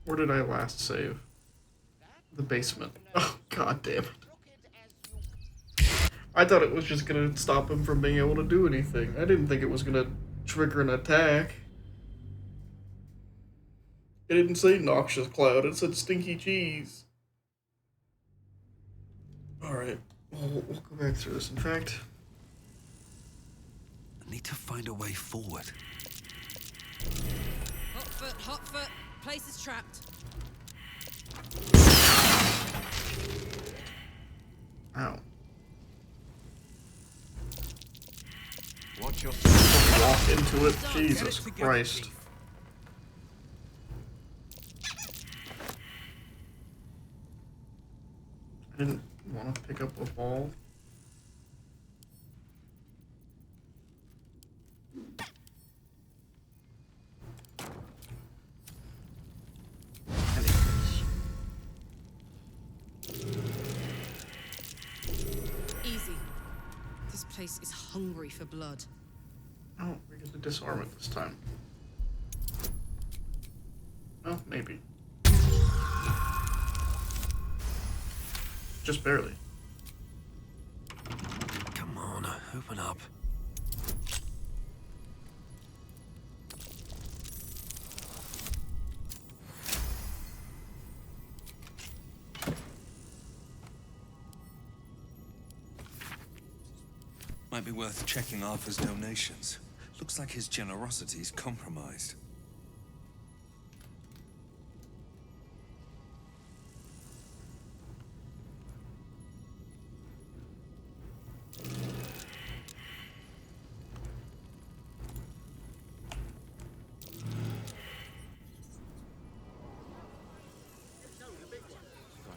Where did I last save? The basement. Oh, god damn it. I thought it was just gonna stop him from being able to do anything. I didn't think it was gonna trigger an attack. It didn't say noxious cloud, it said stinky cheese. Alright, we'll go back through this. In fact, I need to find a way forward. Hot foot. Place is trapped. ow. Watch your Walk into it. Jesus Christ. I didn't want to pick up a ball. Easy. This place is hungry for blood. Oh, we get to disarm it this time. Oh, maybe. Just barely. Come on, open up. Might be worth checking Arthur's donations. Looks like his generosity's compromised.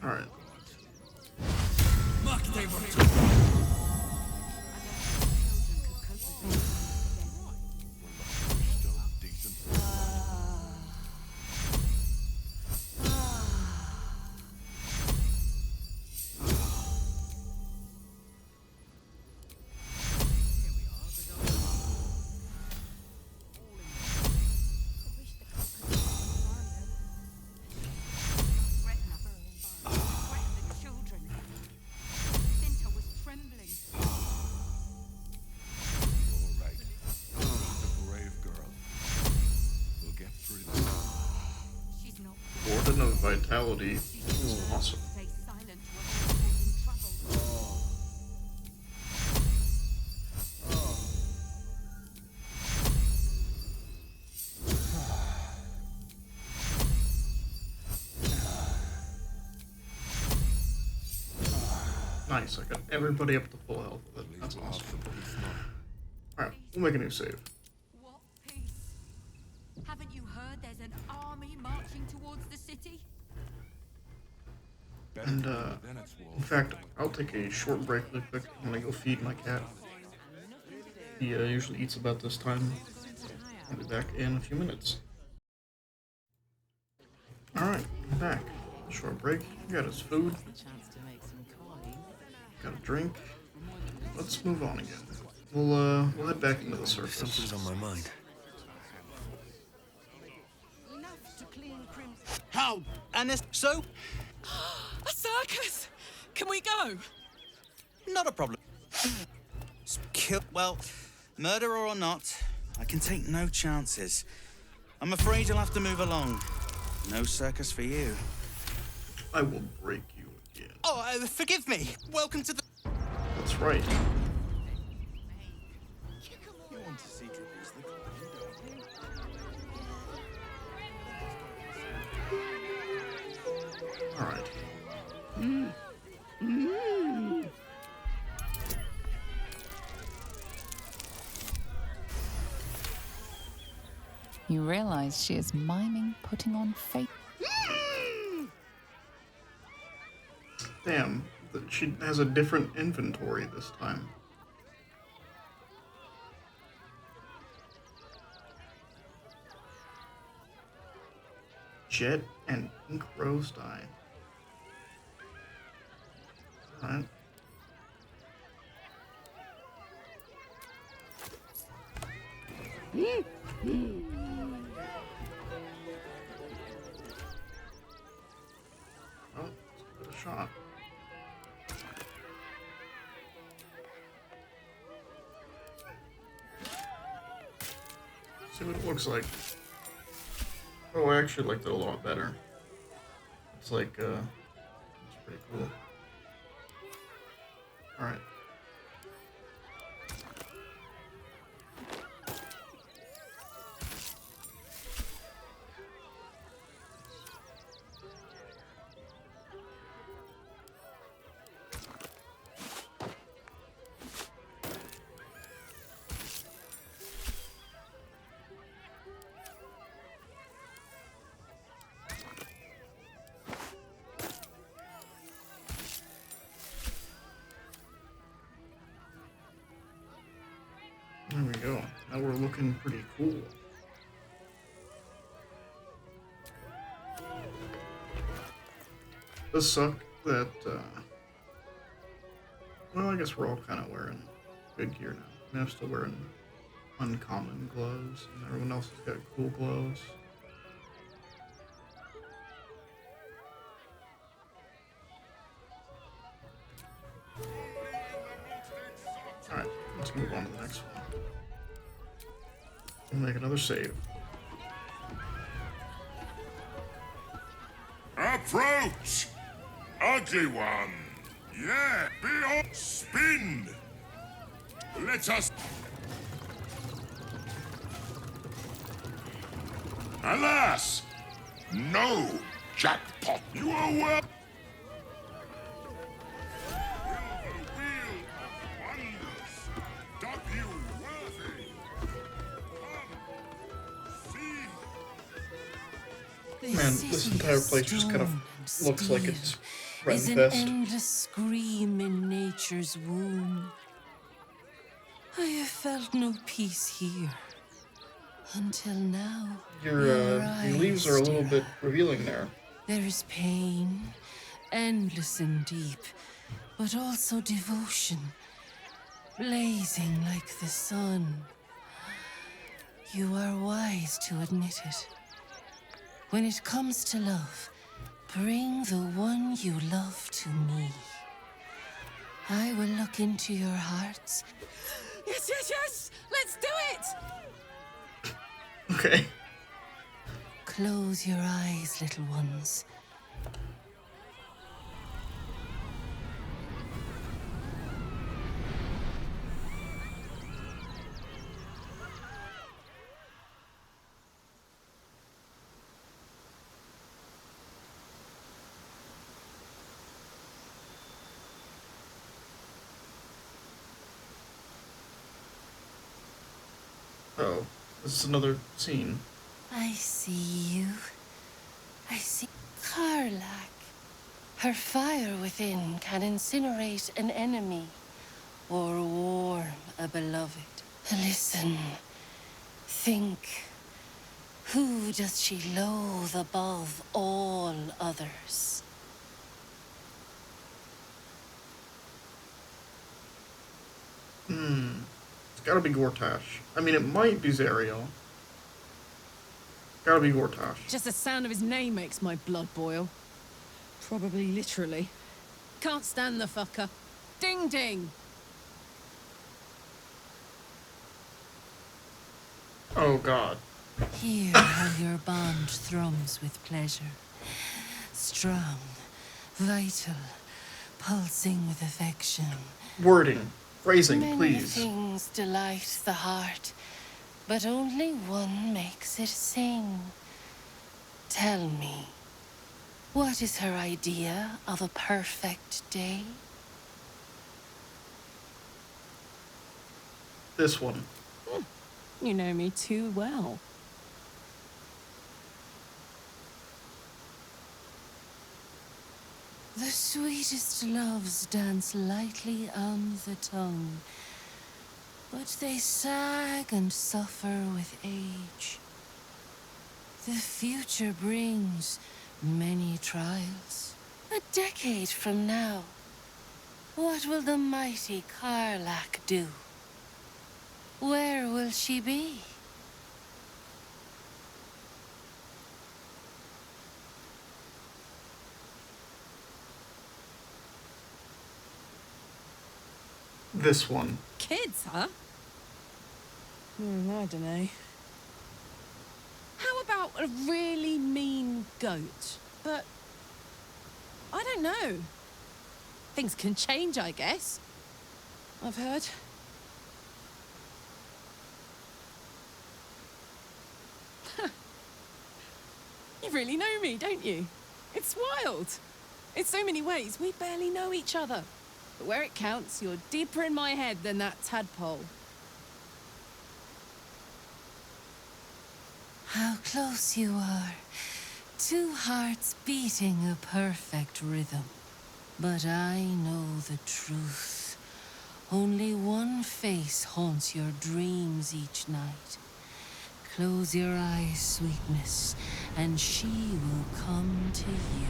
All right. health and of vitality. This is awesome. Nice, I got everybody up to full health with it. That's awesome. Alright, we'll make a new save. What peace? Haven't you heard there's an army marching towards the city? And, in fact, I'll take a short break really quick. I'm gonna go feed my cat. He usually eats about this time. I'll be back in a few minutes. Alright, I'm back. Short break. Got his food. Got a drink. Let's move on again. We'll head back into the surface. Something's on my mind. How? And this so? A circus! Can we go? Not a problem. Well, murderer or not, I can take no chances. I'm afraid you'll have to move along. No circus for you. I will break you again. Oh, forgive me. Welcome to the... That's right. You want to see Dribbles the Alright. You realize she is miming putting on fake. Damn, she has a different inventory this time. Jet and pink rose dye. Alright. Well, let's give it a shot. See what it looks like. Oh, I actually liked it a lot better. It's like, it's pretty cool. Alright. There we go. Now we're looking pretty cool. Does suck that, well, I guess we're all kind of wearing good gear now. I mean, I'm still wearing uncommon gloves, and everyone else has got cool gloves. Alright, let's move on to the next one. We'll make another save. Approach! Ugly one! Yeah, be on spin! Let us... Alas! No jackpot! You are well... Man, this entire place just kind of looks like it's Is an Renfest. endless scream in nature's womb. I have felt no peace here until now. Your leaves are a little bit revealing there. There is pain, endless and deep, but also devotion, blazing like the sun. You are wise to admit it. When it comes to love, bring the one you love to me. I will look into your hearts. Yes, yes, yes! Let's do it! Okay. Close your eyes, little ones. Oh, this is another scene. I see you. I see Karlak. Her fire within can incinerate an enemy or warm a beloved. Listen. Think. Who does she loathe above all others? It's gotta be Gortash. I mean, it might be Zariel. Gotta be Gortash. Just the sound of his name makes my blood boil. Probably literally. Can't stand the fucker. Ding ding! Oh god. Hear how your bond thrums with pleasure. Strong, vital, pulsing with affection. Wording. Phrasing, Many please. things delight the heart, but only one makes it sing. Tell me, what is her idea of a perfect day? This one. You know me too well. The sweetest loves dance lightly on the tongue, but they sag and suffer with age. The future brings many trials. A decade from now, what will the mighty Karlak do? Where will she be? This one. Kids, huh? I don't know. How about a really mean goat? But I don't know. Things can change, I guess. I've heard. You really know me, don't you? It's wild. In so many ways, we barely know each other. But where it counts, you're deeper in my head than that tadpole. How close you are. Two hearts beating a perfect rhythm. But I know the truth. Only one face haunts your dreams each night. Close your eyes, sweetness, and she will come to you.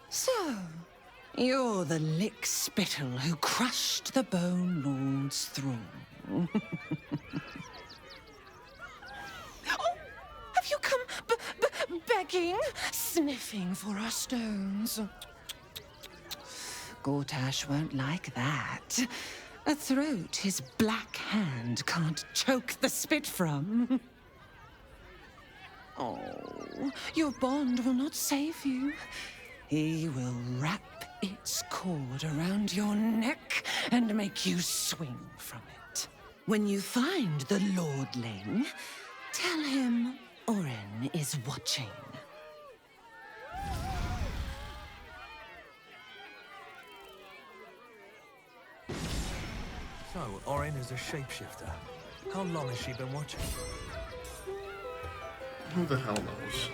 So, you're the lick-spittle who crushed the Bone Lord's throne. Oh, have you come begging, sniffing for our stones? Gortash won't like that. A throat his black hand can't choke the spit from. Oh, your bond will not save you. He will wrap its cord around your neck and make you swing from it. When you find the lordling, tell him Orin is watching. So, Orin is a shapeshifter. How long has she been watching? Who the hell knows?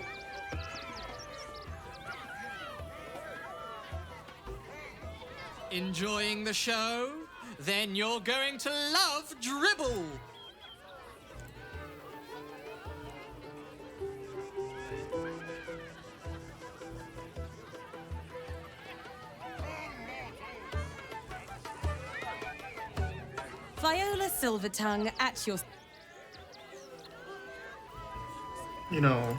Enjoying the show? Then you're going to love Dribble! Viola Silvertongue at your... You know,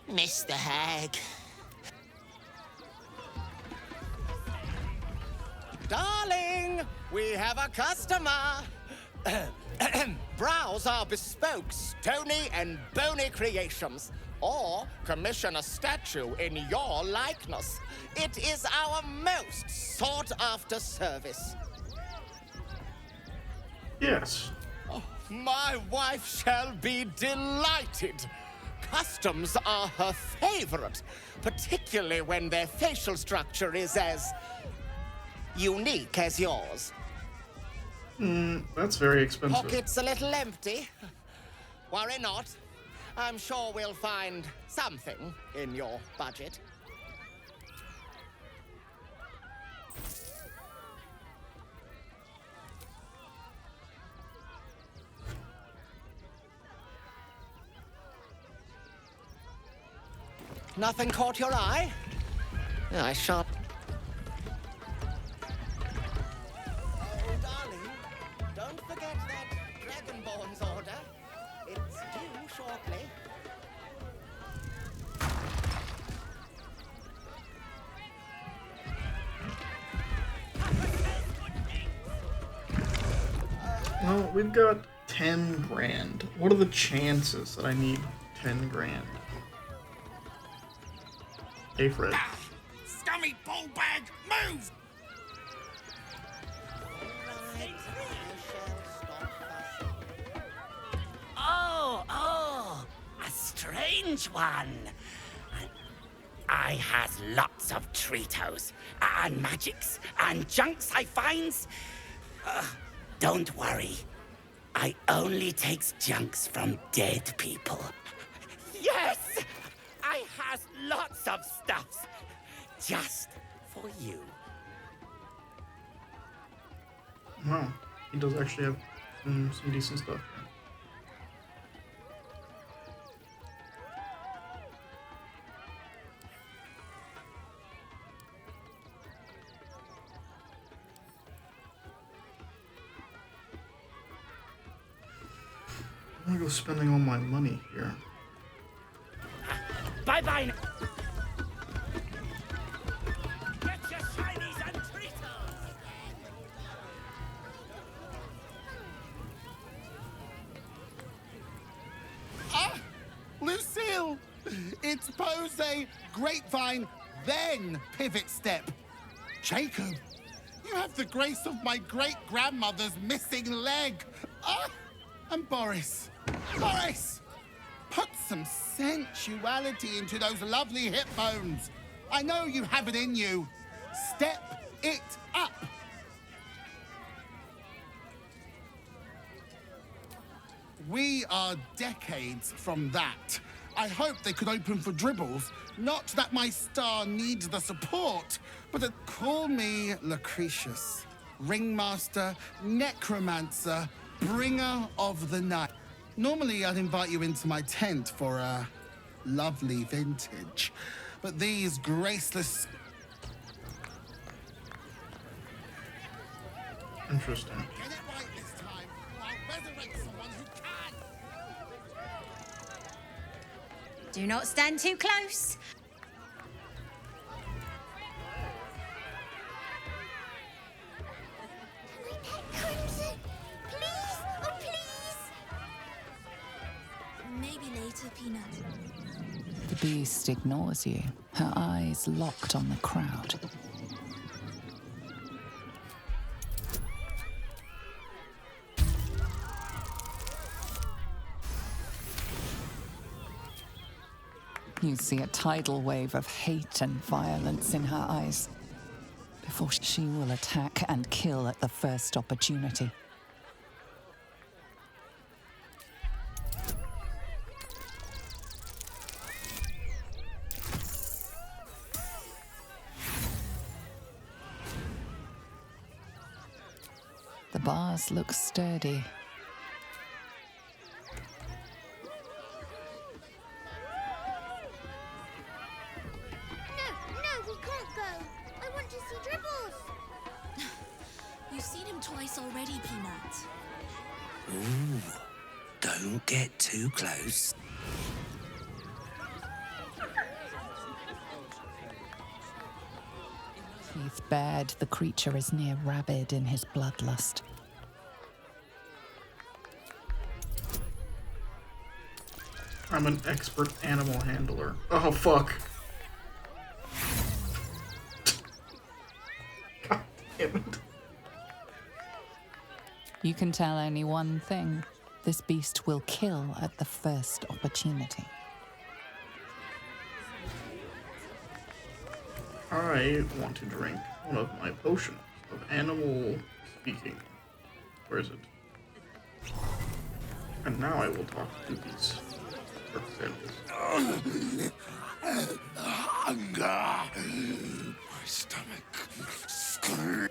Mr. Hag. Darling, we have a customer. Browse our bespoke stony and bony creations, or commission a statue in your likeness. It is our most sought-after service. Yes. Oh, my wife shall be delighted. Customs are her favorite, particularly when their facial structure is as unique as yours. That's very expensive. Pockets a little empty? Worry not. I'm sure we'll find something in your budget. Nothing caught your eye? I shan't. Oh, darling, don't forget that Dragonborn's order. It's due shortly. Well, we've got 10 grand. What are the chances that I need 10 grand? Hey, Fred. Scummy ballbag, move! Oh, a strange one. I has lots of treatos, and magics, and junks I finds. Don't worry. I only takes junks from dead people. Yes! I has lots of stuffs. Just for you. Wow, he does actually have some decent stuff. I'm gonna go spending all my money here. Bye-bye. Lucille! It's pose grapevine, then pivot step. Jacob, you have the grace of my great-grandmother's missing leg. And Boris, put some sensuality into those lovely hip bones. I know you have it in you. Step it up. We are decades from that. I hope they could open for dribbles. Not that my star needs the support, but call me Lucretius, ringmaster, necromancer, bringer of the night. Normally, I'd invite you into my tent for a lovely vintage, but these graceless... Interesting. Get it right this time, or I'll resurrect someone who can! Do not stand too close. Crimson, please, oh please. Maybe later, Peanut. The beast ignores you, her eyes locked on the crowd. You see a tidal wave of hate and violence in her eyes, before she will attack and kill at the first opportunity. The bars look sturdy. No, we can't go. I want to see Dribbles. You've seen him twice already, Peanut. Ooh, don't get too close. teeth bared, the creature is near rabid in his bloodlust. I'm an expert animal handler. Oh, fuck. God damn it. You can tell only one thing. This beast will kill at the first opportunity. I want to drink one of my potions of animal speaking. Where is it? And now I will talk to these animals. Hunger! My stomach screams.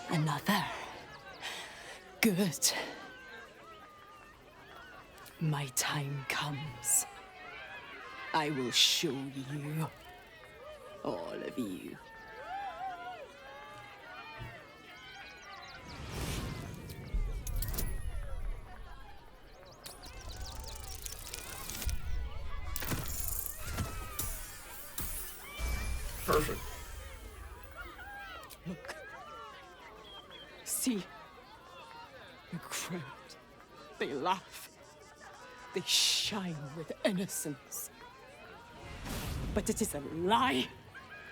Another. Good. My time comes. I will show you. All of you. Perfect. Look. See. The crowd. They laugh. They shine with innocence. But it is a lie.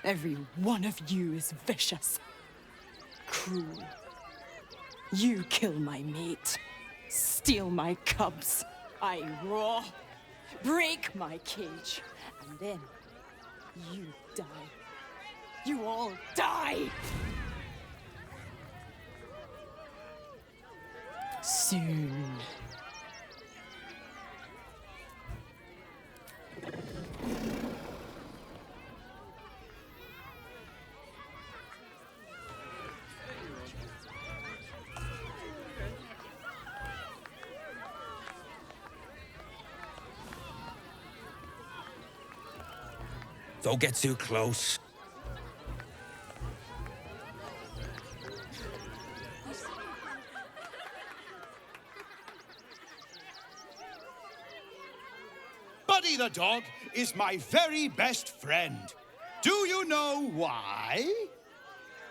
Every one of you is vicious. Cruel. You kill my mate. Steal my cubs. I roar. Break my cage. And then you die. You all die! Soon. Don't get too close. Buddy the dog is my very best friend. Do you know why?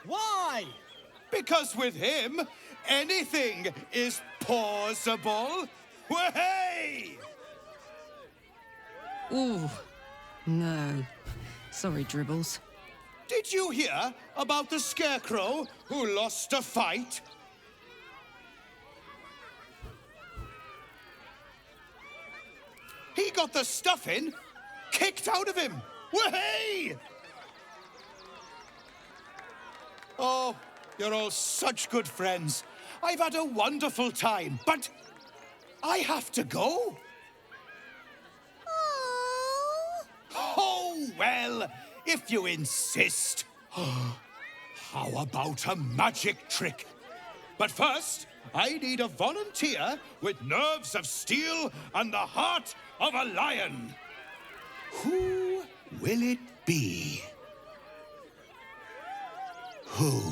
Why? Because with him, anything is possible. Way! Ooh, no. Sorry, Dribbles. Did you hear about the scarecrow who lost a fight? He got the stuffing kicked out of him. Way! Oh, you're all such good friends. I've had a wonderful time, but I have to go. Oh, well, if you insist. How about a magic trick? But first, I need a volunteer with nerves of steel and the heart of a lion. Who will it be? Who?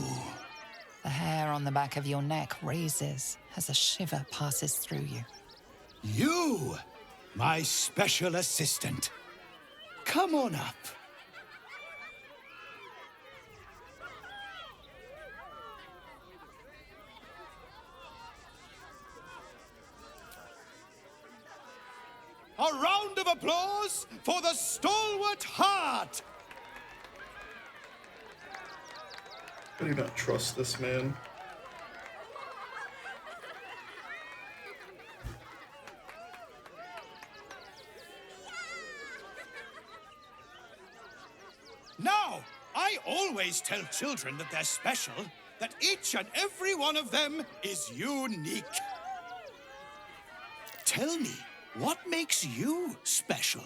The hair on the back of your neck raises as a shiver passes through you. You, my special assistant. Come on up. A round of applause for the stalwart heart. I do not trust this man. Now, I always tell children that they're special, that each and every one of them is unique. Tell me, what makes you special?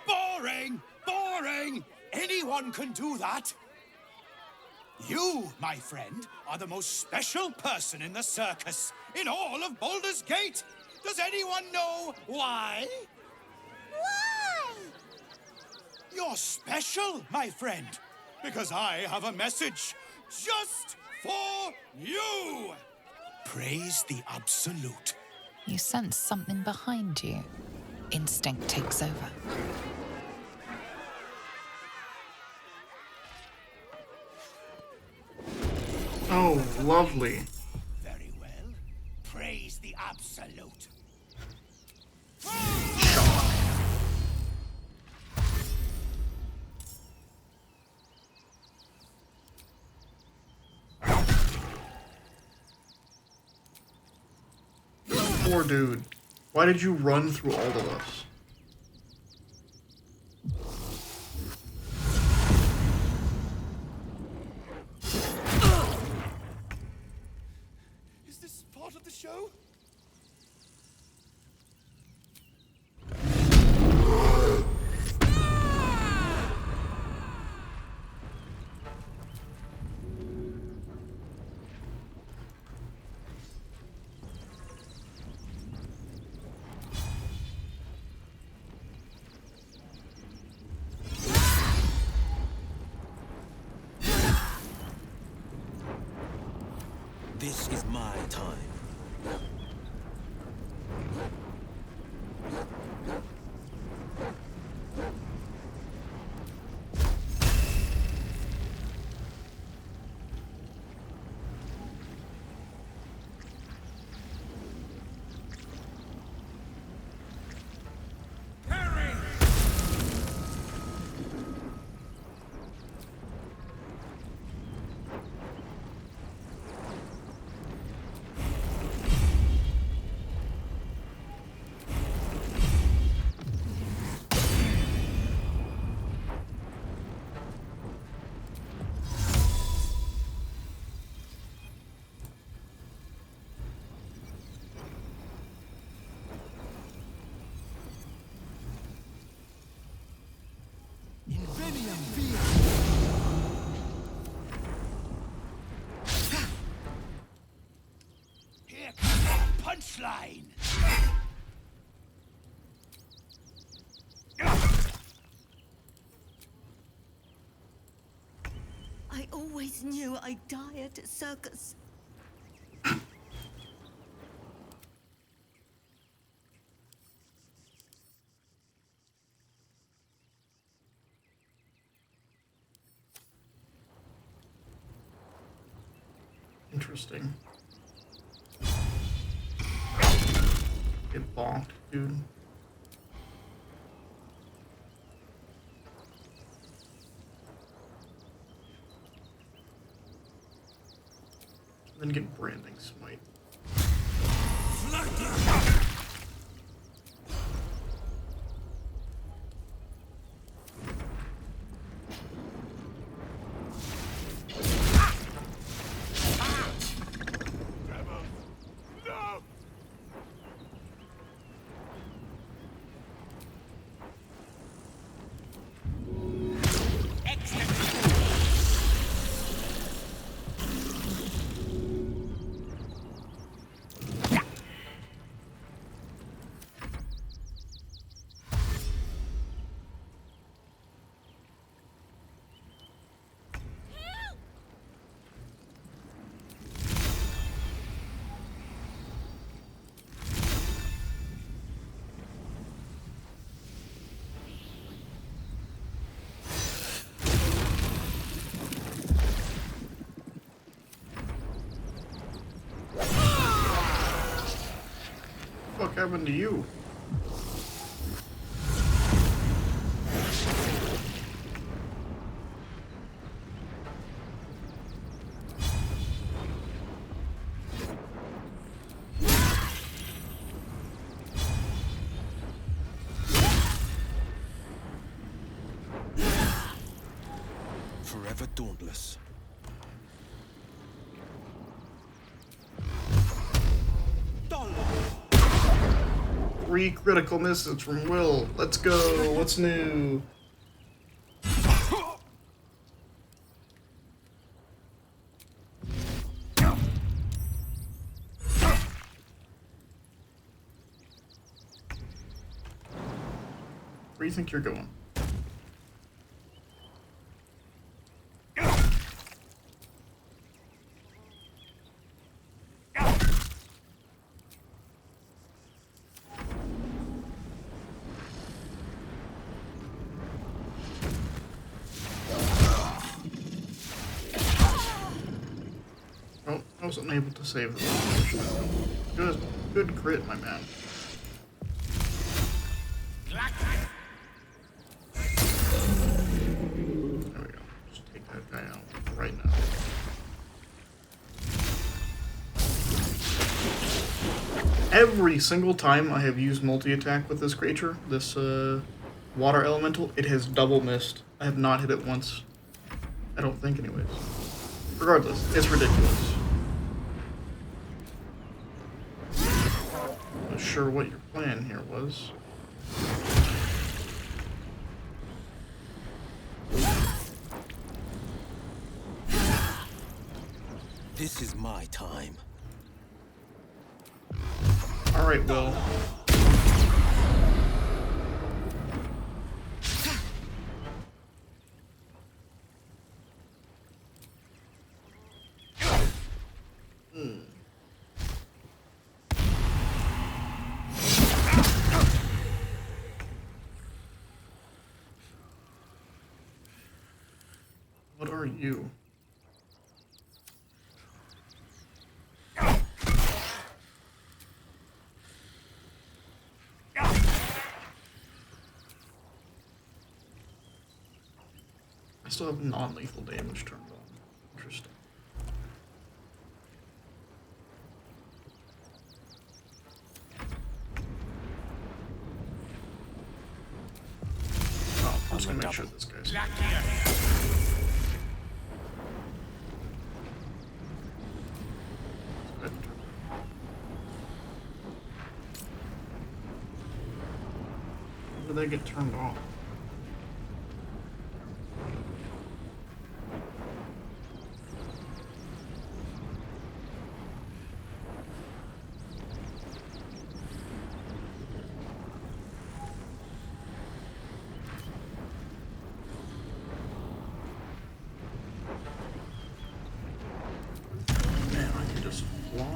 Boring! Boring! Anyone can do that. You, my friend, are the most special person in the circus, in all of Baldur's Gate. Does anyone know why? Why? You're special, my friend, because I have a message just for you. Praise the Absolute. You sense something behind you. Instinct takes over. Oh, lovely. Very well. Praise the Absolute. Poor dude. Why did you run through all of us? Is this part of the show? This is my time. Here comes the punchline. I always knew I'd die at a circus. Interesting. Get bonked, dude. Then get branding smite. What happened to you? Forever dauntless. 3 critical misses from Will. Let's go. What's new? Where do you think you're going? Oh, I wasn't able to save them. Good crit, my man. There we go. Just take that guy out right now. Every single time I have used multi-attack with this creature, this water elemental, it has double missed. I have not hit it once. I don't think anyways. Regardless, it's ridiculous. Not sure what your plan here was. This is my time. Alright, Will. What are you? I still have non-lethal damage turned on. Interesting. Oh, I'm just gonna make sure this guy's... When do they get turned off? Man, I can just fly.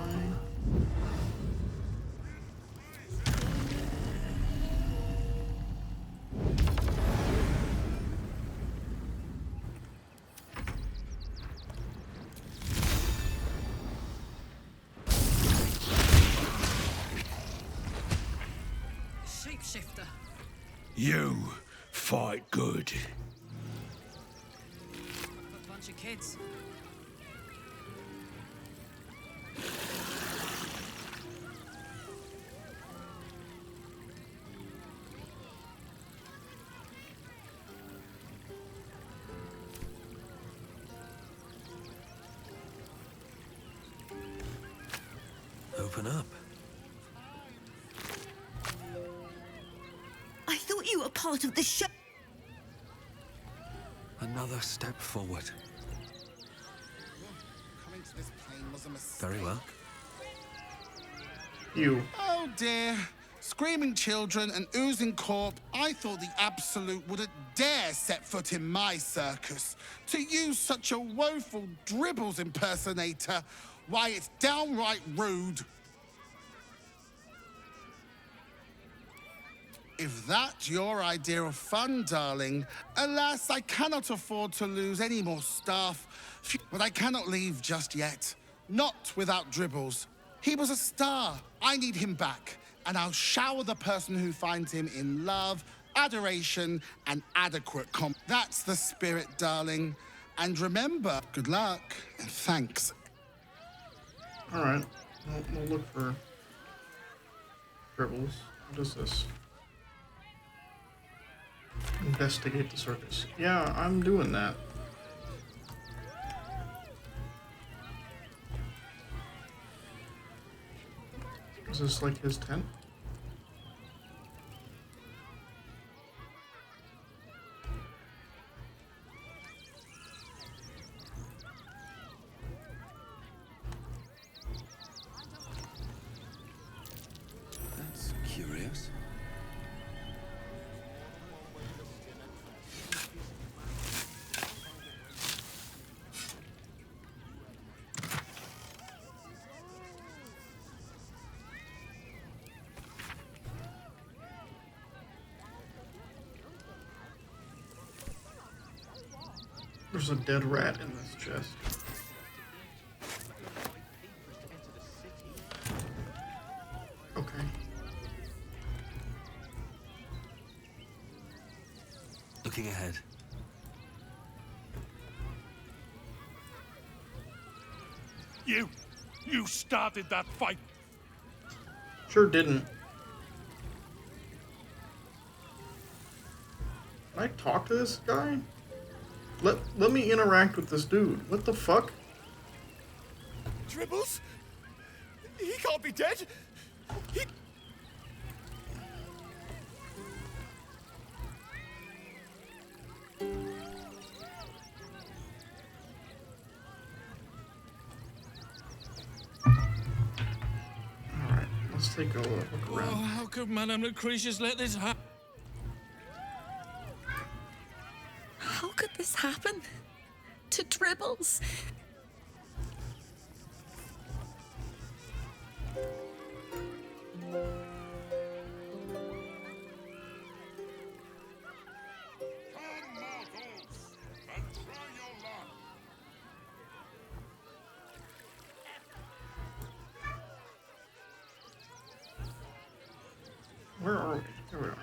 Shapeshifter. You fight good. A bunch of kids. Open up. I thought you were part of the show. Another step forward. Coming to this plane was a mistake. Very well. You. Oh dear. Screaming children and oozing corp. I thought the Absolute wouldn't dare set foot in my circus. To use such a woeful dribbles impersonator. Why, it's downright rude. If that's your idea of fun, darling, alas, I cannot afford to lose any more staff. But I cannot leave just yet. Not without Dribbles. He was a star. I need him back. And I'll shower the person who finds him in love, adoration, and adequate That's the spirit, darling. And remember, good luck and thanks. Alright. We'll look for Dribbles. What is this? Investigate the circus. Yeah, I'm doing that. Is this like his tent? That's curious. There's a dead rat in this chest. Okay. Looking ahead. You started that fight. Sure didn't. Can I talk to this guy? Let me interact with this dude. What the fuck? Dribbles? He can't be dead. He... Alright, let's take a look around. Oh, how could Madame Lucretius let this happen? How could this happen? To Dribbles? Where are we? Here we are.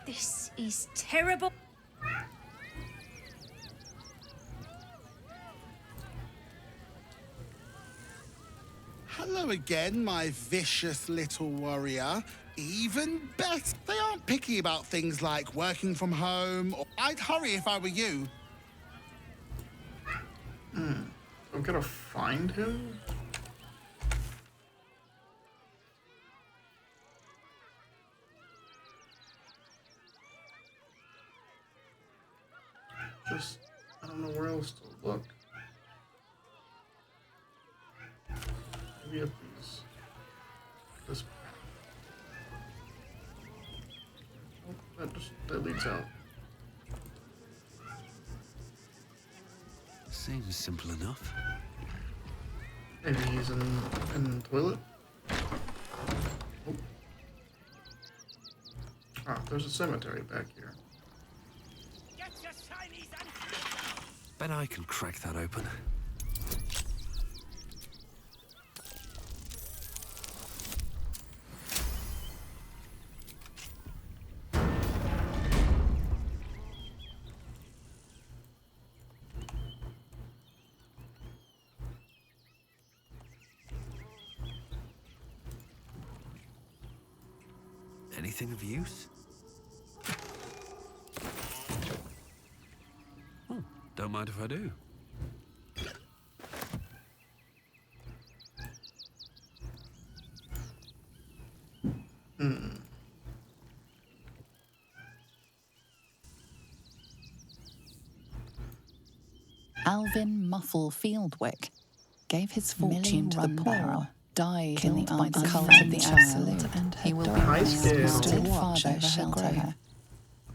This is terrible. Hello again, my vicious little warrior. Even better. They aren't picky about things like working from home. I'd hurry if I were you. I'm gonna find him? Just, I don't know where else to look. Maybe up this path. Oh, that leads out. Seems simple enough. Maybe he's in the toilet? Oh. Ah, there's a cemetery back here. Bet I can crack that open. Anything of use? Oh, don't mind if I do. Alvin Muffle Fieldwick gave his fortune to the poor, died killed by the cult of the absolute, and he will be restored watch over shelter her.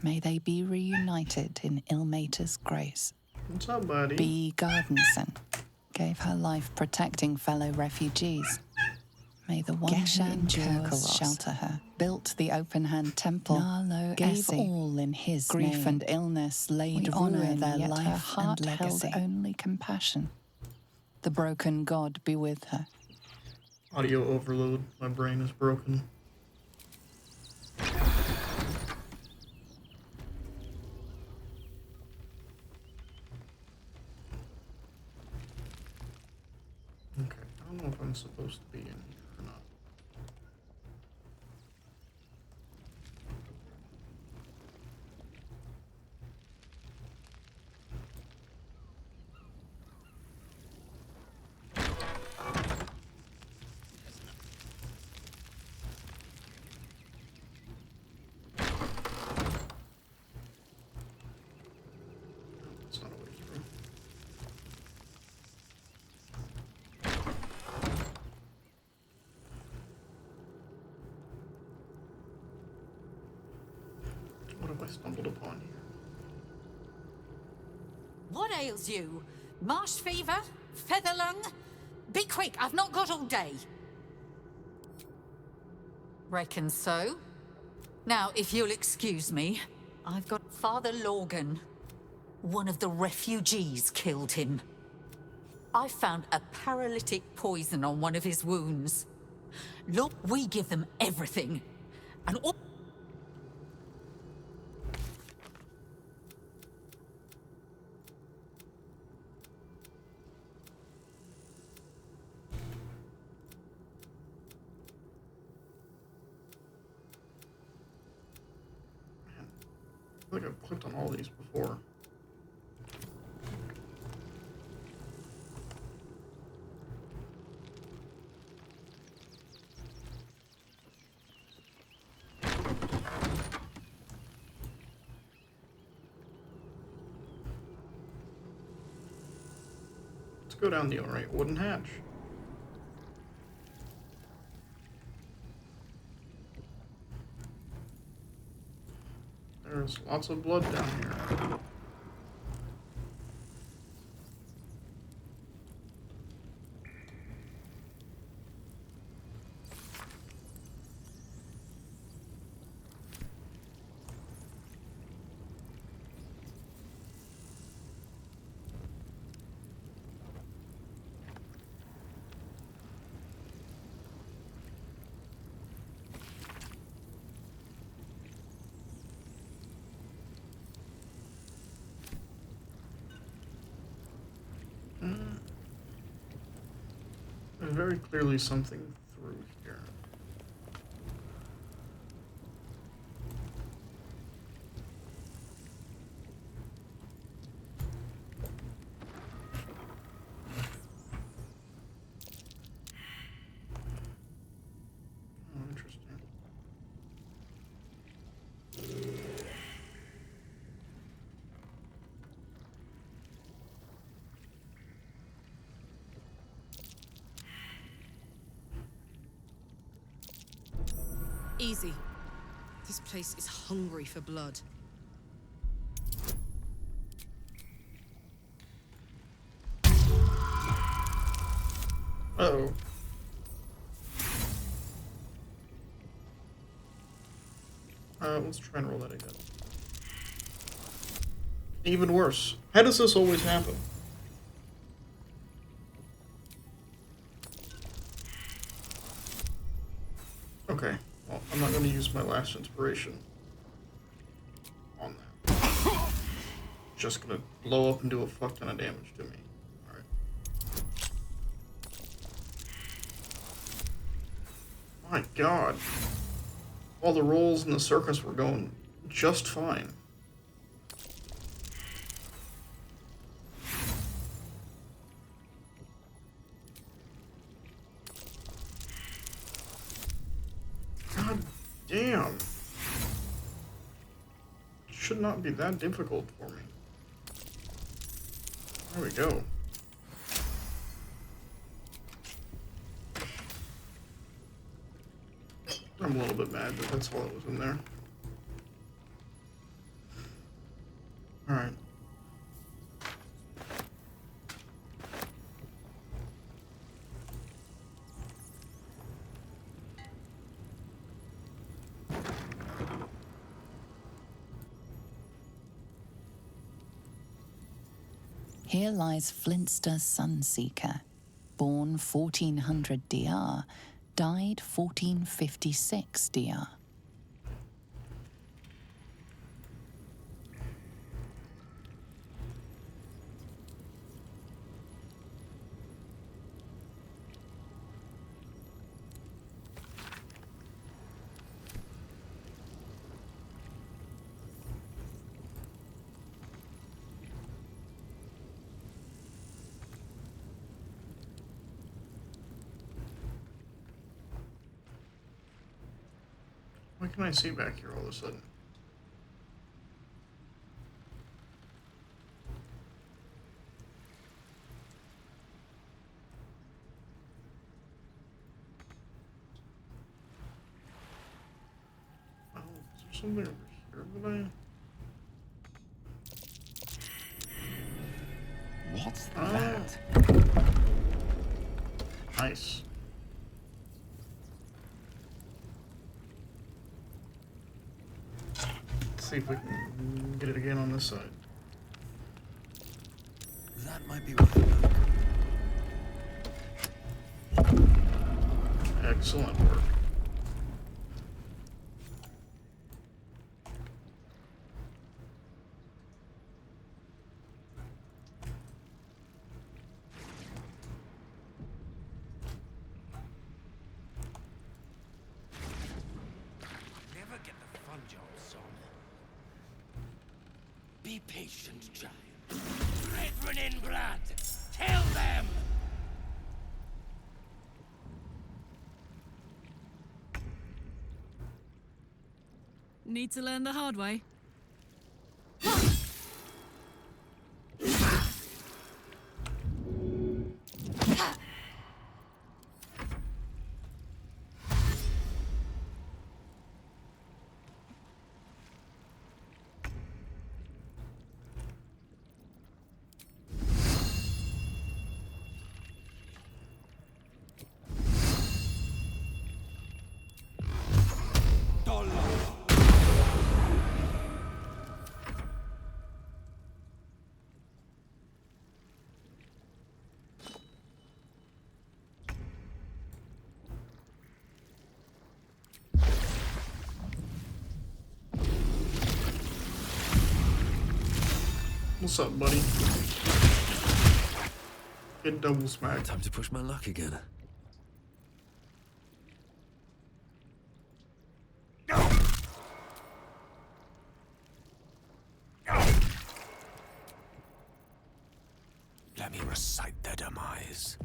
May they be reunited in Ilmater's grace. What's up, buddy? B. Gardenson gave her life protecting fellow refugees. May the one who endures shelter her. Built the open-hand temple, Narlo gave all in his grief name. And illness laid honour their life, her heart and legacy. Held only compassion. The broken god be with her. Audio overload. My brain is broken. Okay, I don't know if I'm supposed to be in here or not. It's not a way through. What have I stumbled upon here? What ails you? Marsh fever? Feather lung? Be quick, I've not got all day. Reckon so. Now, if you'll excuse me, I've got Father Logan. One of the refugees killed him. I found a paralytic poison on one of his wounds. Look, we give them everything. And all... I feel like I've clicked on all these before. Let's go down the ornate wooden hatch. There's lots of blood down here. There's very clearly something through here. Oh, interesting. Easy. This place is hungry for blood. Uh-oh. Let's try and roll that again. Even worse. How does this always happen? Okay. Well, I'm not going to use my last inspiration on that. Just going to blow up and do a fuck ton of damage to me. Alright. My god. All the rolls in the circus were going just fine. God damn. It should not be that difficult for me. There we go. I'm a little bit mad that that's all that was in there. Alright. Here lies Flintster Sunseeker, born 1400 DR, died 1456 DR. What can I see back here all of a sudden? Oh, is there something over here that I... What's that? Nice. see if we can get it again on this side. That might be worth a look. Excellent work. Never get the fun job, son. Be patient, child. Brethren in blood, tell them! Need to learn the hard way. What's up, buddy? Get double smacked. Time to push my luck again. Let me recite their demise.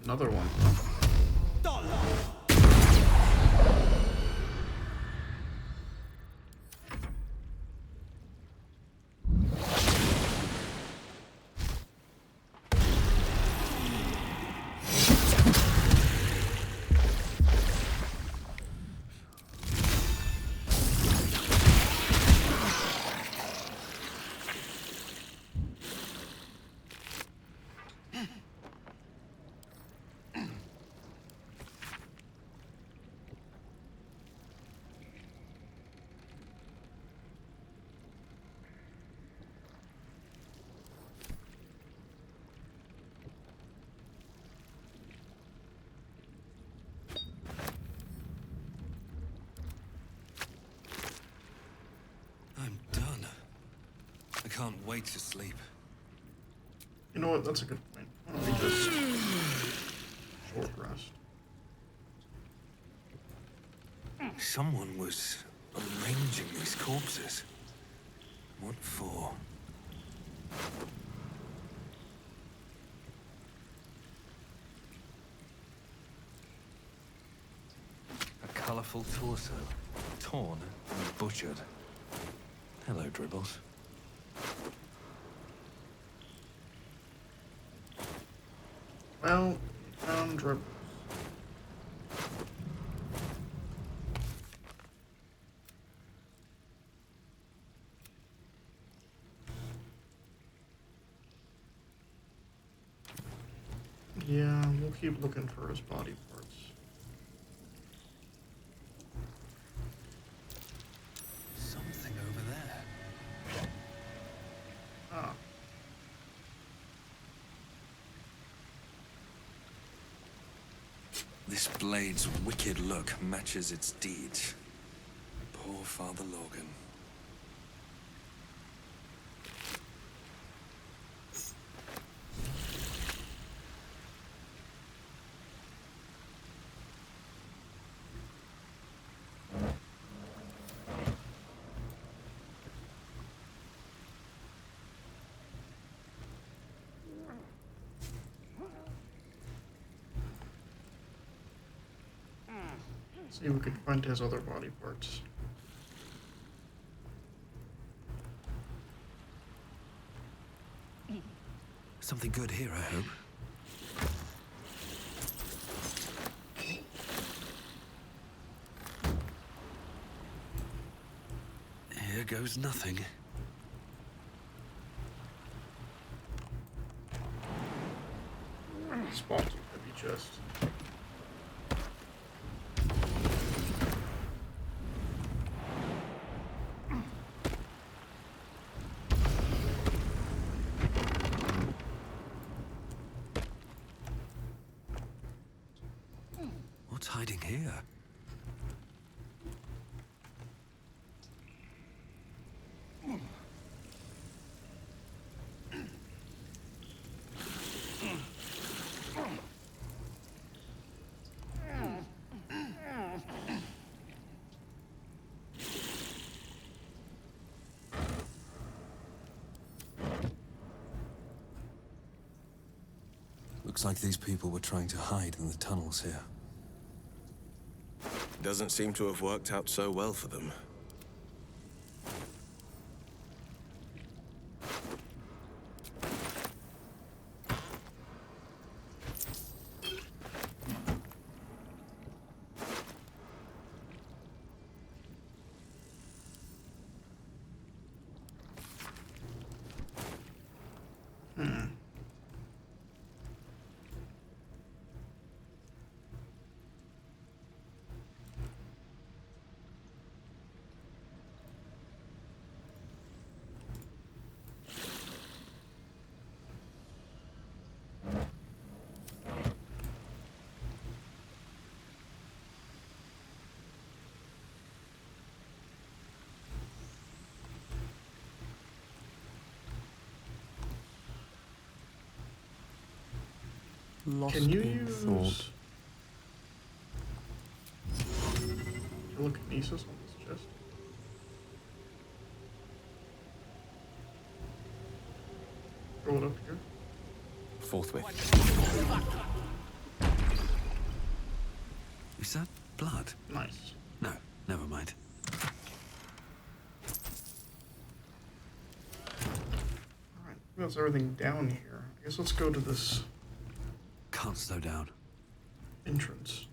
Another one. I'm done. I can't wait to sleep. You know what? That's a good point. Why don't we just short rest? Someone was arranging these corpses. What for? A colourful torso, torn and butchered. Hello, Dribbles. Well, found Dribbles. Yeah, we'll keep looking for his body parts. Something over there. Ah. This blade's wicked look matches its deeds. Poor Father Logan. See if we could find his other body parts. Something good here, I hope. Here goes nothing. Spot heavy chest. What's hiding here? Looks like these people were trying to hide in the tunnels here. Doesn't seem to have worked out so well for them. Lost Can you in use thought. telekinesis on this chest? Throw it up here. Forthwith. Is that blood? Nice. No, never mind. Alright, that's everything down here. I guess let's go to this Can't slow down. entrance.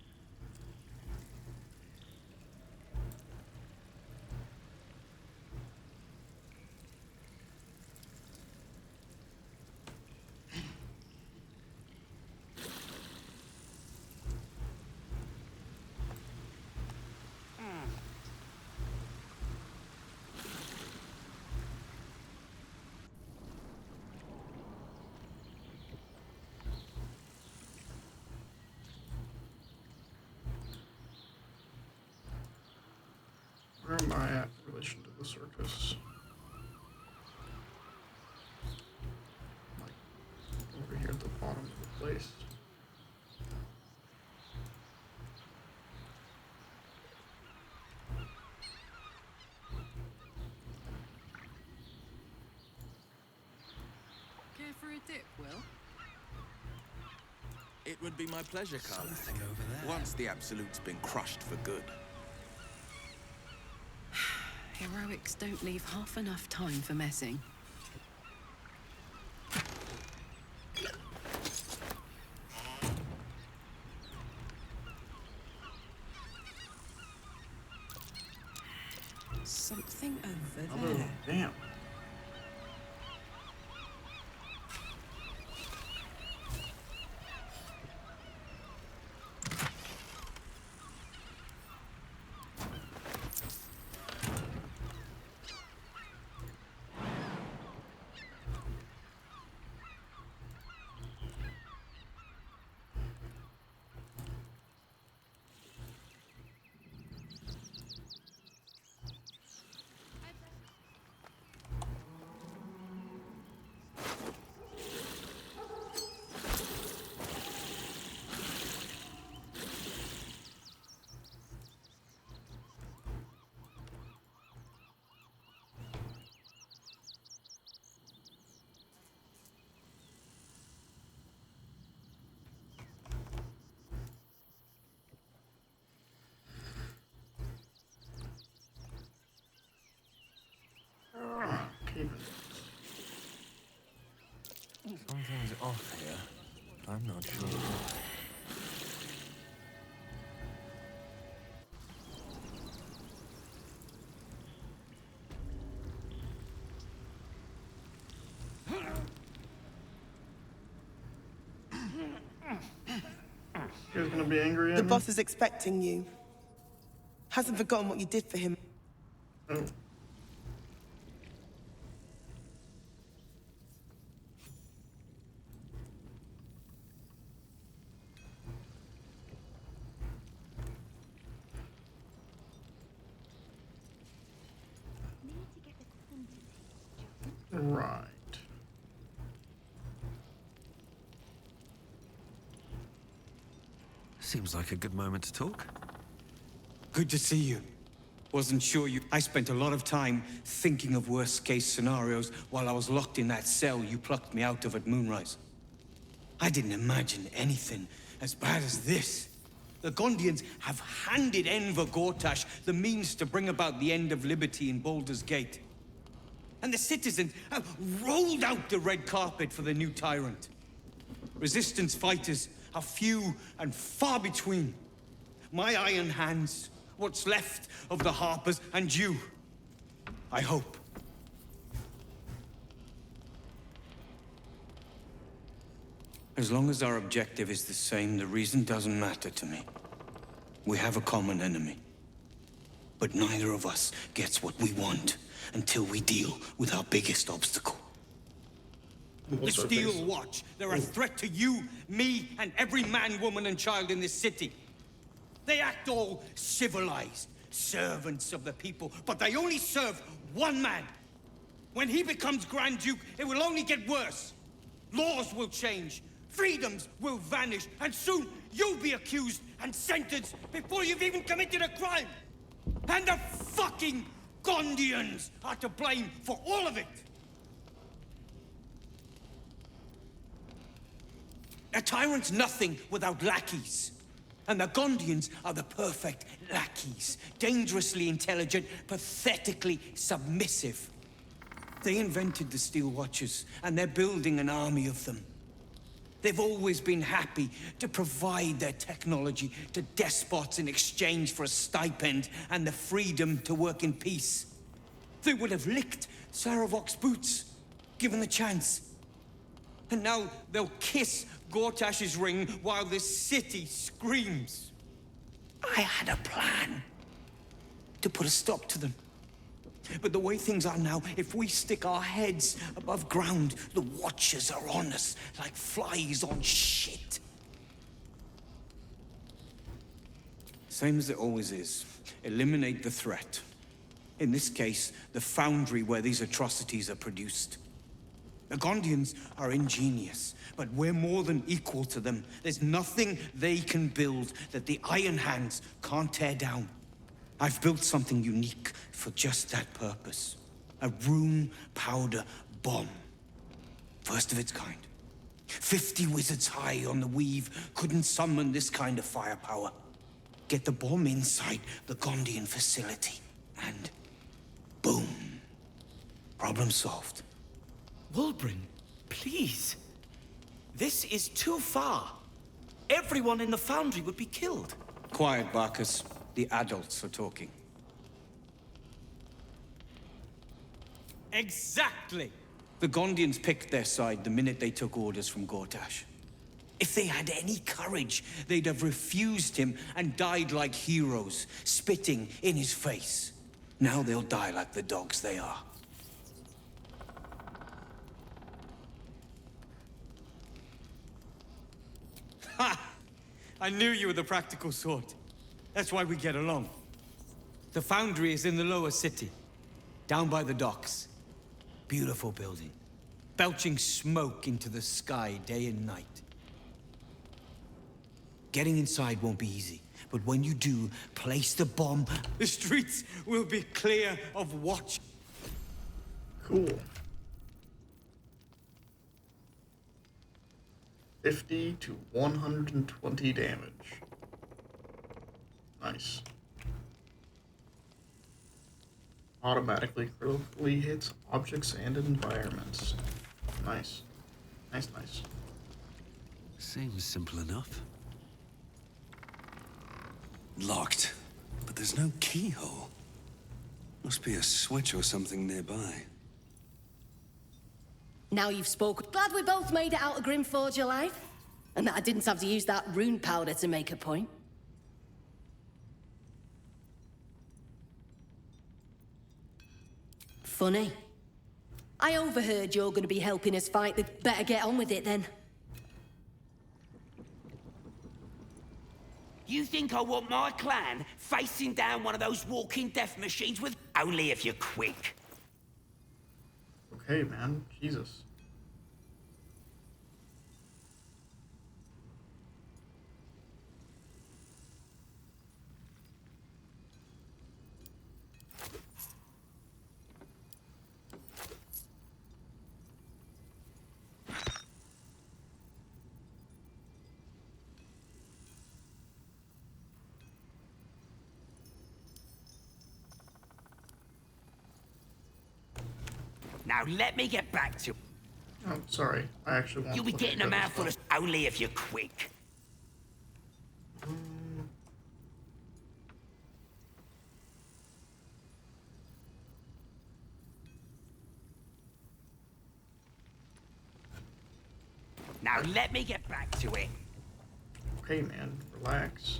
Where am I at in relation to the circus? Like, over here at the bottom of the place. Care for a dip, Will? It would be my pleasure, Carla. Once the Absolute's been crushed for good. Heroics don't leave half enough time for messing. Something over there. Oh, damn. off here, but I'm not sure what. You guys gonna be angry at The me? boss is expecting you. Hasn't forgotten what you did for him. Oh. Right. Seems like a good moment to talk. Good to see you. Wasn't sure you... I spent a lot of time thinking of worst-case scenarios while I was locked in that cell you plucked me out of at Moonrise. I didn't imagine anything as bad as this. The Gondians have handed Enver Gortash the means to bring about the end of liberty in Baldur's Gate. And the citizens have rolled out the red carpet for the new tyrant. Resistance fighters are few and far between. My iron hands, what's left of the Harpers, and you. I hope. As long as our objective is the same, the reason doesn't matter to me. We have a common enemy. But neither of us gets what we want until we deal with our biggest obstacle. The Steel Watch. They're a threat to you, me, and every man, woman, and child in this city. They act all civilized, servants of the people, but they only serve one man. When he becomes Grand Duke, it will only get worse. Laws will change, freedoms will vanish, and soon you'll be accused and sentenced before you've even committed a crime. And the fucking Gondians are to blame for all of it. A tyrant's nothing without lackeys. And the Gondians are the perfect lackeys. Dangerously intelligent, pathetically submissive. They invented the Steel Watchers, and they're building an army of them. They've always been happy to provide their technology to despots in exchange for a stipend and the freedom to work in peace. They would have licked Saravok's boots, given the chance. And now they'll kiss Gortash's ring while this city screams. I had a plan to put a stop to them. But the way things are now, if we stick our heads above ground, the Watchers are on us like flies on shit. Same as it always is. Eliminate the threat. In this case, the foundry where these atrocities are produced. The Gondians are ingenious, but we're more than equal to them. There's nothing they can build that the Iron Hands can't tear down. I've built something unique for just that purpose. A room powder bomb. First of its kind. 50 wizards high on the weave couldn't summon this kind of firepower. Get the bomb inside the Gondian facility, and boom. Problem solved. Wulbren, please. This is too far. Everyone in the foundry would be killed. Quiet, Barkus. The adults are talking. Exactly! The Gondians picked their side the minute they took orders from Gortash. If they had any courage, they'd have refused him and died like heroes, spitting in his face. Now they'll die like the dogs they are. Ha! I knew you were the practical sort. That's why we get along. The foundry is in the lower city, down by the docks. Beautiful building, belching smoke into the sky day and night. Getting inside won't be easy, but when you do, place the bomb, the streets will be clear of watch. Cool. 50 to 120 damage. Nice. Automatically critically hits objects and environments. Nice. Nice, nice. Seems simple enough. Locked, but there's no keyhole. Must be a switch or something nearby. Now you've spoken. Glad we both made it out of Grimforge alive. And that I didn't have to use that rune powder to make a point. Funny. I overheard you're going to be helping us fight the... Better get on with it then. You think I want my clan facing down one of those walking death machines with... Only if you're quick. Okay, man. Jesus. Now let me get back to... I'm sorry. I actually want You'll be to look getting a at this mouthful of... stuff. Only if you're quick. Now let me get back to it. Okay, man. Relax.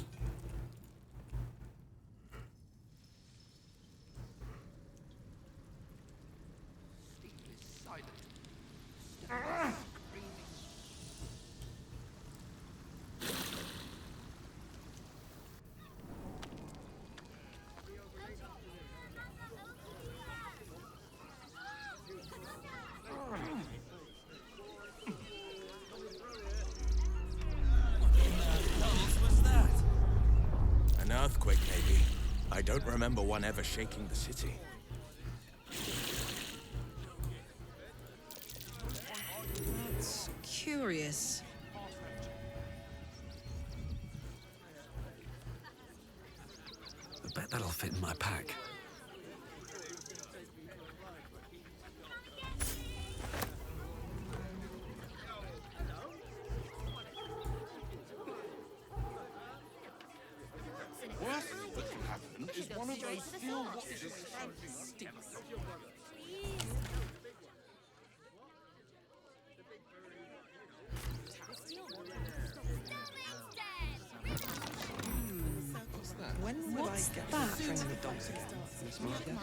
An earthquake, maybe. I don't remember one ever shaking the city. That's curious. I bet that'll fit in my pack. Worst that can happen is one of those steel watches stamping. When would I get that? The dogs again.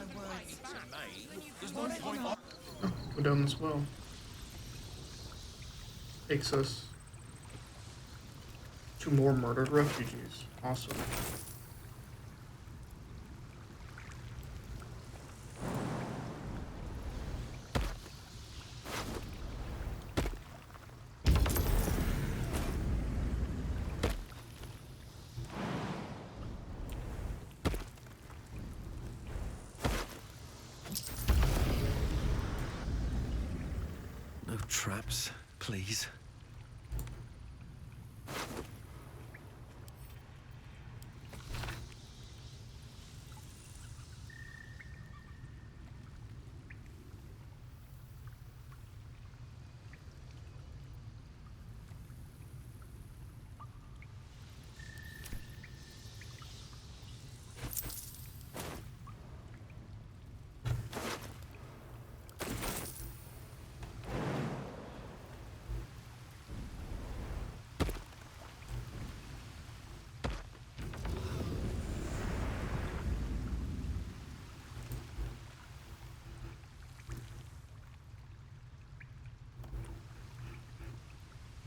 Go down this well. Takes us to more murdered refugees. Awesome. No traps, please.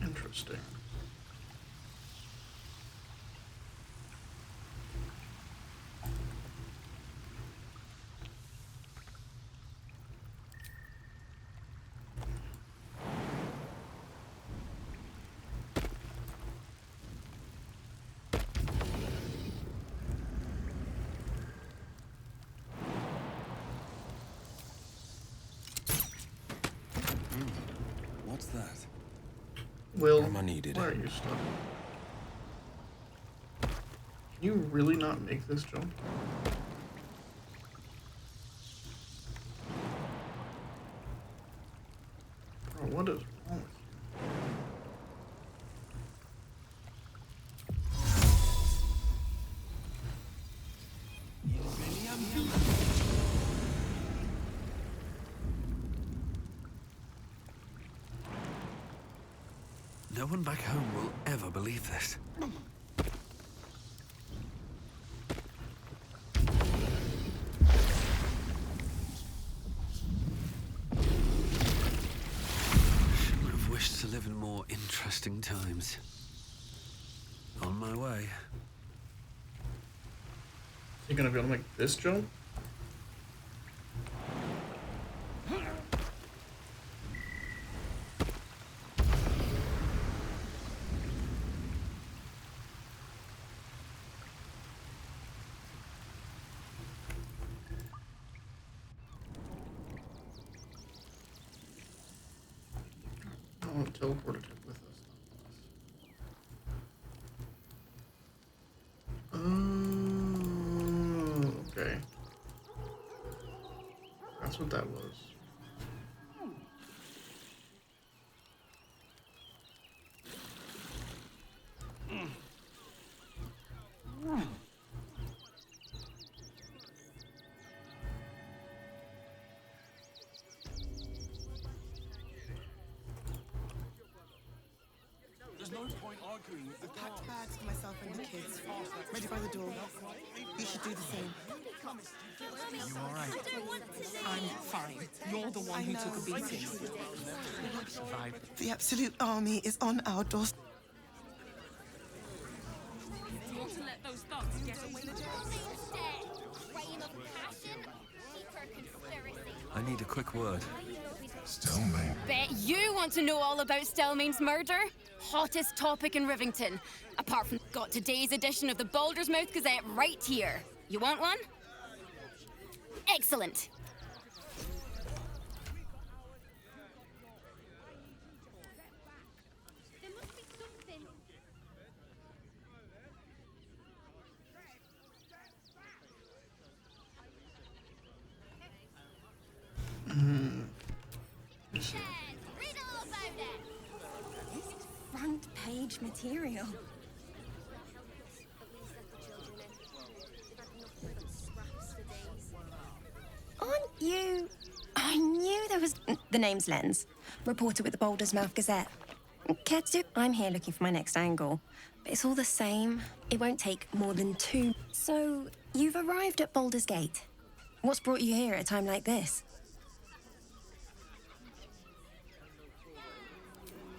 Interesting. What's that? Will, Am I needed? why are you stuck? Can you really not make this jump? Bro, what is wrong with you? No one back home will ever believe this. Shouldn't have wished to live in more interesting times. On my way. You gonna be able to make this jump? I want to teleport it with us. Okay. That's what that was. There's no point arguing with the packed bags for myself and the kids. Ready by the door. You should do the same. You all right? I'm fine. You're the one who took a beating. The Absolute Army is on our doorstep. You want to let those thugs get away with it? I need a quick word. Stillmane. Bet you want to know all about Stillmane's murder? Hottest topic in Rivington. Apart from got today's edition of the Baldur's Mouth Gazette right here. You want one? Excellent. Front page material. Aren't you? I knew there was. The name's Lens, reporter with the Baldur's Mouth Gazette. Ketsu, I'm here looking for my next angle. But it's all the same. It won't take more than 2. So, you've arrived at Baldur's Gate. What's brought you here at a time like this?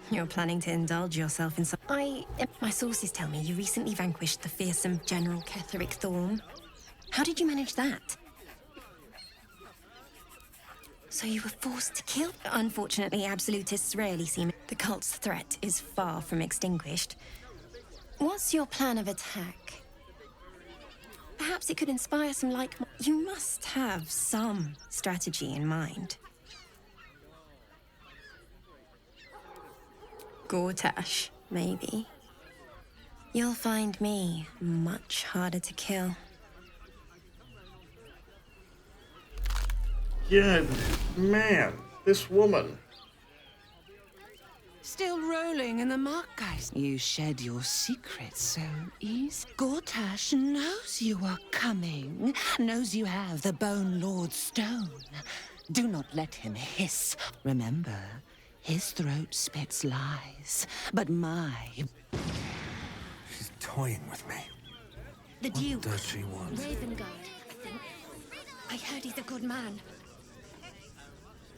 You're planning to indulge yourself in some... My sources tell me you recently vanquished the fearsome General Ketheric Thorm. How did you manage that? So you were forced to kill? Unfortunately, absolutists rarely seem... The cult's threat is far from extinguished. What's your plan of attack? Perhaps it could inspire some like... You must have some strategy in mind. Gortash, maybe. You'll find me much harder to kill. Yeah, man, this woman. Still rolling in the muck, guys. You shed your secrets so easy. Gortash knows you are coming, knows you have the Bone Lord's stone. Do not let him hiss. Remember, his throat spits lies, but my... She's toying with me. The Duke. What does she want? Ravengard, I think. I heard he's a good man.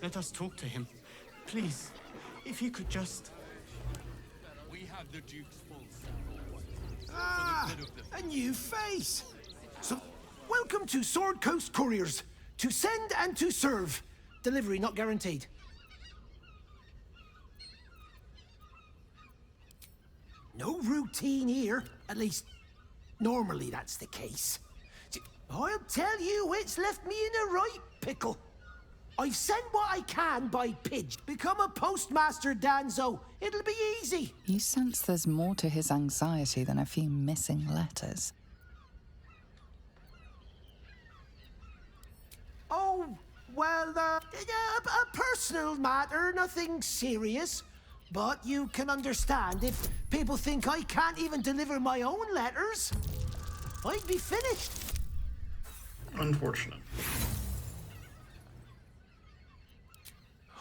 Let us talk to him. Please, if you could just... We have the Duke's full support. Ah, a new face. So, welcome to Sword Coast Couriers. To send and to serve. Delivery not guaranteed. No routine here. At least, normally that's the case. I'll tell you, it's left me in a right pickle. I've sent what I can by Pidge. Become a postmaster, Danzo. It'll be easy. You sense there's more to his anxiety than a few missing letters. Oh, well, a personal matter, nothing serious. But you can understand if people think I can't even deliver my own letters. I'd be finished. Unfortunate.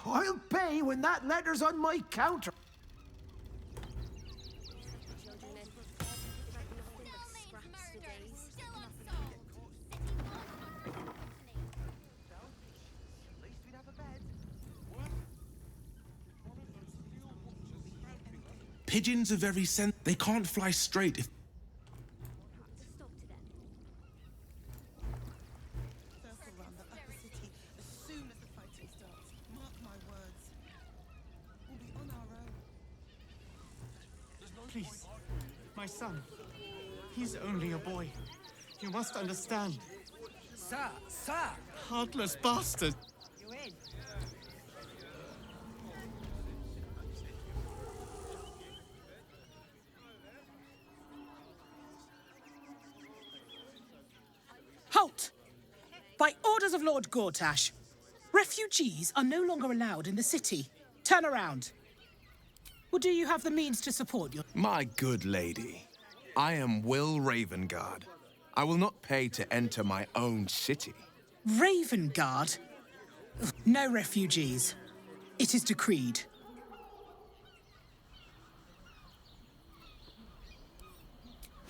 I'll pay when that letter's on my counter. Pigeons are very they can't fly straight if... Circle round the upper city as soon as the fighting starts. Mark my words. We'll be on our own. Please, my son. He's only a boy. You must understand. Sir, sir! Heartless bastard. You in? Halt! By orders of Lord Gortash, refugees are no longer allowed in the city. Turn around. Or do you have the means to support your... My good lady, I am Will Ravengard. I will not pay to enter my own city. Ravengard? No refugees. It is decreed.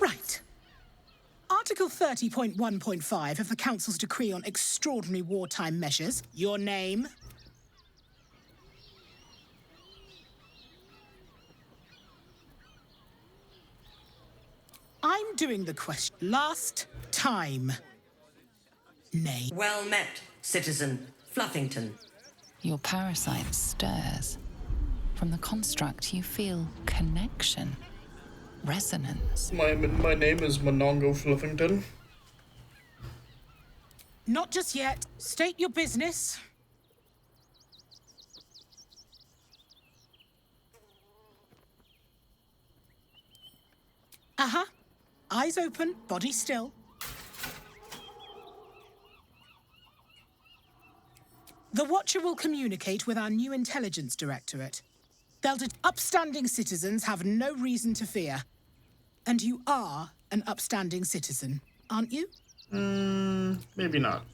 Right. Article 30.1.5 of the Council's Decree on Extraordinary Wartime Measures. Your name? I'm doing the question. Last time. Name. Well met, citizen Fluffington. Your parasite stirs. From the construct, you feel connection, resonance. My name is Monongo Fluffington. Not just yet. State your business. Uh-huh. Eyes open, body still. The Watcher will communicate with our new intelligence directorate. Upstanding citizens have no reason to fear. And you are an upstanding citizen, aren't you? Maybe not.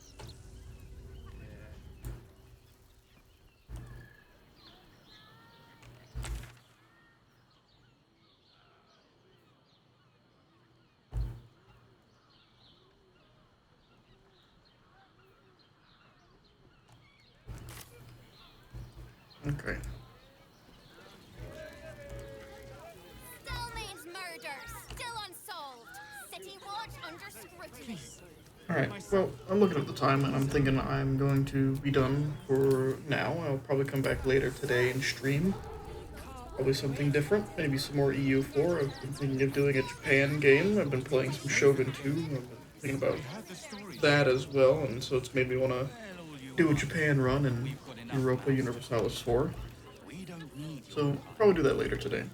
Okay. Stillmane's murder, still unsolved. City Watch under scrutiny. Alright, well, I'm looking at the time and I'm thinking I'm going to be done for now. I'll probably come back later today and stream. Probably something different, maybe some more EU4. I've been thinking of doing a Japan game. I've been playing some Shogun 2. I've been thinking about that as well, and so it's made me want to do a Japan run and Europa Universalis 4. So, I'll probably do that later today.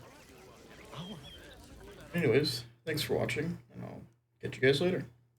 Anyways, thanks for watching, and I'll catch you guys later.